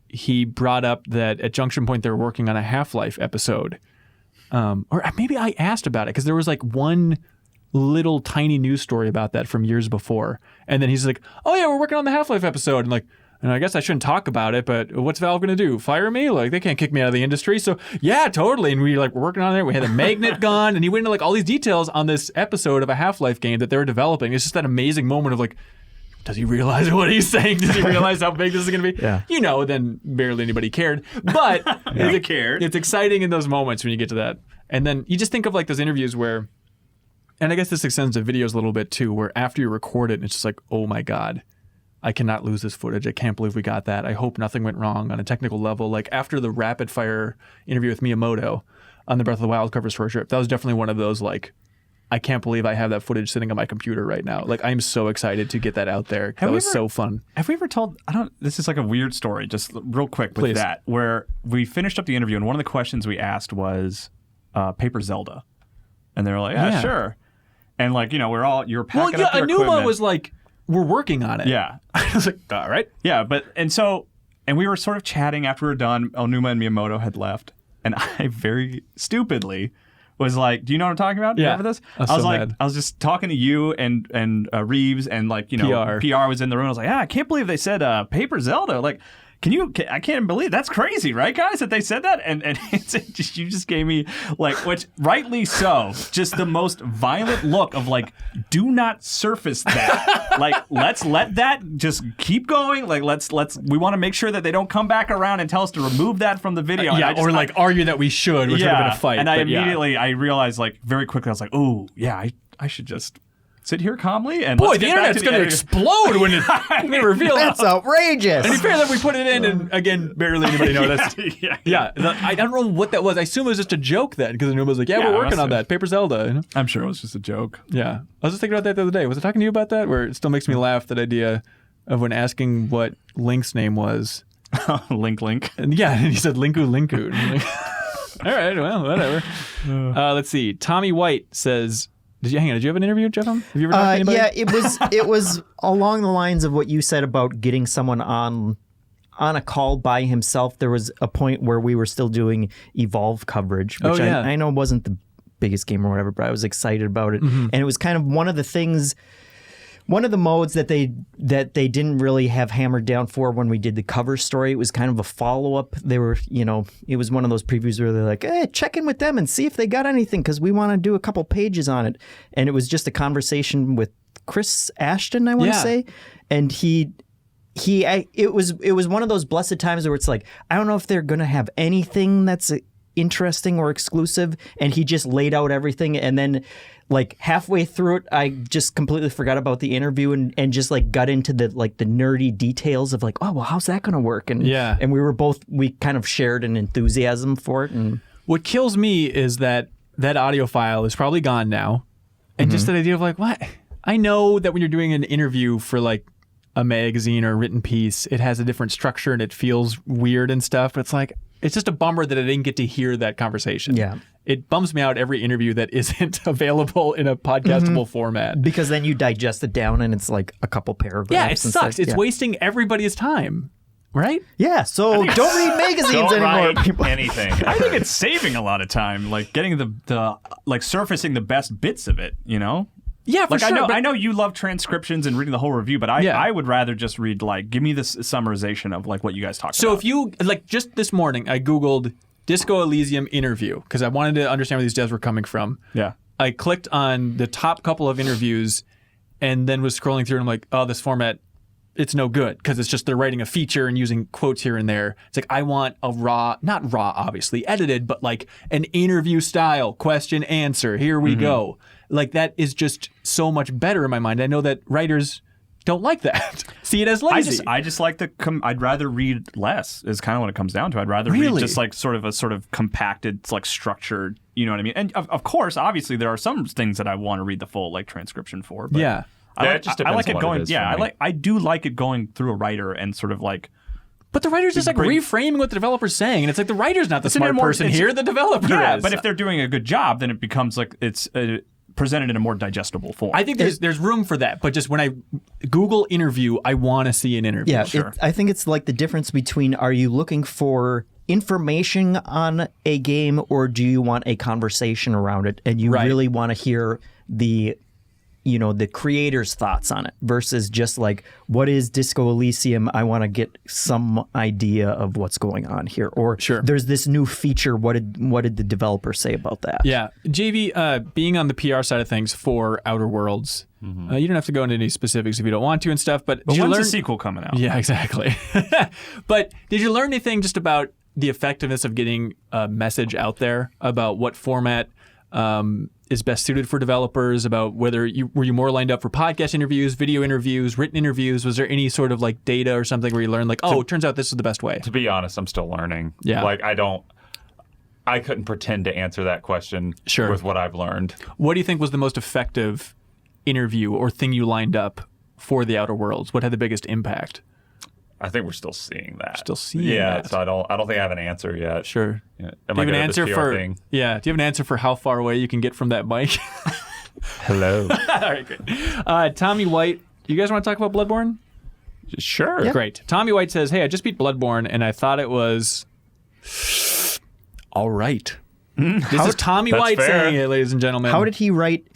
he brought up that at Junction Point they were working on a Half-Life episode. Or maybe I asked about it because there was like one little tiny news story about that from years before. And then he's like, oh yeah, we're working on the Half-Life episode. And I guess I shouldn't talk about it, but what's Valve going to do? Fire me? Like, they can't kick me out of the industry. So yeah, totally. And we're working on it. We had a magnet gun, and he went into like all these details on this episode of a Half-Life game that they were developing. It's just that amazing moment of like, does he realize what he's saying? Does he realize how big this is going to be? Yeah. Then barely anybody cared. But it's exciting in those moments when you get to that. And then you just think of like those interviews where, and I guess this extends to videos a little bit too, where after you record it, it's just like, oh my God, I cannot lose this footage. I can't believe we got that. I hope nothing went wrong on a technical level. Like after the rapid fire interview with Miyamoto on the Breath of the Wild cover story trip, that was definitely one of those like, I can't believe I have that footage sitting on my computer right now. Like, I'm so excited to get that out there. That was so fun. Have we ever told, this is like a weird story, just real quick with that, where we finished up the interview and one of the questions we asked was Paper Zelda. And they were like, yeah, sure. And like, you're packing up your Enuma equipment. was like, we're working on it. Yeah. I was like, all right. Yeah, and we were sort of chatting after we were done. Onuma and Miyamoto had left. And I very stupidly was like, do you know what I'm talking about? Do you remember this? I was just talking to you and Reeves and like, PR was in the room. I was like, I can't believe they said Paper Zelda. Like, I can't believe that's crazy, right, guys, that they said that? And you just gave me like, which rightly so, just the most violent look of like, do not surface that. Like, let's let that just keep going. Like, we want to make sure that they don't come back around and tell us to remove that from the video. Or argue that we should, which would have been a fight. And I immediately, I realized like very quickly, I was like, oh yeah, I should just sit here calmly and boy, the internet's going to explode when they reveal it. That's outrageous. And it's fair that we put it in, and again, barely anybody noticed. I don't know what that was. I assume it was just a joke then, because Enuma was like, we're working on that. Paper Zelda. I'm sure it was just a joke. Yeah. I was just thinking about that the other day. Was I talking to you about that? Where it still makes me laugh, that idea of when asking what Link's name was. Link. And he said Linku. All right, well, whatever. Let's see. Tommy White says, Did you have an interview, Jeff? Have you ever talked to anybody? Yeah, it was along the lines of what you said about getting someone on a call by himself. There was a point where we were still doing Evolve coverage, which I know wasn't the biggest game or whatever, but I was excited about it. Mm-hmm. And it was kind of one of the modes that they didn't really have hammered down for when we did the cover story. It was kind of a follow-up. They were, it was one of those previews where they're like, hey, check in with them and see if they got anything because we want to do a couple pages on it. And it was just a conversation with Chris Ashton, I want to say. And it was one of those blessed times where it's like, I don't know if they're going to have anything that's interesting or exclusive. And he just laid out everything. And then like halfway through it, I just completely forgot about the interview and just like got into the nerdy details of like, oh, well, how's that going to work? And and we kind of shared an enthusiasm for it. And what kills me is that audio file is probably gone now. And just that idea of like, what? I know that when you're doing an interview for like a magazine or a written piece, it has a different structure and it feels weird and stuff. But it's like, it's just a bummer that I didn't get to hear that conversation. Yeah. It bums me out every interview that isn't available in a podcastable format. Because then you digest it down and it's like a couple paragraphs. Yeah, it sucks. Stuff. It's wasting everybody's time. Right? Yeah, so don't read magazines Don't anymore, write people. anything. I think it's saving a lot of time, like getting the like surfacing the best bits of it, you know? Yeah, for like sure. I know you love transcriptions and reading the whole review, but I would rather just read like give me this summarization of like what you guys talked about. So if you like just this morning, I Googled Disco Elysium interview because I wanted to understand where these devs were coming from. Yeah. I clicked on the top couple of interviews and then was scrolling through and I'm like, oh, this format, it's no good because it's just they're writing a feature and using quotes here and there. It's like I want a not raw, obviously edited, but like an interview style question answer. Here we go. Like that is just so much better in my mind. I know that writers don't like that. See it as lazy. I just like I'd rather read less. Is kind of what it comes down to. I'd rather read just like sort of compacted, like structured. You know what I mean? And of course, obviously, there are some things that I want to read the full like transcription for. But yeah. It just depends I like on it what going. it is Yeah, for me. I do like it going through a writer and sort of like. But the writer's just like reframing what the developer's saying, and it's like the writer's not the smart person here. The developer is. But if they're doing a good job, then it becomes like it's presented in a more digestible form. I think there's room for that. But just when I Google interview, I want to see an interview. Yeah, Sure. I think it's like the difference between are you looking for information on a game or do you want a conversation around it and you really want to hear the creator's thoughts on it versus just like what is Disco Elysium, I want to get some idea of what's going on here, or there's this new feature, what did the developer say about that? Yeah, JV, being on the PR side of things for Outer Worlds, you don't have to go into any specifics if you don't want to and stuff, but did you when's learn the sequel coming out? Yeah, exactly. But did you learn anything just about the effectiveness of getting a message out there about what format is best suited for developers, about whether were you more lined up for podcast interviews, video interviews, written interviews? Was there any sort of like data or something where you learned like, it turns out this is the best way? To be honest, I'm still learning. Yeah. Like I couldn't pretend to answer that question with what I've learned. What do you think was the most effective interview or thing you lined up for the Outer Worlds? What had the biggest impact? I think we're still seeing that. that. So I don't think I have an answer yet. Sure. Yeah. Do you have an answer for thing? Yeah. Do you have an answer for how far away you can get from that mic? Hello. All right, great. Tommy White, you guys want to talk about Bloodborne? Sure. Yeah. Great. Tommy White says, "Hey, I just beat Bloodborne and I thought it was all right." This is Tommy White saying it, ladies and gentlemen. How did he write?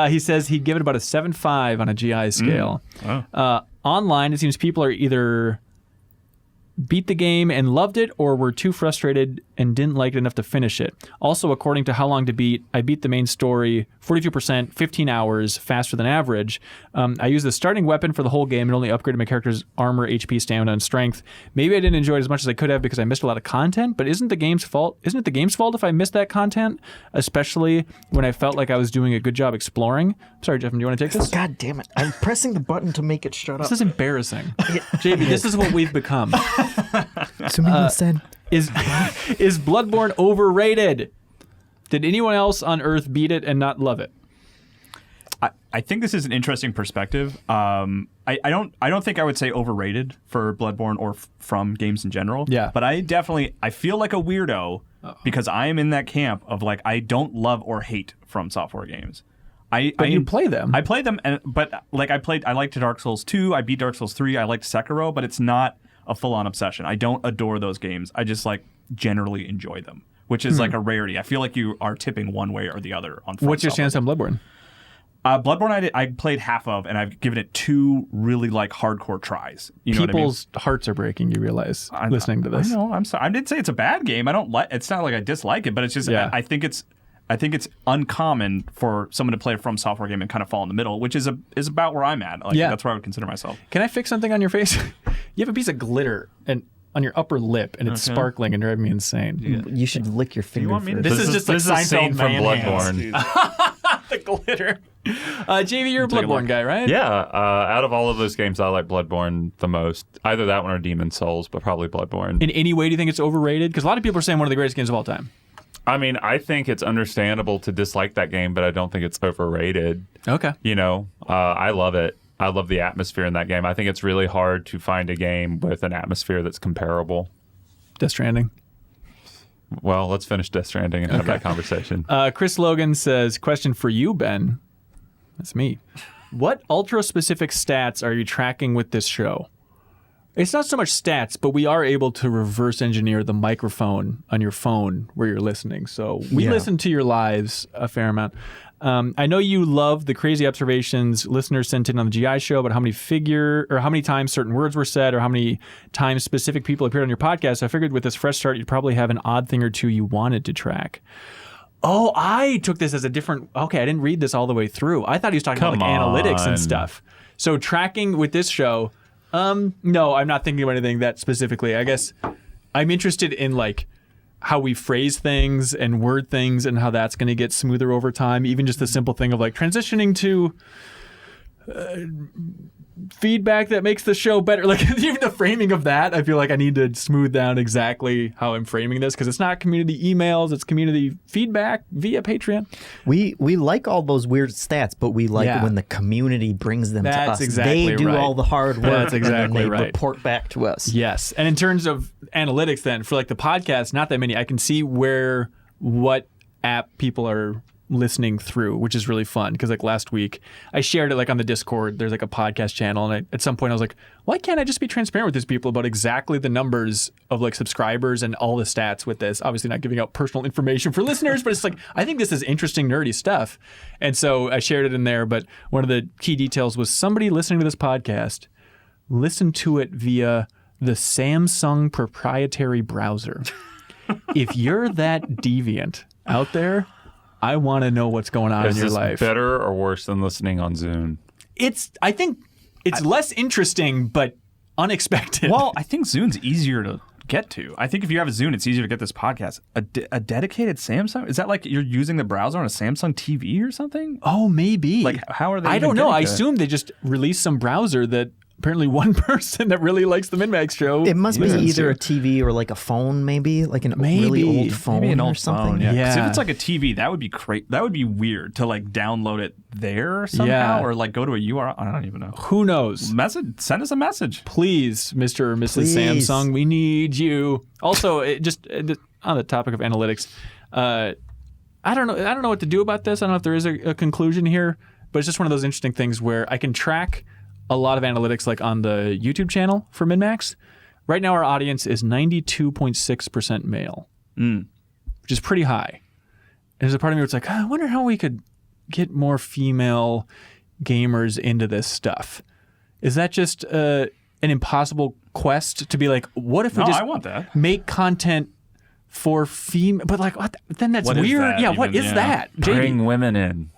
He says he'd give it about a 7.5 on a GI scale. Online, it seems people are either beat the game and loved it or were too frustrated and didn't like it enough to finish it. Also, according to How Long to Beat, I beat the main story 42%, 15 hours faster than average. I used the starting weapon for the whole game and only upgraded my character's armor, HP, stamina, and strength. Maybe I didn't enjoy it as much as I could have because I missed a lot of content, but isn't it the game's fault if I missed that content? Especially when I felt like I was doing a good job exploring. Sorry, Jeff, do you want to take this? God damn it. I'm pressing the button to make it shut up. This is embarrassing. JB, this is what we've become. Is Bloodborne overrated? Did anyone else on Earth beat it and not love it? I think this is an interesting perspective. I don't think I would say overrated for Bloodborne or from games in general. Yeah. But I feel like a weirdo because I am in that camp of like I don't love or hate From Software games. But you play them. I played them, but like I liked Dark Souls 2. I beat Dark Souls 3. I liked Sekiro, but it's not a full-on obsession. I don't adore those games. I just like generally enjoy them, which is like a rarity. I feel like you are tipping one way or the other on. What's your stance on Bloodborne? Bloodborne, I played half of, and I've given it 2 really like hardcore tries. You know People's what I mean? hearts are breaking. You realize listening to this. I know. I'm sorry. I didn't say it's a bad game. I don't like. It's not like I dislike it, but it's just I think it's uncommon for someone to play a From Software game and kind of fall in the middle, which is about where I'm at. Like, that's where I would consider myself. Can I fix something on your face? You have a piece of glitter, and on your upper lip, and it's sparkling and driving me insane. You should lick your finger want me to- first. This is just like this is a scene Seinfeld from man hands. Bloodborne. The glitter. JV, you're a Bloodborne guy, right? Yeah, out of all of those games, I like Bloodborne the most. Either that one or Demon's Souls, but probably Bloodborne. In any way, do you think it's overrated? Because a lot of people are saying one of the greatest games of all time. I mean, I think it's understandable to dislike that game, but I don't think it's overrated. Okay. You know, I love it. I love the atmosphere in that game. I think it's really hard to find a game with an atmosphere that's comparable. Death Stranding. Well, let's finish Death Stranding and have that conversation. Chris Logan says, question for you, Ben. That's me. What ultra-specific stats are you tracking with this show? It's not so much stats, but we are able to reverse engineer the microphone on your phone where you're listening. So we listen to your lives a fair amount. I know you love the crazy observations listeners sent in on the GI show about how many times certain words were said or how many times specific people appeared on your podcast. I figured with this fresh start, you'd probably have an odd thing or two you wanted to track. Oh, I took this as a different... Okay, I didn't read this all the way through. I thought he was talking about like analytics and stuff. So tracking with this show... no, I'm not thinking of anything that specifically. I guess I'm interested in like how we phrase things and word things and how that's going to get smoother over time. Even just the simple thing of like transitioning to feedback that makes the show better. Like even the framing of that, I feel like I need to smooth down exactly how I'm framing this because it's not community emails, it's community feedback via Patreon. We like all those weird stats, but we like when the community brings them to us. That's exactly they do right. all the hard work. That's exactly and then they right. report back to us. Yes. And in terms of analytics then, for like the podcast, not that many, I can see what app people are listening through, which is really fun because like last week I shared it like on the Discord. There's like a podcast channel, and at some point I was like, why can't I just be transparent with these people about exactly the numbers of like subscribers and all the stats with this? Obviously not giving out personal information for listeners, but it's like I think this is interesting nerdy stuff, and so I shared it in there. But one of the key details was somebody listening to this podcast listened to it via the Samsung proprietary browser. If you're that deviant out there, I want to know what's going on in your life. Is this better or worse than listening on Zune? I think it's less interesting, but unexpected. Well, I think Zune's easier to get to. I think if you have a Zune, it's easier to get this podcast. A dedicated Samsung? Is that like you're using the browser on a Samsung TV or something? Oh, maybe. Like, how are they I even don't know. I getting to it? assume they just released some browser that apparently one person that really likes the MinnMax Show. It must be listens either a to. TV or like a phone, maybe like a really old phone Maybe an or old something. phone, yeah. 'Cause Yeah. if it's like a TV, that would be that would be weird to like download it there somehow Yeah. or like go to a URL. I don't even know. Who knows? Send us a message. Please, Mr. or Mrs. Please. Samsung, we need you. Also, on the topic of analytics, I don't know what to do about this. I don't know if there is a conclusion here, but it's just one of those interesting things where I can track a lot of analytics like on the YouTube channel for MinnMax. Right now our audience is 92.6% male, which is pretty high. And there's a part of me where it's like, I wonder how we could get more female gamers into this stuff. Is that just an impossible quest to be like, what if we No, just I want that. make content for female? But like, what? Then that's What is weird. that Yeah, what even? is Yeah. that? JD? Bring women in.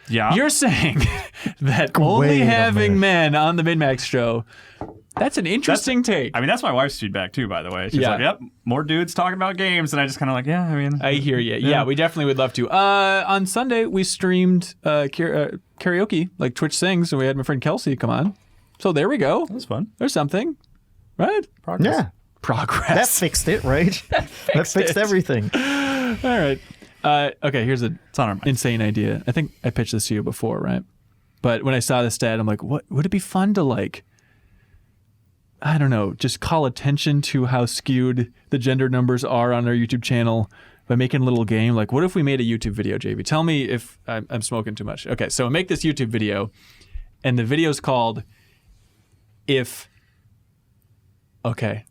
Yeah. You're saying that only Wait a having minute. men on the MinnMax Show, that's an interesting take. I mean, that's my wife's feedback too, by the way. She's Yeah. like, yep, more dudes talking about games. And I just kind of like, yeah, I mean. I hear you. Yeah, we definitely would love to. On Sunday, we streamed karaoke, like Twitch Sings, and we had my friend Kelsey come on. So there we go. That was fun. There's something, right? Progress. Yeah, Progress. that fixed it, right? that fixed it. everything. All right. Okay, here's an It's on our mind. insane idea. I think I pitched this to you before, right? But when I saw this stat, I'm like, what would it be fun to like, I don't know, just call attention to how skewed the gender numbers are on our YouTube channel by making a little game? Like, what if we made a YouTube video, JV? Tell me if I'm smoking too much. Okay, so make this YouTube video, and the video's called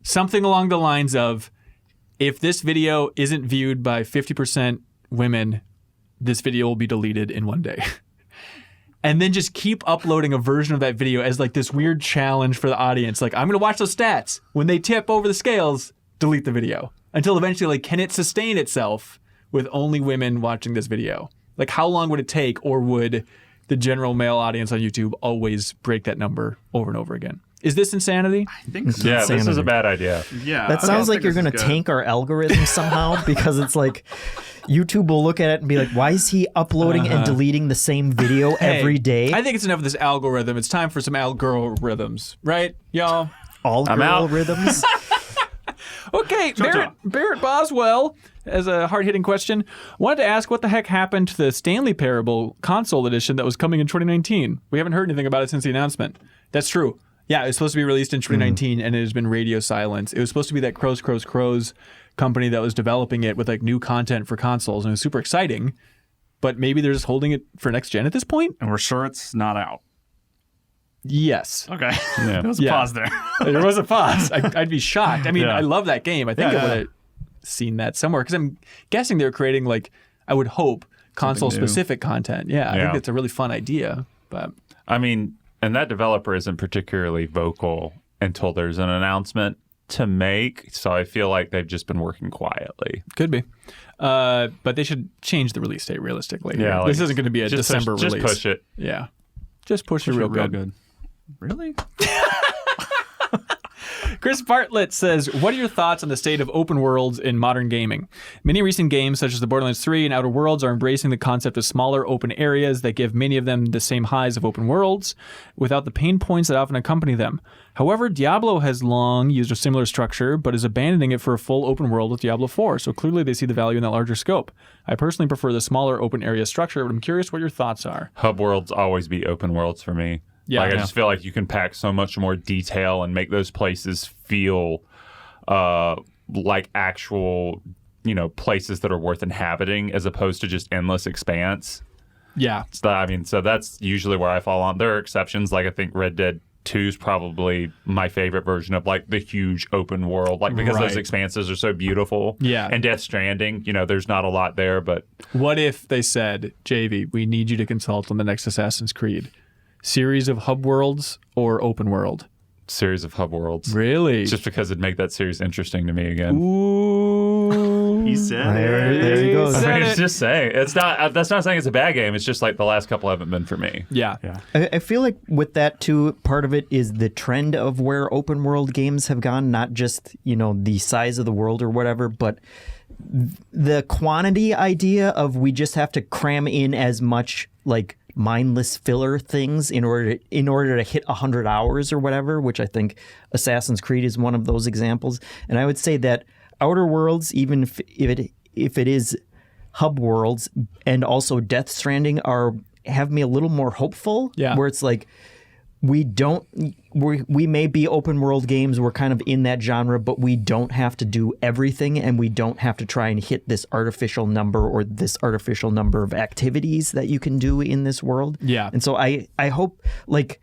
something along the lines of, if this video isn't viewed by 50% women, this video will be deleted in one day. And then just keep uploading a version of that video as like this weird challenge for the audience. Like, I'm going to watch those stats. When they tip over the scales, delete the video. Until eventually, like, can it sustain itself with only women watching this video? Like, how long would it take, or would the general male audience on YouTube always break that number over and over again? Is this insanity? I think so. Yeah, this is a Insanity. bad idea. Yeah. That sounds I like think you're this going is to good. tank our algorithm somehow because it's like YouTube will look at it and be like, why is he uploading and deleting the same video every day? I think it's enough of this algorithm. It's time for some algorithms, right, y'all? All I'm girl out. rhythms. Okay, Barrett Boswell has a hard-hitting question. Wanted to ask what the heck happened to the Stanley Parable console edition that was coming in 2019. We haven't heard anything about it since the announcement. That's true. Yeah, it was supposed to be released in 2019, and it has been radio silence. It was supposed to be that Crows company that was developing it with like new content for consoles, and it was super exciting. But maybe they're just holding it for next gen at this point. And we're sure it's not out. Yes. Okay. Yeah. There was a Yeah. pause there. There was a pause. I'd be shocked. I mean, Yeah. I love that game. I think Yeah, I would yeah. have seen that somewhere because I'm guessing they're creating like I would hope console-specific content. Yeah, I think Yeah. that's a really fun idea. But I mean, and that developer isn't particularly vocal until there's an announcement to make. So I feel like they've just been working quietly. could be. But they should change the release date realistically. Yeah, like, this isn't going to be a just December push, release. Just push it. Yeah, just push it real good. Really? Chris Bartlett says, what are your thoughts on the state of open worlds in modern gaming? Many recent games, such as the Borderlands 3 and Outer Worlds, are embracing the concept of smaller open areas that give many of them the same highs of open worlds without the pain points that often accompany them. However, Diablo has long used a similar structure, but is abandoning it for a full open world with Diablo 4, so clearly they see the value in that larger scope. I personally prefer the smaller open area structure, but I'm curious what your thoughts are. Hub worlds always be open worlds for me. Yeah, like I yeah. just feel like you can pack so much more detail and make those places feel like actual, places that are worth inhabiting as opposed to just endless expanse. Yeah. So that's usually where I fall on. There are exceptions, like I think Red Dead 2 is probably my favorite version of like the huge open world, like because Right. those expanses are so beautiful. Yeah. And Death Stranding, there's not a lot there, but What if they said, Javy, we need you to consult on the next Assassin's Creed? Series of hub worlds or open world? series of hub worlds. Really? Just because it'd make that series interesting to me again. Ooh. He said There he goes. Said It's it. just saying. That's not saying it's a bad game. It's just like the last couple haven't been for me. Yeah. I feel like with that too, part of it is the trend of where open world games have gone, not just, the size of the world or whatever, but the quantity idea of we just have to cram in as much like mindless filler things in order to hit 100 hours or whatever, which I think Assassin's Creed is one of those examples. And I would say that Outer Worlds, even if it is hub worlds, and also Death Stranding have me a little more hopeful. Yeah. Where it's like we may be open world games, we're kind of in that genre, but we don't have to do everything, and we don't have to try and hit this artificial number or this artificial number of activities that you can do in this world. Yeah. And so I hope, like,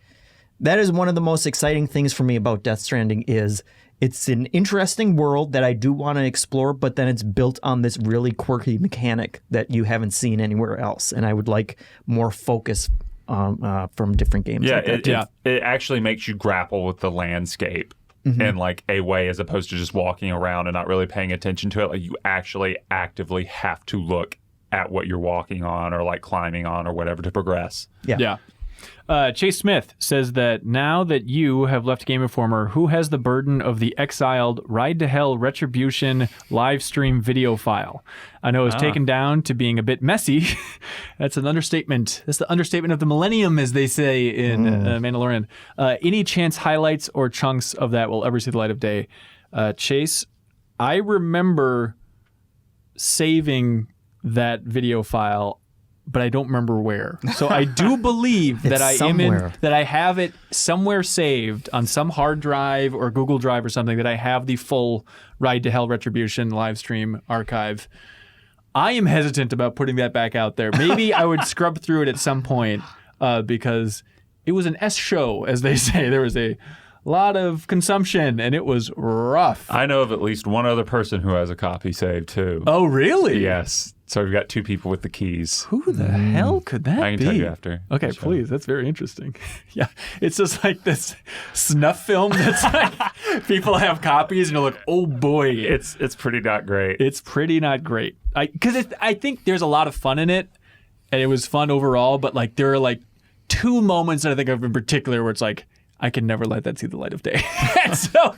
that is one of the most exciting things for me about Death Stranding is it's an interesting world that I do want to explore, but then it's built on this really quirky mechanic that you haven't seen anywhere else. And I would like more focus from different games. Yeah, like that. it actually makes you grapple with the landscape in like a way as opposed to just walking around and not really paying attention to it. Like you actually actively have to look at what you're walking on or like climbing on or whatever to progress. Yeah. Chase Smith says that now that you have left Game Informer, who has the burden of the exiled Ride to Hell Retribution live stream video file? I know it's taken down to being a bit messy. That's an understatement. That's the understatement of the millennium, as they say in Mandalorian. Any chance highlights or chunks of that will ever see the light of day? Chase, I remember saving that video file, but I don't remember where. So I do believe that somewhere. I have it somewhere saved on some hard drive or Google Drive or something, that I have the full Ride to Hell Retribution live stream archive. I am hesitant about putting that back out there. Maybe I would scrub through it at some point because it was an S show, as they say. There was a lot of consumption and it was rough. I know of at least one other person who has a copy saved too. Oh, really? Yes. So we've got two people with the keys. Who the hell could that be? I can tell you after. Okay, please. That's very interesting. Yeah. It's just like this snuff film that's like people have copies and you're like, oh boy. It's pretty not great. It's pretty not great. Because I think there's a lot of fun in it and it was fun overall, but like there are like two moments that I think of in particular where it's like, I can never let that see the light of day. So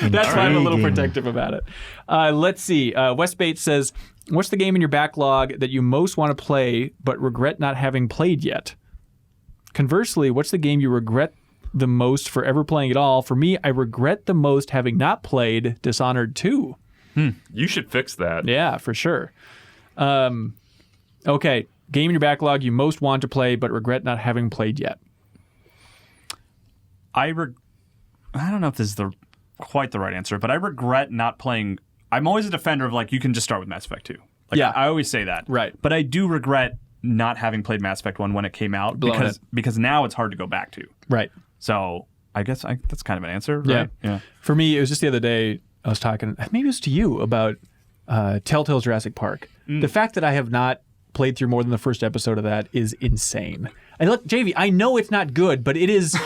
that's why I'm a little protective about it. Let's see. West Bates says, what's the game in your backlog that you most want to play but regret not having played yet? Conversely, what's the game you regret the most for ever playing at all? For me, I regret the most having not played Dishonored 2. You should fix that. Yeah, for sure. Okay, game in your backlog you most want to play but regret not having played yet. I don't know if this is quite the right answer, but I regret not playing. I'm always a defender of you can just start with Mass Effect 2. I always say that. Right. But I do regret not having played Mass Effect 1 when it came out because now it's hard to go back to. Right. So I guess that's kind of an answer, right? Yeah. For me, it was just the other day I was talking, maybe it was to you, about Telltale Jurassic Park. The fact that I have not played through more than the first episode of that is insane. And look, JV, I know it's not good, but it is.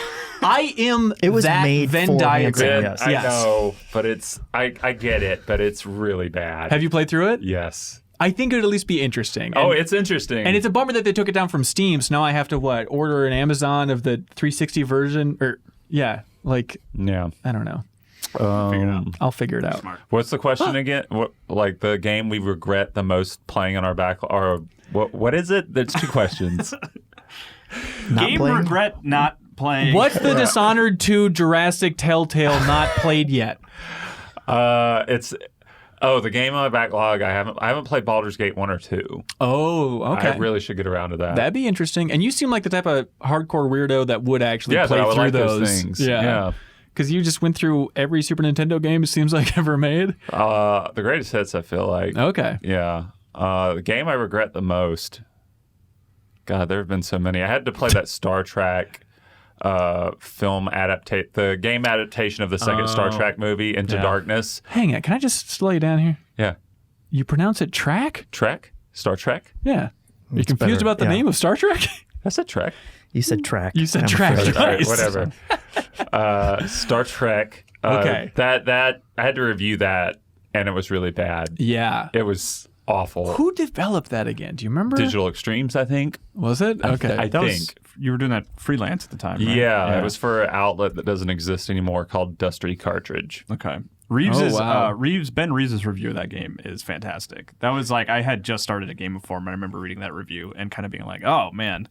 I am it was that made Venn diagram. Yes. I know, but I get it, but it's really bad. Have you played through it? Yes. I think it would at least be interesting. It's interesting. And it's a bummer that they took it down from Steam, so now I have to, order an Amazon of the 360 version? I don't know. I'll figure it out. Smart. What's the question again? What, the game we regret the most playing on our backlog? Or what is it? There's two questions. Game regret not playing. What's the Dishonored 2 Jurassic Telltale not played yet? It's the game on my backlog. I haven't played Baldur's Gate 1 or 2. Oh, okay. I really should get around to that. That'd be interesting. And you seem like the type of hardcore weirdo that would actually play I would through like those things. Yeah. Because you just went through every Super Nintendo game it seems like ever made. The greatest hits, I feel like. Okay. Yeah. The game I regret the most. God, there have been so many. I had to play that Star Trek film the game adaptation of the second Star Trek movie, Into Darkness. Hang on, can I just slow you down here? Yeah. You pronounce it Trek? Trek? Star Trek? Yeah. Are you confused about the name of Star Trek? I said Trek. You said track. You said track. All right, whatever. Star Trek. Okay. That I had to review that, and it was really bad. Yeah. It was awful. Who developed that again? Do you remember? Digital Extremes, I think. Was it? Okay. I think. You were doing that freelance at the time, right? Yeah, it was for an outlet that doesn't exist anymore called Dusty Cartridge. Okay. Ben Reeves' review of that game is fantastic. That was I had just started a Game of Form, and I remember reading that review and kind of being like, oh, man,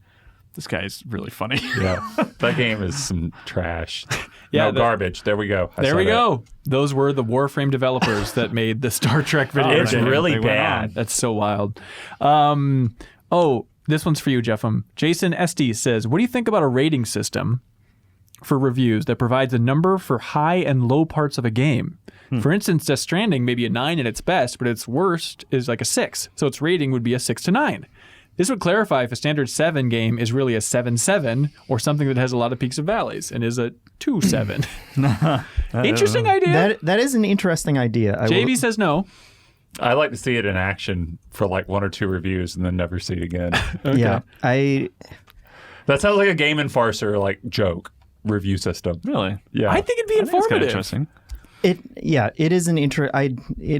this guy's really funny. Yeah, that game is some trash. Yeah, garbage. There we go. There we go. Those were the Warframe developers that made the Star Trek video. It's really bad. That's so wild. This one's for you, Jeffem. Jason Esty says, what do you think about a rating system for reviews that provides a number for high and low parts of a game? For instance, Death Stranding may be a 9 at its best, but its worst is a 6. So its rating would be a 6 to 9. This would clarify if a standard 7 game is really a 7-7 or something that has a lot of peaks and valleys and is a 2-7. Interesting idea. That is an interesting idea. JB says no. I like to see it in action for 1 or 2 reviews and then never see it again. Okay. Yeah, That sounds like a Game Enforcer joke review system. Really? Yeah. I think it'd be I think it's kind of informative. interesting. it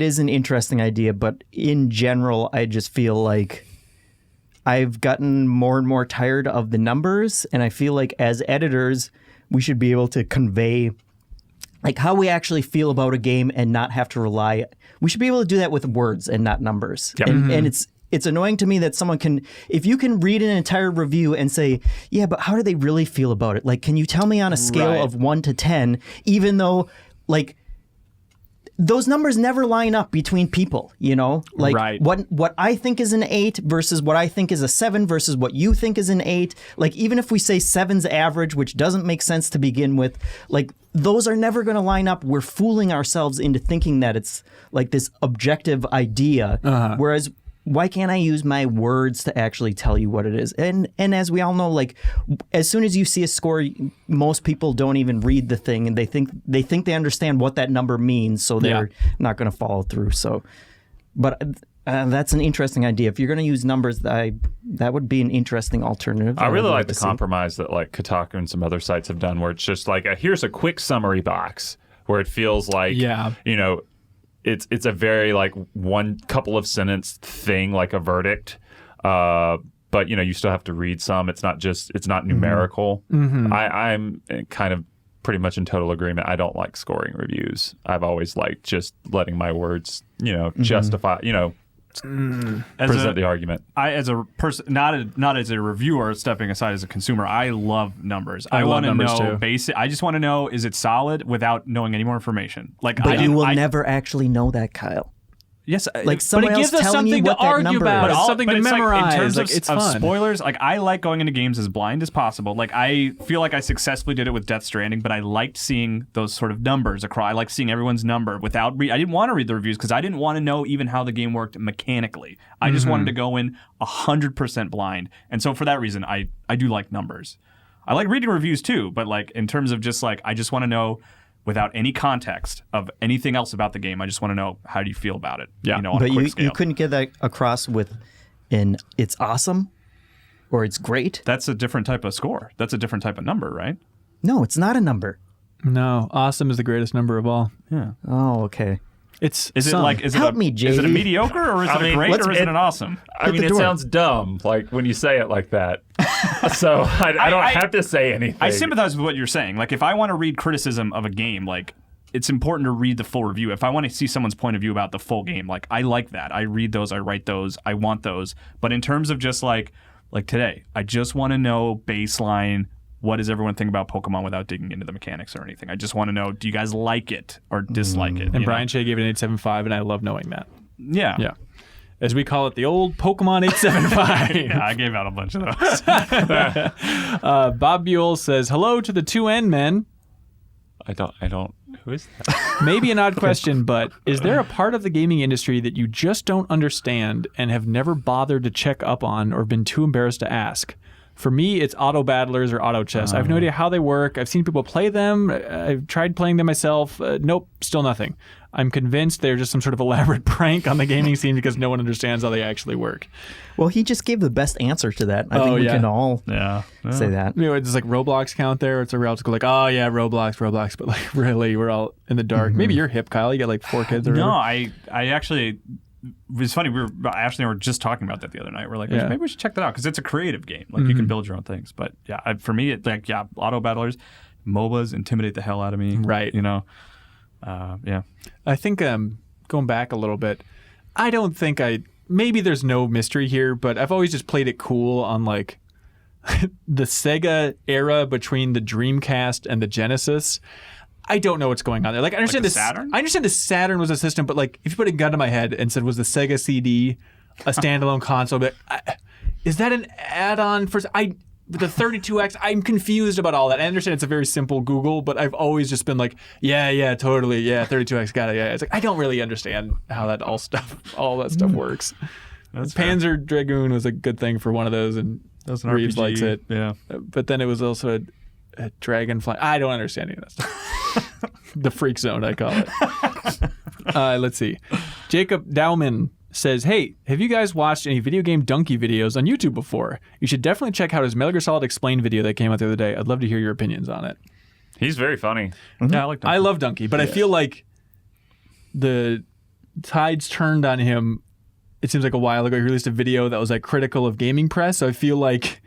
is an interesting idea, but in general, I just feel like I've gotten more and more tired of the numbers, and I feel like as editors, we should be able to convey how we actually feel about a game and not have to rely. We should be able to do that with words and not numbers. Yep. And it's annoying to me that someone can, if you can read an entire review and say, yeah, but how do they really feel about it? Can you tell me on a scale of 1 to 10, even though those numbers never line up between people, Right. What I think is an 8 versus what I think is a 7 versus what you think is an 8. Even if we say 7's average, which doesn't make sense to begin with, those are never going to line up. We're fooling ourselves into thinking that it's this objective idea. Whereas why can't I use my words to actually tell you what it is? And as we all know, as soon as you see a score, most people don't even read the thing, and they think they understand what that number means, so they're not going to follow through. So, but that's an interesting idea. If you're going to use numbers, that would be an interesting alternative. I really like the compromise that Kotaku and some other sites have done, where it's just here's a quick summary box, where it feels It's a very one couple of sentence thing, like a verdict, but but you still have to read some. It's not numerical. I'm kind of pretty much in total agreement. I don't like scoring reviews. I've always liked just letting my words, justify, present the argument. I, as a person, not as a reviewer, stepping aside as a consumer, I love numbers. I want to love numbers know too. basic. I just want to know, is it solid without knowing any more information? Like, But you will never actually know that, Kyle. Yes, Like someone it else gives us telling you something to what that argue number about. is. It's something to it's memorize. Like, in terms Like, of, it's of fun. spoilers, like I like going into games as blind as possible. Like I feel like I successfully did it with Death Stranding, but I liked seeing those sort of numbers across. I like seeing everyone's number without. I didn't want to read the reviews because I didn't want to know even how the game worked mechanically. I just wanted to go in 100% blind, and so for that reason, I do like numbers. I like reading reviews too, but like in terms of just like I just want to know. Without any context of anything else about the game, I just want to know how do you feel about it. Yeah. on But a quick you scale. couldn't get that across with it's awesome or it's great. That's a different type of score. That's a different type of number, right? No, it's not a number. No, awesome is the greatest number of all. Yeah. Oh, okay. Is it some. like? Is Help it me, Is it a Javy. mediocre or is it a great or is it an awesome? I mean, the it door. sounds dumb, like when you say it like that. So I don't have to say anything. I sympathize with what you're saying. Like, if I want to read criticism of a game, like, it's important to read the full review. If I want to see someone's point of view about the full game, like, I like that. I read those. I write those. I want those. But in terms of just like today, I just want to know baseline. What does everyone think about Pokemon without digging into the mechanics or anything? I just want to know, do you guys like it or dislike it? And Brian Shea gave it an 8.75, and I love knowing that. Yeah. Yeah. As we call it, the old Pokemon 875. Yeah, I gave out a bunch of those. Bob Buell says, hello to the 2N men. I don't. Who is that? Maybe an odd question, but is there a part of the gaming industry that you just don't understand and have never bothered to check up on or been too embarrassed to ask? For me, it's auto battlers or auto chess. I have no idea how they work. I've seen people play them. I've tried playing them myself. Nope, still nothing. I'm convinced they're just some sort of elaborate prank on the gaming scene because no one understands how they actually work. Well, he just gave the best answer to that. I think we yeah. can all Yeah. say that. It's like Roblox count there. It's a real go like, oh yeah, Roblox, but like really, we're all in the dark. Maybe you're hip, Kyle. You got like 4 kids or No, whatever. I actually. It's funny. Ashley and I were just talking about that the other night. We're like, Yeah. maybe we should check that out because it's a creative game. Like you can build your own things. But yeah, for me, it's like auto battlers, MOBAs intimidate the hell out of me. Right. Yeah. I think going back a little bit, I don't think maybe there's no mystery here, but I've always just played it cool on like the Sega era between the Dreamcast and the Genesis. I don't know what's going on there. Like I understand the Saturn? I understand the Saturn was a system, but like if you put a gun to my head and said was the Sega CD a standalone console, but is that an add-on for with the 32X? I'm confused about all that. I understand it's a very simple Google, but I've always just been like, yeah, totally, yeah, 32X got it. Yeah, it's like I don't really understand how that all that stuff works. Panzer Dragoon was a good thing for one of those, and Reeves RPG. likes it. Yeah. But then it was also a Dragonfly. I don't understand any of that stuff. The freak zone, I call it. Let's see. Jacob Dowman says, hey, have you guys watched any video game donkey videos on YouTube before? You should definitely check out his Metal Gear Solid Explained video that came out the other day. I'd love to hear your opinions on it. He's very funny. Yeah, I like that. I love Donkey, but I feel like the tides turned on him. It seems like a while ago he released a video that was like critical of gaming press. So I feel like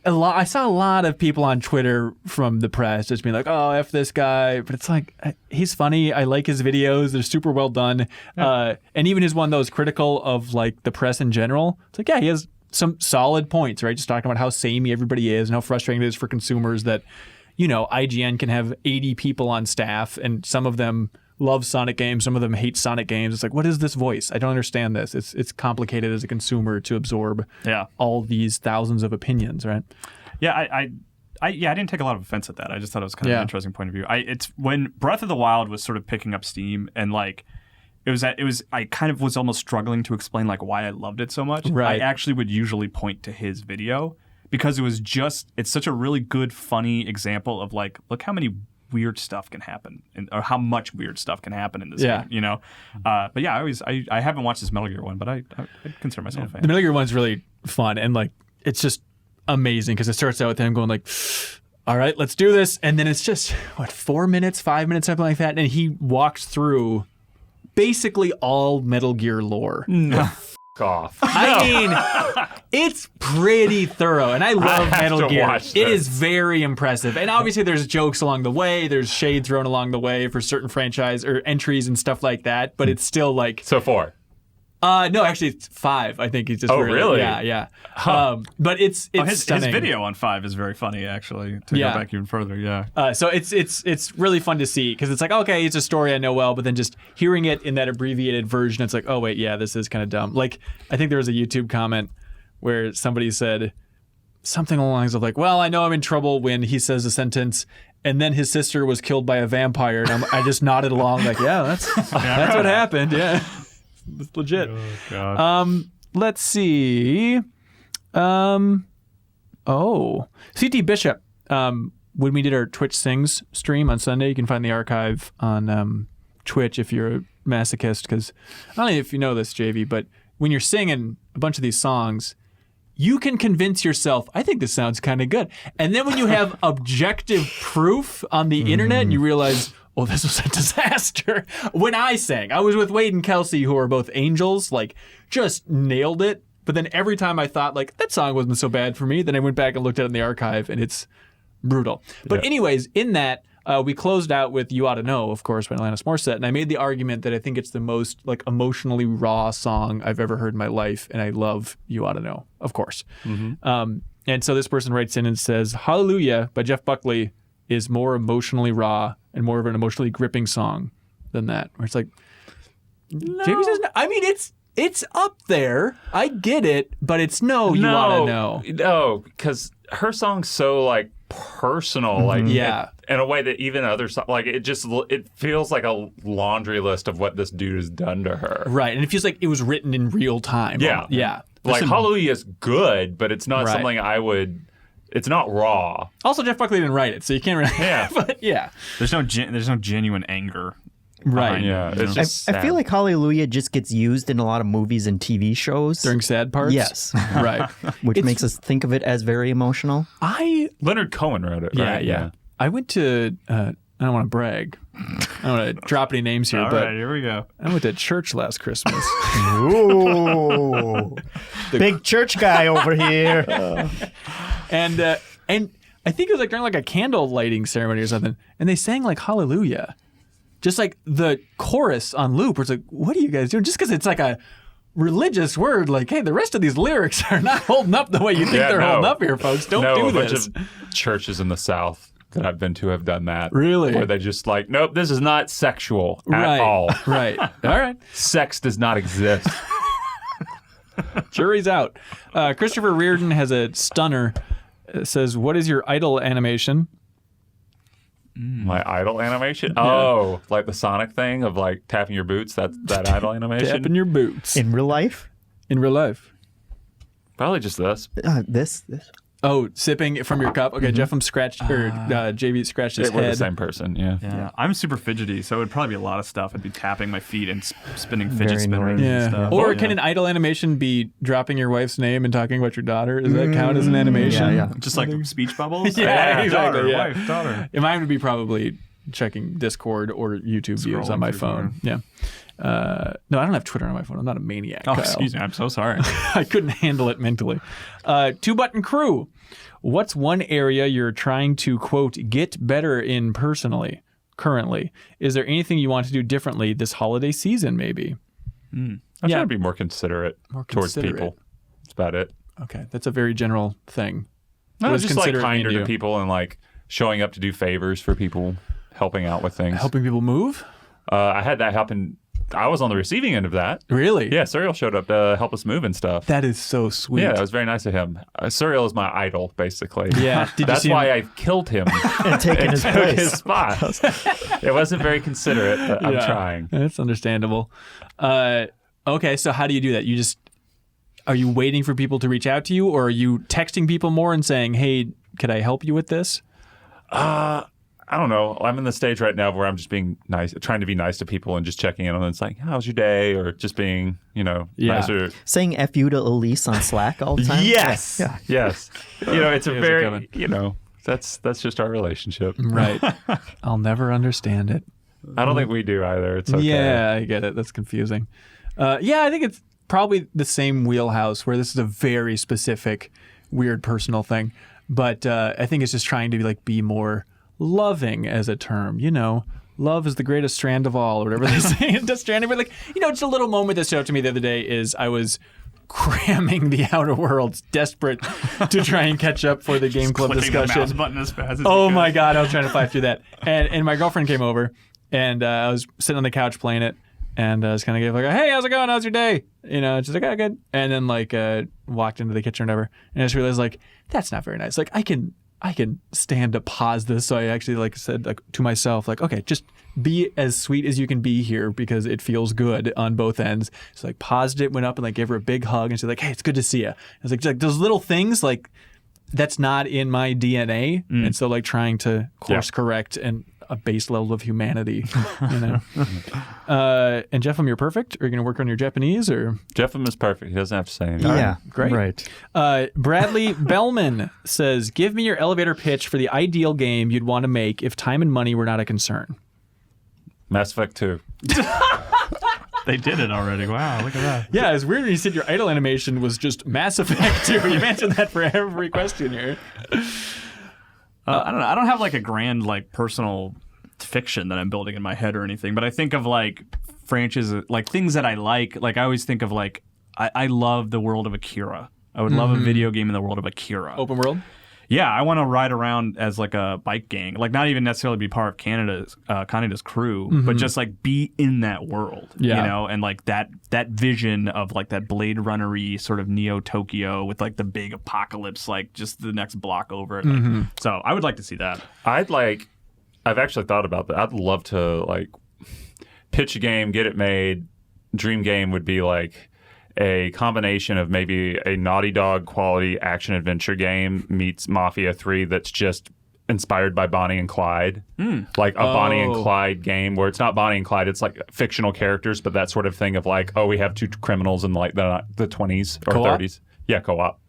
I saw a lot of people on Twitter from the press just being like, oh, F this guy. But it's like, he's funny. I like his videos. They're super well done. Yeah. And even his one that was critical of like the press in general. It's like, yeah, he has some solid points, right? Just talking about how samey everybody is and how frustrating it is for consumers that, IGN can have 80 people on staff and some of them love Sonic games. Some of them hate Sonic games. It's like, what is this voice? I don't understand this. It's complicated as a consumer to absorb all these thousands of opinions, right? Yeah, I didn't take a lot of offense at that. I just thought it was kind of an interesting point of view. It's when Breath of the Wild was sort of picking up steam and like I kind of was almost struggling to explain like why I loved it so much. Right. I actually would usually point to his video because it's such a really good, funny example of like, look how many weird stuff can happen or how much weird stuff can happen in this game, But yeah, I haven't watched this Metal Gear one, but I consider myself a fan. The Metal Gear one's really fun and like it's just amazing because it starts out with him going like, all right, let's do this. And then it's just 4 minutes, 5 minutes, something like that. And he walks through basically all Metal Gear lore. off. I mean, it's pretty thorough, and I love have Metal to Gear. watch It this. is very impressive, and obviously there's jokes along the way, there's shade thrown along the way for certain franchise or entries and stuff like that, but it's still like So 4. no, actually it's 5. I think he's just really? Yeah. But it's his stunning. video on 5 is very funny, actually. To Yeah. go back even further, yeah. So it's really fun to see because it's like, okay, it's a story I know well, but then just hearing it in that abbreviated version, it's like, oh wait, yeah, this is kind of dumb. Like I think there was a YouTube comment where somebody said something along the lines of like, well, I know I'm in trouble when he says a sentence and then his sister was killed by a vampire, and I just nodded along like, yeah, that's what happened. Yeah, it's legit. Oh, God. Let's see. CT Bishop. When we did our Twitch Sings stream on Sunday, you can find the archive on Twitch if you're a masochist. Because I don't know if you know this, JV, but when you're singing a bunch of these songs, you can convince yourself, I think this sounds kind of good. And then when you have objective proof on the internet, you realize, oh, this was a disaster. When I sang, I was with Wade and Kelsey, who are both angels, like just nailed it. But then every time I thought, like, that song wasn't so bad for me, then I went back and looked at it in the archive, and it's brutal. But anyways, in that, we closed out with You Oughta Know, of course, by Alanis Morissette, and I made the argument that I think it's the most, like, emotionally raw song I've ever heard in my life, and I love You Oughta Know, of course. And so this person writes in and says, Hallelujah by Jeff Buckley is more emotionally raw and more of an emotionally gripping song than that. Where it's like, Jamie says, no. I mean, it's up there. I get it, but it's You Oughta Know. No, because her song's so like personal, like in a way that even other songs, like it feels like a laundry list of what this dude has done to her. Right, and it feels like it was written in real time. Yeah. Like Hallelujah is good, but it's not something I would. It's not raw. Also, Jeff Buckley didn't write it, so you can't really. Yeah, but yeah, there's no genuine anger. Right. Yeah. It's just I feel like Hallelujah just gets used in a lot of movies and TV shows. during sad parts. Yes. Right. Which makes us think of it as very emotional. Leonard Cohen wrote it. Yeah, Right? yeah. I went to. I don't want to brag. I don't want to drop any names here, All but right, here we go. I went to church last Christmas. Ooh. Big church guy over here. and I think it was like during like a candle lighting ceremony or something, and they sang like Hallelujah. Just like the chorus on loop, where it's like, what are you guys doing? Just because it's like a religious word, like, hey, the rest of these lyrics are not holding up the way you think they're holding up here, folks. Don't do this. A bunch of churches in the South that I've been to have done that. Really? Where they just like, nope, this is not sexual at all. Right. All right. Sex does not exist. Jury's out. Christopher Reardon has a stunner. It says, what is your idol animation? My idol animation? Oh, like the Sonic thing of like tapping your boots? That's that idol animation? Tapping your boots. In real life? In real life. Probably just this. This. Oh, sipping from your cup? Okay, Jeff scratched, or JV scratched his We're the head. same person, yeah. Yeah, I'm super fidgety, so it would probably be a lot of stuff. I'd be tapping my feet and spinning Very fidget spinners annoying. and stuff. Or can an idol animation be dropping your wife's name and talking about your daughter? Does that count as an animation? Yeah. just like speech bubbles? Yeah, exactly, Daughter, yeah. wife, daughter. Mine would be probably checking Discord or YouTube views on my through phone. Yeah. No, I don't have Twitter on my phone. I'm not a maniac. Oh, Kyle. excuse me. I'm so sorry. I couldn't handle it mentally. Two Button Crew. What's one area you're trying to, quote, get better in personally, currently? Is there anything you want to do differently this holiday season, maybe? I'm trying to be more considerate towards considerate. people. That's about it. Okay, that's a very general thing. No, What does just like considerate kinder mean to people and like showing up to do favors for people, helping out with things. Helping people move? I had that happen. I was on the receiving end of that. Really? Yeah, Suriel showed up to help us move and stuff. That is so sweet. Yeah, it was very nice of him. Suriel is my idol, basically. Yeah. Did you That's see why him? I killed him And taking his took place. his spot. It wasn't very considerate, but I'm Yeah. trying. That's understandable. Okay, so how do you do that? Are you waiting for people to reach out to you, or are you texting people more and saying, hey, could I help you with this? I don't know. I'm in the stage right now where I'm just being nice, trying to be nice to people and just checking in on them. It's like, how's your day? Or just being, nicer. Saying F you to Elise on Slack all the time? Yes. Yeah. Yes. It's a Here's it very, coming. that's just our relationship. Right. I'll never understand it. I don't think we do either. It's okay. Yeah, I get it. That's confusing. I think probably the same wheelhouse where this is a very specific, weird personal thing. But I think it's just trying to be more loving as a term. Love is the greatest strand of all, or whatever they say in Death Stranding. But just a little moment that stood out to me the other day is I was cramming the Outer Worlds, desperate to try and catch up for the Game Club discussion. The mouse button as fast as oh my God, I was trying to fly through that. And my girlfriend came over, and I was sitting on the couch playing it, and I was kind of gave hey, how's it going? How's your day? She's like, oh, good. And then walked into the kitchen or whatever, and I just realized that's not very nice. I can stand to pause this. So I actually said to myself, okay, just be as sweet as you can be here because it feels good on both ends. So paused it, went up and gave her a big hug and said hey, it's good to see you. I was like those little things that's not in my DNA. And so trying to course correct and a base level of humanity, And Jeffem, you're perfect. Are you going to work on your Japanese or? Jeffem is perfect. He doesn't have to say anything. Yeah, great. Right. Bradley Bellman says, give me your elevator pitch for the ideal game you'd want to make if time and money were not a concern. Mass Effect 2. They did it already. Wow, look at that. Yeah, it's weird when you said your idle animation was just Mass Effect 2. You mentioned that for every question here. I don't know. I don't have a grand personal fiction that I'm building in my head or anything, but I think of franchises, things that I like. I always think of I love the world of Akira. I would love a video game in the world of Akira. Open world? Yeah, I want to ride around as a bike gang, not even necessarily be part of Kaneda's crew, but just be in that world, and that vision of that Blade Runner-y sort of Neo Tokyo with the big apocalypse, just the next block over. So I would like to see that. I've actually thought about that. I'd love to pitch a game, get it made. Dream game would be a combination of maybe a Naughty Dog quality action adventure game meets Mafia 3 that's just inspired by Bonnie and Clyde. Bonnie and Clyde game where it's not Bonnie and Clyde, it's fictional characters, but that sort of thing of we have two criminals in the 20s or co-op? 30s. Yeah, co-op.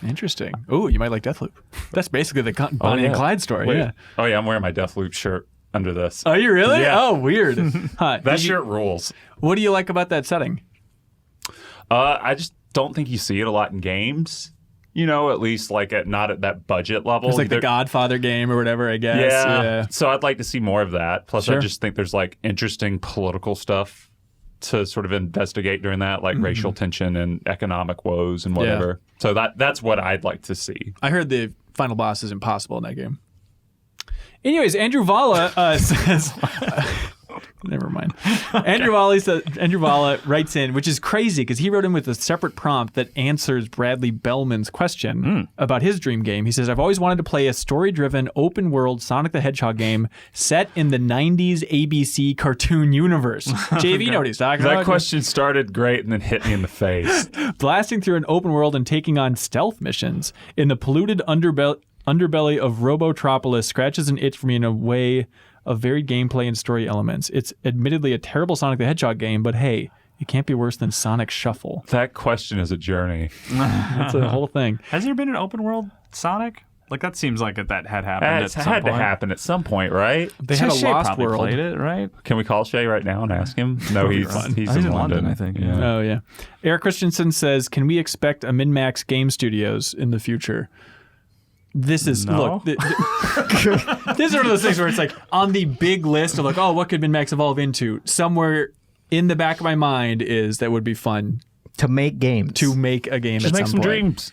Interesting. Ooh, you might like Deathloop. That's basically the Bonnie and Clyde story. Wait. Yeah. Oh yeah, I'm wearing my Deathloop shirt under this. Oh, you really? Yeah. Oh, weird. Huh. That shirt rules. What do you like about that setting? I just don't think you see it a lot in games. At least not at that budget level. It's the Godfather game or whatever, I guess. Yeah. So I'd like to see more of that. Plus, Sure. I just think there's interesting political stuff to sort of investigate during that, racial tension and economic woes and whatever. So that's what I'd like to see. I heard the final boss is impossible in that game. Anyways, Andrew Vala says... Never mind. Andrew Vala writes in, which is crazy because he wrote in with a separate prompt that answers Bradley Bellman's question about his dream game. He says, I've always wanted to play a story-driven, open-world Sonic the Hedgehog game set in the 90s ABC cartoon universe. JV, you know what he's talking about. That question started great and then hit me in the face. Blasting through an open world and taking on stealth missions in the polluted underbelly of Robotropolis scratches an itch for me in a way of varied gameplay and story elements. It's admittedly a terrible Sonic the Hedgehog game, but hey, it can't be worse than Sonic Shuffle. That question is a journey. That's a whole thing. Has there been an open world Sonic? That seems like that had happened at some point. It had to happen at some point, right? They had a Shay Lost probably World. played it, right? Can we call Shay right now and ask him? No, he's in London, I think. Yeah. Oh, yeah. Eric Christensen says, can we expect a MinnMax Game Studios in the future? This is, No. look, this is one of those things where it's on the big list of what could MinnMax evolve into? Somewhere in the back of my mind is that would be fun. To make games. To make a game Just at make some some point. dreams.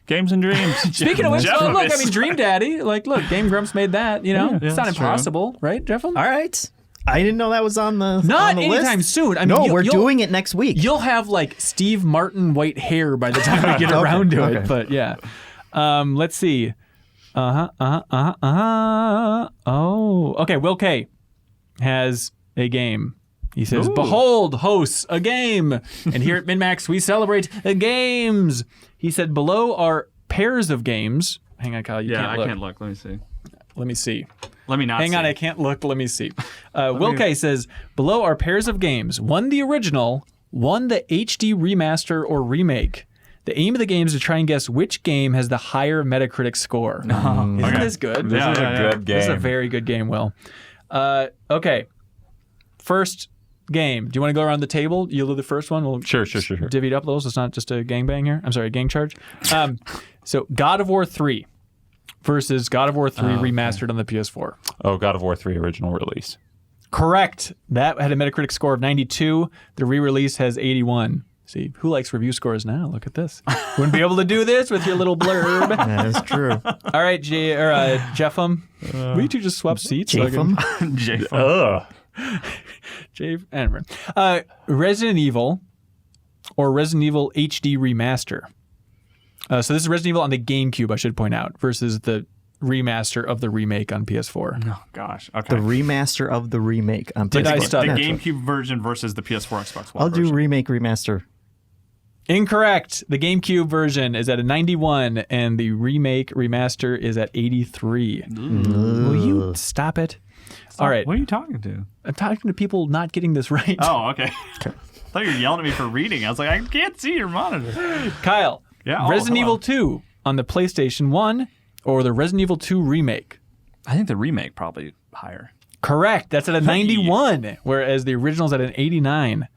Games and dreams. Speaking of which, Jeff look, is- I mean, Dream Daddy. Look, Game Grumps made that, it's not that's impossible, right, Jeff? All right. I didn't know that was on the Not on the anytime list. soon. I mean, No, you'll- we're doing it next week. You'll have Steve Martin white hair by the time we get around to it. okay. But yeah, let's see. Oh, okay. Will K has a game. He says, Ooh. "Behold, hosts, a game." And here at MinnMax, we celebrate games. He said, "Below are pairs of games." Hang on, Kyle. You Yeah, can't I look. can't look. Let me see. Let me see. Let me not Hang on, see. I can't look. Let me see. Will K says, below are pairs of games. One the original, one the HD remaster or remake. The aim of the game is to try and guess which game has the higher Metacritic score. Isn't this good? This is a good game. This is a very good game, Will. Okay. First, game. Do you want to go around the table? You'll do the first one. We'll Sure. divvy it up a little so it's not just a gangbang here. I'm sorry, a gang charge. So God of War 3 versus God of War 3 remastered on the PS4. Oh, God of War 3 original release. Correct. That had a Metacritic score of 92. The re-release has 81. See, who likes review scores now? Look at this. Wouldn't be able to do this with your little blurb. That is true. All right, Jeffem. We two just swap seats. Jafem? Ugh. Anyway. Resident Evil or Resident Evil HD Remaster. So this is Resident Evil on the GameCube, I should point out, versus the remaster of the remake on PS4. Oh gosh. Okay. The remaster of the remake on Did PS4. I stop? the That's GameCube version versus the PS4 Xbox One I'll version. do remake remaster. Incorrect. The GameCube version is at a 91, and the remake remaster is at 83. Will you stop it? All right. What are you talking to? I'm talking to people not getting this right. Oh, okay. I thought you were yelling at me for reading. I was like, I can't see your monitor. Kyle. Yeah. Resident hello. Evil 2 on the PlayStation 1 or the Resident Evil 2 remake? I think the remake probably higher. Correct. That's at a 91, whereas the original's at an 89.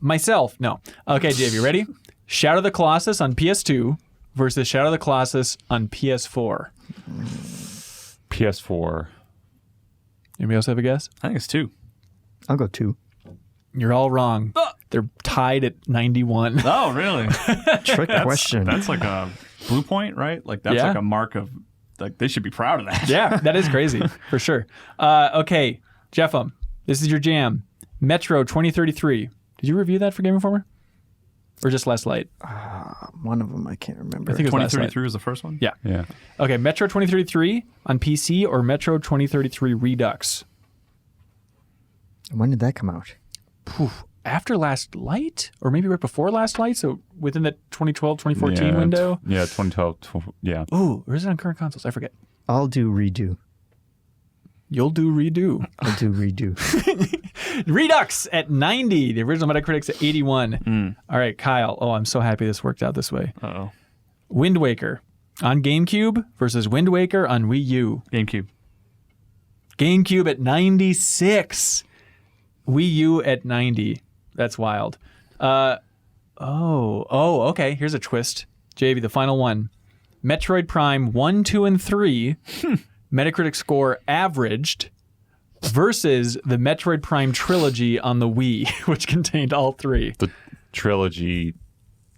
Myself, no. Okay, Dave, you ready? Shadow of the Colossus on PS2 versus Shadow of the Colossus on PS4. PS4. Anybody else have a guess? I think it's 2. I'll go 2. You're all wrong. They're tied at 91. Oh, really? Trick question. That's like a blue point, right? Like that's Yeah. like a mark of like they should be proud of that. Yeah, that is crazy, for sure. Okay, Jeffem, this is your jam. Metro 2033. Did you review that for Game Informer? Or just last light? One of them I can't remember. I think it was last light. 2033 was the first one? Yeah. Yeah. Okay, Metro 2033 on PC or Metro 2033 Redux? When did that come out? After Last Light? Or maybe right before Last Light? So within the 2012, 2014 yeah, window? Yeah, 2012. Yeah. Ooh, or is it on current consoles? I forget. I'll do redo. You'll do redo. I'll do redo. Redux at 90. The original Metacritic's at 81. All right, Kyle. Oh, I'm so happy this worked out this way. Uh-oh. Wind Waker on GameCube versus Wind Waker on Wii U. GameCube. GameCube at 96. Wii U at 90. That's wild. Okay. Here's a twist. JV, the final one. Metroid Prime 1, 2, and 3. Metacritic score averaged versus the Metroid Prime trilogy on the Wii, which contained all three. The trilogy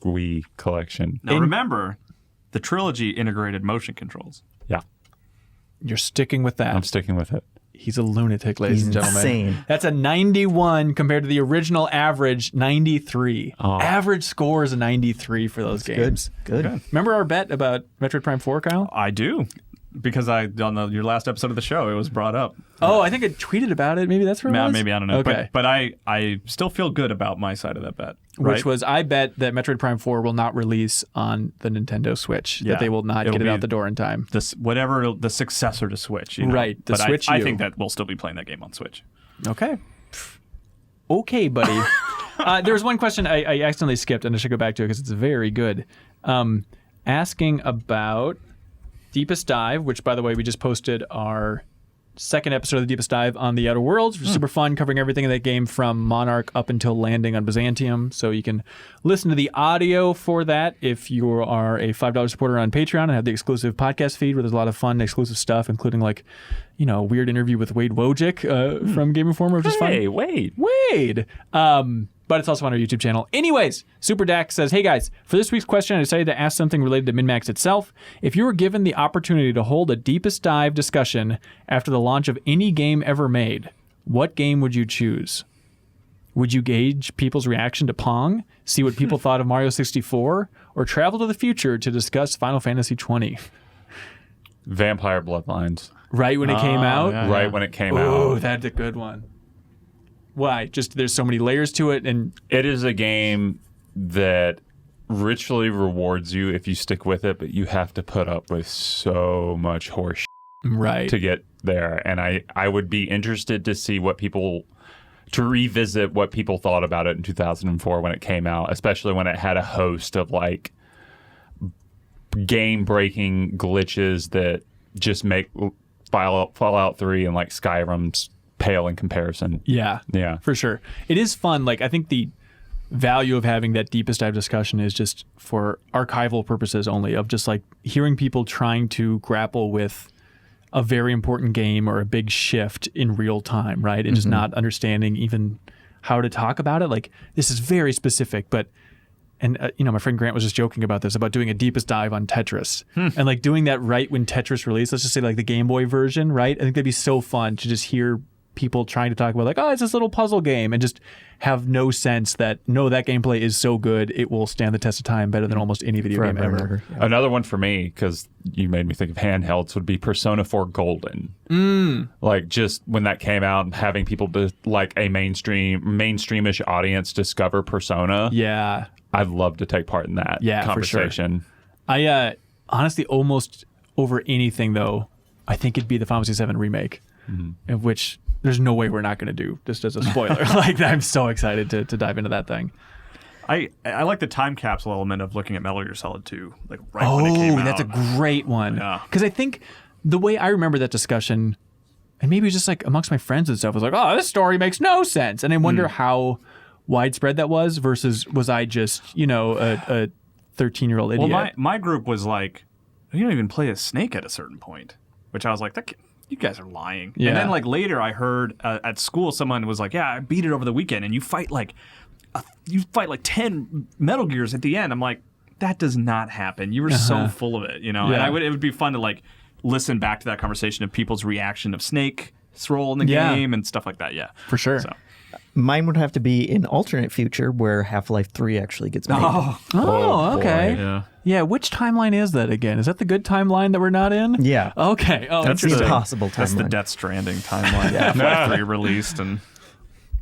Wii collection. Now remember, the trilogy integrated motion controls. Yeah. You're sticking with that. I'm sticking with it. He's a lunatic, ladies He's and gentlemen. insane. That's a 91 compared to the original average 93. Oh. Average score is a 93 for those games. Good. Remember our bet about Metroid Prime 4, Kyle? I do. Because on your last episode of the show, it was brought up. Oh, I think I tweeted about it. Maybe that's where it was? Maybe, I don't know. Okay. But I still feel good about my side of that bet. Which right? was, I bet that Metroid Prime 4 will not release on the Nintendo Switch. Yeah. That they will not It'll get it be out the door in time. whatever the successor to Switch. You know? Right, the but Switch I U. think that we'll still be playing that game on Switch. Okay. Okay, buddy. There was one question I accidentally skipped, and I should go back to it because it's very good. Asking about Deepest Dive, which, by the way, we just posted our second episode of the Deepest Dive on the Outer Worlds, which is super fun, covering everything in that game from Monarch up until landing on Byzantium. So you can listen to the audio for that if you are a $5 supporter on Patreon and have the exclusive podcast feed where there's a lot of fun exclusive stuff, including a weird interview with Wade Wojcik from Game Informer, which is fun. Hey, wait. Wade. But it's also on our YouTube channel. Anyways, Super Dak says, hey guys, for this week's question, I decided to ask something related to MinnMax itself. If you were given the opportunity to hold a deepest dive discussion after the launch of any game ever made, what game would you choose? Would you gauge people's reaction to Pong, see what people thought of Mario 64, or travel to the future to discuss Final Fantasy 20? Vampire Bloodlines. Right when it came out? yeah. Right when it came Oh, out. that's a good one. Why? Just there's so many layers to it, and It is a game that richly rewards you if you stick with it, but you have to put up with so much horse right. to get there. And I would be interested to see to revisit what people thought about it in 2004 when it came out, especially when it had a host of game-breaking glitches that just make Fallout 3 and Skyrim's pale in comparison. Yeah. Yeah. For sure. It is fun. Like, I think the value of having that deepest dive discussion is just for archival purposes only, of just like hearing people trying to grapple with a very important game or a big shift in real time, right? And just not understanding even how to talk about it. Like, this is very specific, but my friend Grant was just joking about this, about doing a deepest dive on Tetris and like doing that right when Tetris released. Let's just say like the Game Boy version, right? I think that'd be so fun to just hear people trying to talk about like, oh, it's this little puzzle game, and just have no sense that that gameplay is so good it will stand the test of time better than almost any video game ever. Yeah. Another one for me, because you made me think of handhelds, would be Persona 4 Golden. Like, just when that came out and having people like a mainstreamish audience discover Persona. Yeah. I'd love to take part in that conversation. For sure. I honestly, almost over anything though, I think it'd be the Final Fantasy VII remake, of which there's no way we're not going to do, just as a spoiler. Like, I'm so excited to dive into that thing. I like the time capsule element of looking at Metal Gear Solid 2, like when it came out. That's a great one. Yeah. Because I think the way I remember that discussion, and maybe it was just like amongst my friends and stuff, was like, oh, this story makes no sense. And I wonder how widespread that was versus was I just, a 13-year-old idiot? Well, my group was like, you don't even play as Snake at a certain point, which I was like, you guys are lying. Yeah. And then like later I heard at school someone was like, yeah, I beat it over the weekend, and you fight like 10 Metal Gears at the end. I'm like, that does not happen. You were so full of it, And it would be fun to like listen back to that conversation of people's reaction of Snake's role in the game and stuff like that. Yeah, for sure. So. Mine would have to be an alternate future where Half-Life 3 actually gets made. Oh, okay. Boy. Yeah. Which timeline is that again? Is that the good timeline that we're not in? Yeah. Okay. Oh, That's the interesting. impossible timeline. That's the Death Stranding timeline. Half-Life 3 released and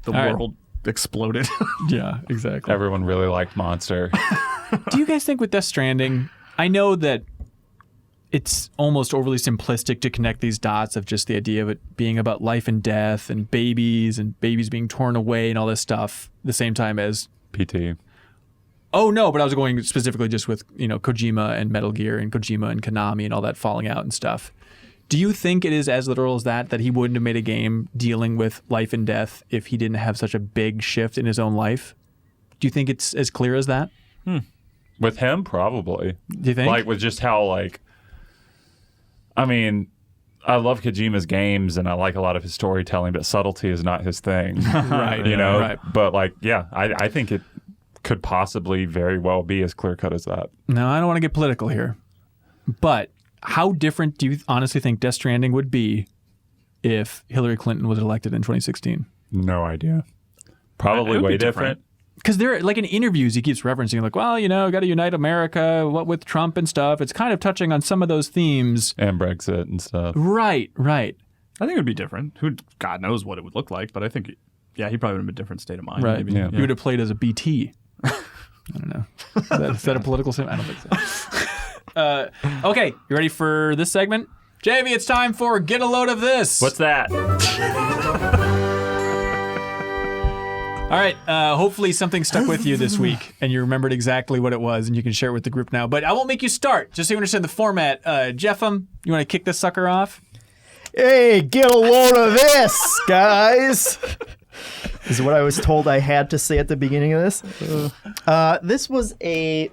the world exploded. Yeah, exactly. Everyone really liked Monster. Do you guys think with Death Stranding, I know that it's almost overly simplistic to connect these dots of just the idea of it being about life and death and babies being torn away and all this stuff, the same time as PT. Oh no, but I was going specifically just with, Kojima and Metal Gear and Kojima and Konami and all that falling out and stuff. Do you think it is as literal as that he wouldn't have made a game dealing with life and death if he didn't have such a big shift in his own life? Do you think it's as clear as that? With him, probably. Do you think? Like, with just how, like, I mean, I love Kojima's games and I like a lot of his storytelling, but subtlety is not his thing. Right. Right. But like, yeah, I think it could possibly very well be as clear cut as that. No, I don't want to get political here, but how different do you honestly think Death Stranding would be if Hillary Clinton was elected in 2016? No idea. Probably It would way be different. Because they're like in interviews, he keeps referencing like, well, got to unite America, what with Trump and stuff. It's kind of touching on some of those themes. And Brexit and stuff. Right. I think it would be different. God knows what it would look like, but I think, he probably would have been a different state of mind. Right. Yeah. You would have played as a BT. I don't know. Is that a political statement? I don't think so. Okay, you ready for this segment? Javy, it's time for Get a Load of This. What's that? All right, hopefully something stuck with you this week and you remembered exactly what it was and you can share it with the group now. But I won't make you start, just so you understand the format. Jeffem, you want to kick this sucker off? Hey, get a load of this, guys. Is what I was told I had to say at the beginning of this. This was a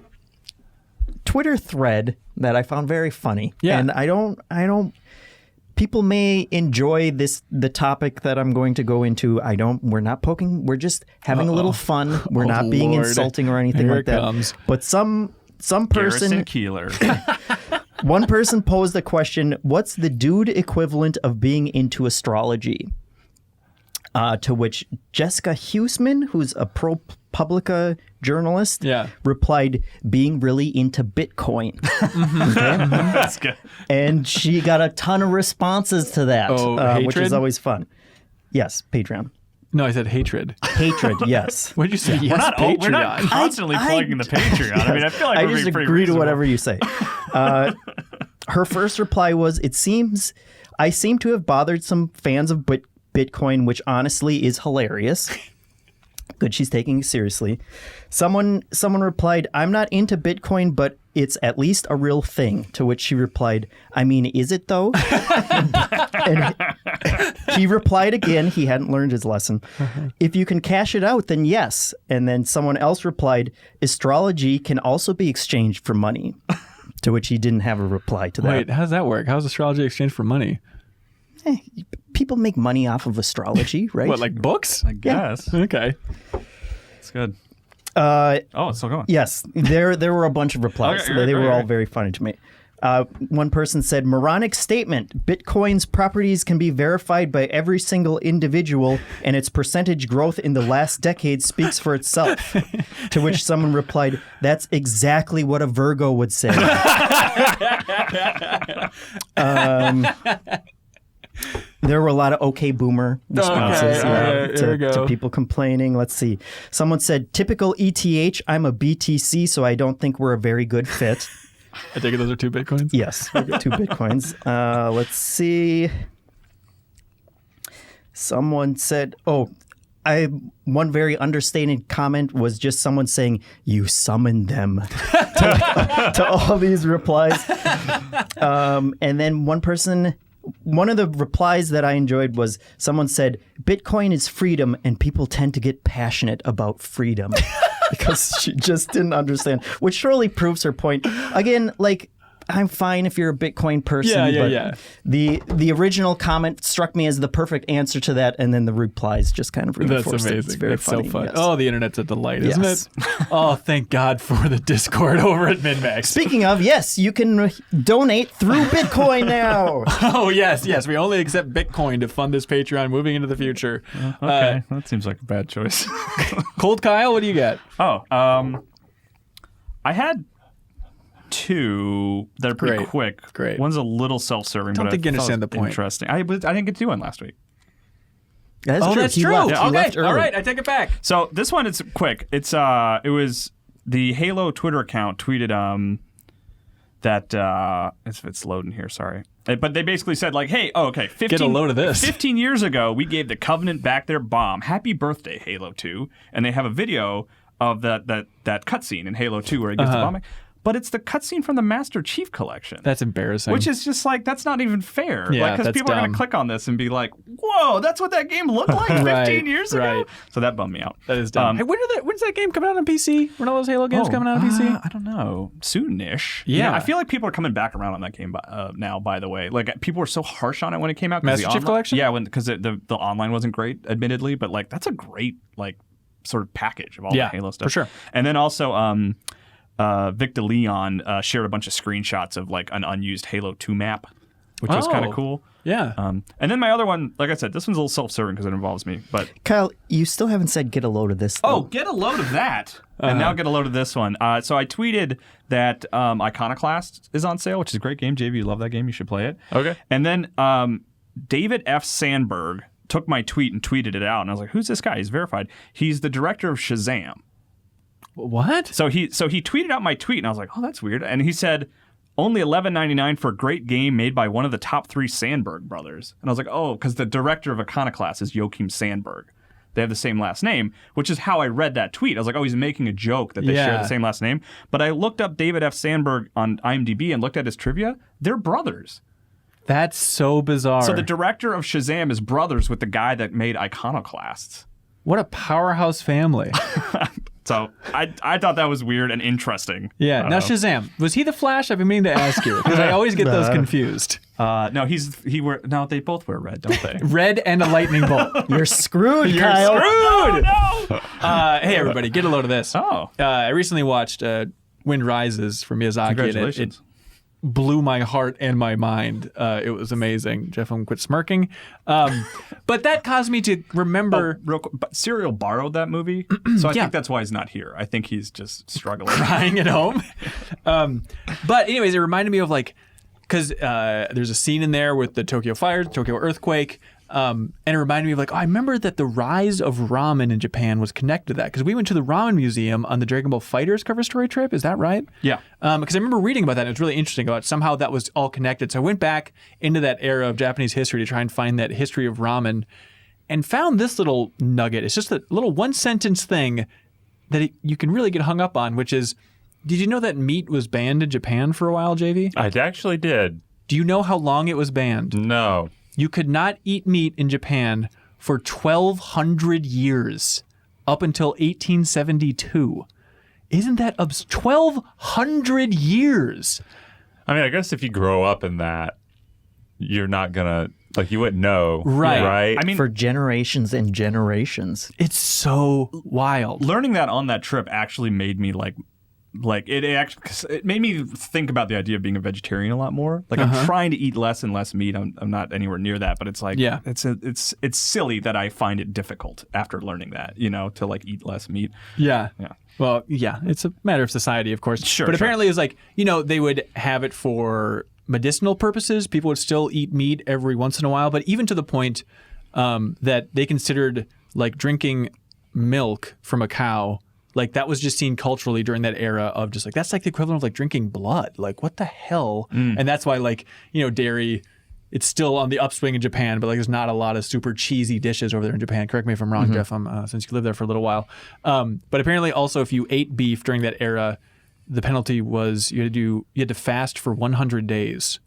Twitter thread that I found very funny. Yeah. And I don't people may enjoy the topic that I'm going to go into. We're not poking, we're just having a little fun. We're not being Lord. insulting or anything Here like it that. comes. But some person Garrison Keeler. one person posed the question, what's the dude equivalent of being into astrology? To which Jessica Huseman, who's a ProPublica journalist, replied, being really into Bitcoin. That's good. And she got a ton of responses to that, which is hatred? always fun. Yes, Patreon. No, I said hatred. Hatred, yes. What did you say? Yes, We're not Patreon. constantly plugging the Patreon. I mean, I feel like I we're just being pretty agree to reasonable. whatever you say. Her first reply was, I seem to have bothered some fans of Bitcoin, which honestly is hilarious. Good, she's taking it seriously. Someone replied, I'm not into Bitcoin, but it's at least a real thing. To which she replied, I mean, is it though? And he replied again, he hadn't learned his lesson. If you can cash it out, then yes. And then someone else replied, astrology can also be exchanged for money. To which he didn't have a reply to that. Wait, how does that work? How's astrology exchanged for money? People make money off of astrology, right? What, like books? I guess. Okay. It's good. It's still going. Yes, there were a bunch of replies. Okay, they were all right. very funny to me. One person said, moronic statement. Bitcoin's properties can be verified by every single individual, and its percentage growth in the last decade speaks for itself. To which someone replied, that's exactly what a Virgo would say. There were a lot of okay boomer responses to people complaining. Let's see. Someone said, typical ETH, I'm a BTC, so I don't think we're a very good fit. I take it those are 2 Bitcoins? Yes, 2 Bitcoins. Let's see. Someone said, one very understated comment was just someone saying, you summoned them to all these replies. And then one of the replies that I enjoyed was someone said, Bitcoin is freedom and people tend to get passionate about freedom. Because she just didn't understand, which surely proves her point. Again, like, I'm fine if you're a Bitcoin person, but the original comment struck me as the perfect answer to that, and then the replies just kind of reinforced That's amazing. it. It's very That's funny. so fun. Yes. Oh, the internet's a delight, isn't it? Oh, thank God for the Discord over at MinnMax. Speaking of, yes, you can donate through Bitcoin now. Oh, yes. We only accept Bitcoin to fund this Patreon moving into the future. Okay, that seems like a bad choice. Cold Kyle, what do you got? I had 2 that are pretty quick. Great. One's a little self-serving, Don't but think I you thought understand it was the point. interesting. I didn't get to do one last week. That's true. That's He true. left. He Okay, left early. all right, I take it back. So this one is quick. It was the Halo Twitter account tweeted that it's loading here. Sorry, but they basically said like, hey, 15, Get a load of this. 15 years ago, we gave the Covenant back their bomb. Happy birthday, Halo 2. And they have a video of that cutscene in Halo 2 where he gets the bomb back. But it's the cutscene from the Master Chief Collection. That's embarrassing. Which is just like, that's not even fair. Yeah, Because that's people are going dumb. to click on this and be like, whoa, that's what that game looked like 15 years ago? right. So that bummed me out. That is dumb. Hey, when's that game coming out on PC? When all those Halo games coming out on PC? I don't know. Soon-ish. Yeah. I feel like people are coming back around on that game now, by the way. Like, people were so harsh on it when it came out. Master Chief Collection? Yeah, because the online wasn't great, admittedly. But, like, that's a great, like, sort of package of all the Halo stuff. for sure. And then also... Victor Leon shared a bunch of screenshots of like an unused Halo 2 map, which was kind of cool. Yeah. And then my other one, like I said, this one's a little self-serving because it involves me. But Kyle, you still haven't said get a load of this, though. get a load of that, and now get a load of this one. So I tweeted that Iconoclast is on sale, which is a great game. JV, you love that game. You should play it. Okay. And then David F. Sandberg took my tweet and tweeted it out, and I was like, "Who's this guy? He's verified. He's the director of Shazam." What? So he tweeted out my tweet, and I was like, "Oh, that's weird." And he said, "Only $11.99 for a great game made by one of the top 3 Sandberg brothers." And I was like, "Oh, because the director of Iconoclast is Joachim Sandberg. They have the same last name," which is how I read that tweet. I was like, "Oh, he's making a joke that they share the same last name." But I looked up David F. Sandberg on IMDb and looked at his trivia. They're brothers. That's so bizarre. So the director of Shazam is brothers with the guy that made Iconoclasts. What a powerhouse family. So I thought that was weird and interesting. Yeah. Now Shazam, was he the Flash? I've been meaning to ask you because I always get those confused. No, they both wear red, don't they? Red and a lightning bolt. You're screwed, Kyle. Screwed! No! Hey everybody, get a load of this. Oh. I recently watched Wind Rises from Miyazaki. Congratulations. And it blew my heart and my mind. It was amazing. Jeff, quit smirking. But that caused me to remember. Real quick, but Serial borrowed that movie, so I think that's why he's not here. I think he's just struggling. Crying at home. But anyways, it reminded me of like, because there's a scene in there with the Tokyo fire, Tokyo earthquake. And it reminded me of like, I remember that the rise of ramen in Japan was connected to that because we went to the ramen museum on the Dragon Ball FighterZ cover story trip. Is that right? Yeah. Because I remember reading about that and it was really interesting about somehow that was all connected. So I went back into that era of Japanese history to try and find that history of ramen and found this little nugget. It's just a little 1-sentence thing that you can really get hung up on, which is, did you know that meat was banned in Japan for a while, JV? I actually did. Do you know how long it was banned? No. you could not eat meat in Japan for 1,200 years, up until 1872. Isn't that 1,200 years? I mean, I guess if you grow up in that, you're not gonna you wouldn't know, right? I mean, for generations and generations. It's so wild. learning that on that trip actually made me it made me think about the idea of being a vegetarian a lot more. Like I'm trying to eat less and less meat. I'm not anywhere near that, but it's it's silly that I find it difficult after learning that, to eat less meat. Yeah. Well, yeah, it's a matter of society, of course. Sure. But apparently it was they would have it for medicinal purposes. People would still eat meat every once in a while, but even to the point that they considered drinking milk from a cow, that was just seen culturally during that era of just that's the equivalent of drinking blood. What the hell? And that's why dairy, it's still on the upswing in Japan, but there's not a lot of super cheesy dishes over there in Japan. Correct me if I'm wrong, Jeff, since you lived there for a little while. But apparently also if you ate beef during that era, the penalty was you had to fast for 100 days.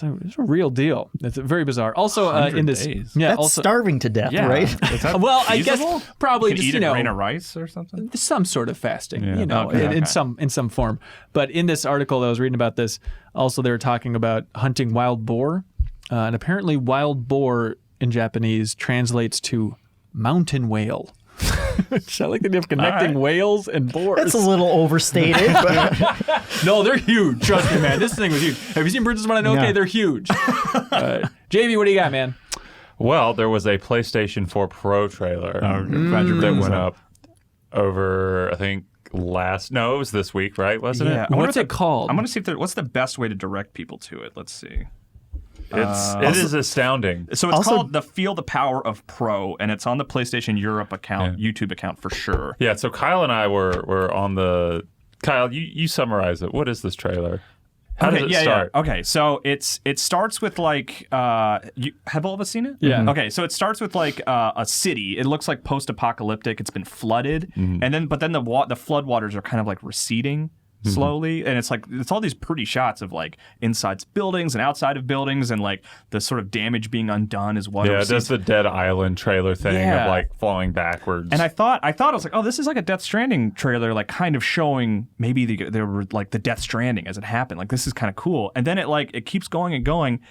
It's a real deal. It's very bizarre. Also, in this, days. That's also starving to death, right? well, I guess probably you can just eat a grain of rice or something. some sort of fasting, Okay. in some form. But in this article that I was reading about this, also they were talking about hunting wild boar, and apparently wild boar in Japanese translates to mountain whale. I like the idea of connecting whavels and boars. That's a little overstated. But No, they're huge. Trust me, man. This thing was huge. Have you seen Bridges of Mononoke? Yeah. They're huge. JV, what do you got, man? Well, there was a PlayStation 4 Pro trailer that went up over, I think, it was this week, right? Wasn't it? What's it called? I'm going to see what's the best way to direct people to it. Let's see. It is astounding. So it's called the Feel the Power of Pro, and it's on the PlayStation Europe account, YouTube account for sure. Yeah, so Kyle and I were on the... Kyle, you summarize it. What is this trailer? How does it start? Yeah. Okay, so it starts with have all of us seen it? Yeah. Okay, so it starts with a city. It looks like post-apocalyptic. It's been flooded, and then the flood waters are kind of receding slowly, and it's all these pretty shots of inside buildings and outside of buildings, and the sort of damage being undone is what. Yeah, it does the Dead Island trailer thing of falling backwards. And I thought I was oh, this is like a Death Stranding trailer, kind of showing maybe there were the Death Stranding as it happened. This is kind of cool, and then it keeps going and going.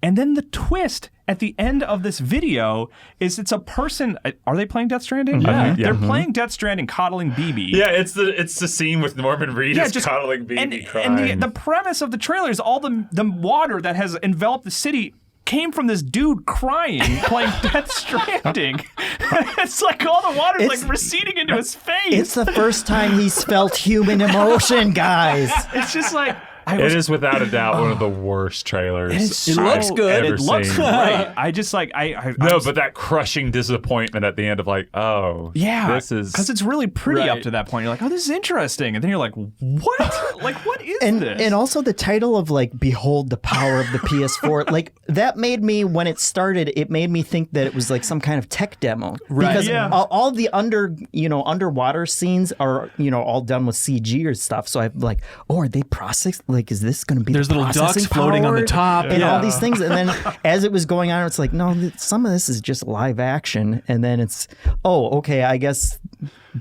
And then the twist at the end of this video is it's a person. Are they playing Death Stranding? Yeah. They're playing Death Stranding, coddling BB. Yeah, it's the scene with Norman Reedus coddling BB crying. And the premise of the trailer is all the water that has enveloped the city came from this dude crying, playing Death Stranding. It's all the water's receding into his face. it's the first time he's felt human emotion, guys. It's just it is without a doubt one of the worst trailers. It looks good. Ever It looks seen. great. I just I No, but that crushing disappointment at the end of oh, yeah, this is because it's really pretty Right. up to that point. You're oh, this is interesting, and then you're what? What is this? And also the title of behold the power of the PS4, that made me, when it started, it made me think that it was some kind of tech demo. Right. Because Yeah. all the underwater scenes are all done with CG or stuff. So I'm are they processed? Is this going to be There's the little ducks processing floating on the power top. and Yeah. all these things? And then as it was going on, it's no, some of this is just live action. And then it's okay, I guess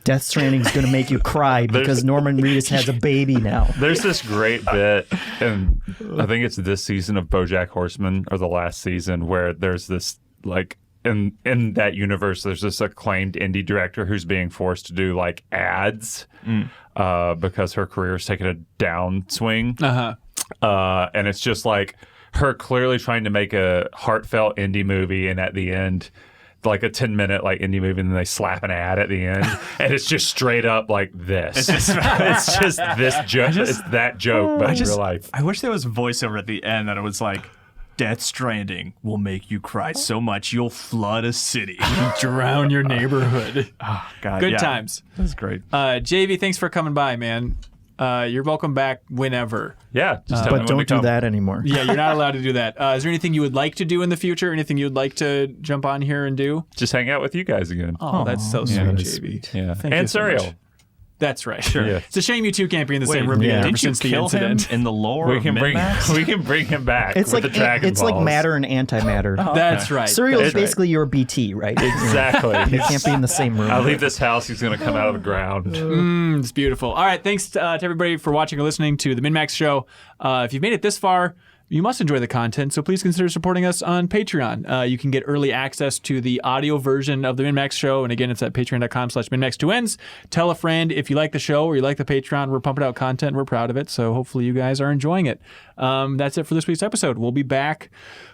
Death Stranding is going to make you cry because Norman Reedus has a baby now. There's this great bit, and I think it's this season of BoJack Horseman or the last season, where there's this in that universe, there's this acclaimed indie director who's being forced to do ads because her career is taking a downswing. And it's just her clearly trying to make a heartfelt indie movie, and at the end, a 10-minute indie movie, and then they slap an ad at the end, and it's just straight up this. It's just this joke. It's that joke, but in real life. I wish there was voiceover at the end that it was Death Stranding will make you cry so much you'll flood a city. Drown your neighborhood. Oh, God, Good times. That's great. JV, thanks for coming by, man. You're welcome back whenever. Yeah, just tell me when But to don't do come. that anymore. Yeah, you're not allowed to do that. Is there anything you would like to do in the future? Anything you'd like to jump on here and do? Just hang out with you guys again. Oh, that's so sweet, that JV. is sweet. Yeah, Thank and you so cereal. much. That's right. Sure. Yeah. It's a shame you two can't be in the same room yeah. together ever Didn't you since the kill incident. him in the lore We of can bring MinnMax? him back. It's with like the Dragon it's like Balls. matter and antimatter. That's right. Cereal is That's right. basically your BT, right? Exactly. They can't be in the same room. I leave this house. He's going to come out of the ground. It's beautiful. All right. Thanks to everybody for watching or listening to the MinnMax Show. If you've made it this far, you must enjoy the content, so please consider supporting us on Patreon. You can get early access to the audio version of the MinnMax Show, and again, it's at patreon.com/MinnMax2Ns. Tell a friend if you like the show or you like the Patreon. We're pumping out content. We're proud of it, so hopefully you guys are enjoying it. That's it for this week's episode. We'll be back.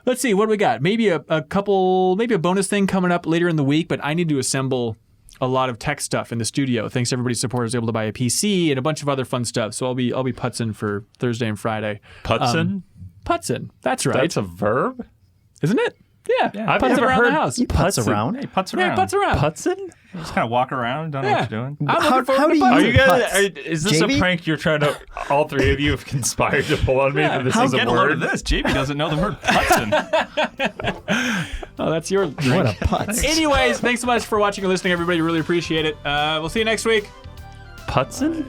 Let's see, what do we got? Maybe a bonus thing coming up later in the week, but I need to assemble a lot of tech stuff in the studio. Thanks to everybody's support, I was able to buy a PC and a bunch of other fun stuff. So I'll be putzing for Thursday and Friday. Putzin? Putzing. That's right. That's a verb? Isn't it? Yeah. I've Putzing never around heard the house. You putz Putzin. around. Hey, putz Yeah, around. putz around. Putzin? Just kind of walk around, don't know what you're doing. I'm How- looking forward how to do you putzing. Are you guys? Putz. Is this JV? a prank you're trying to? All three of you have conspired to pull on me that this is Get a a load of word. this. JB doesn't know the word putzin. Oh, that's your What drink. a putz. Anyways, thanks so much for watching and listening, everybody. Really appreciate it. We'll see you next week. Putzin?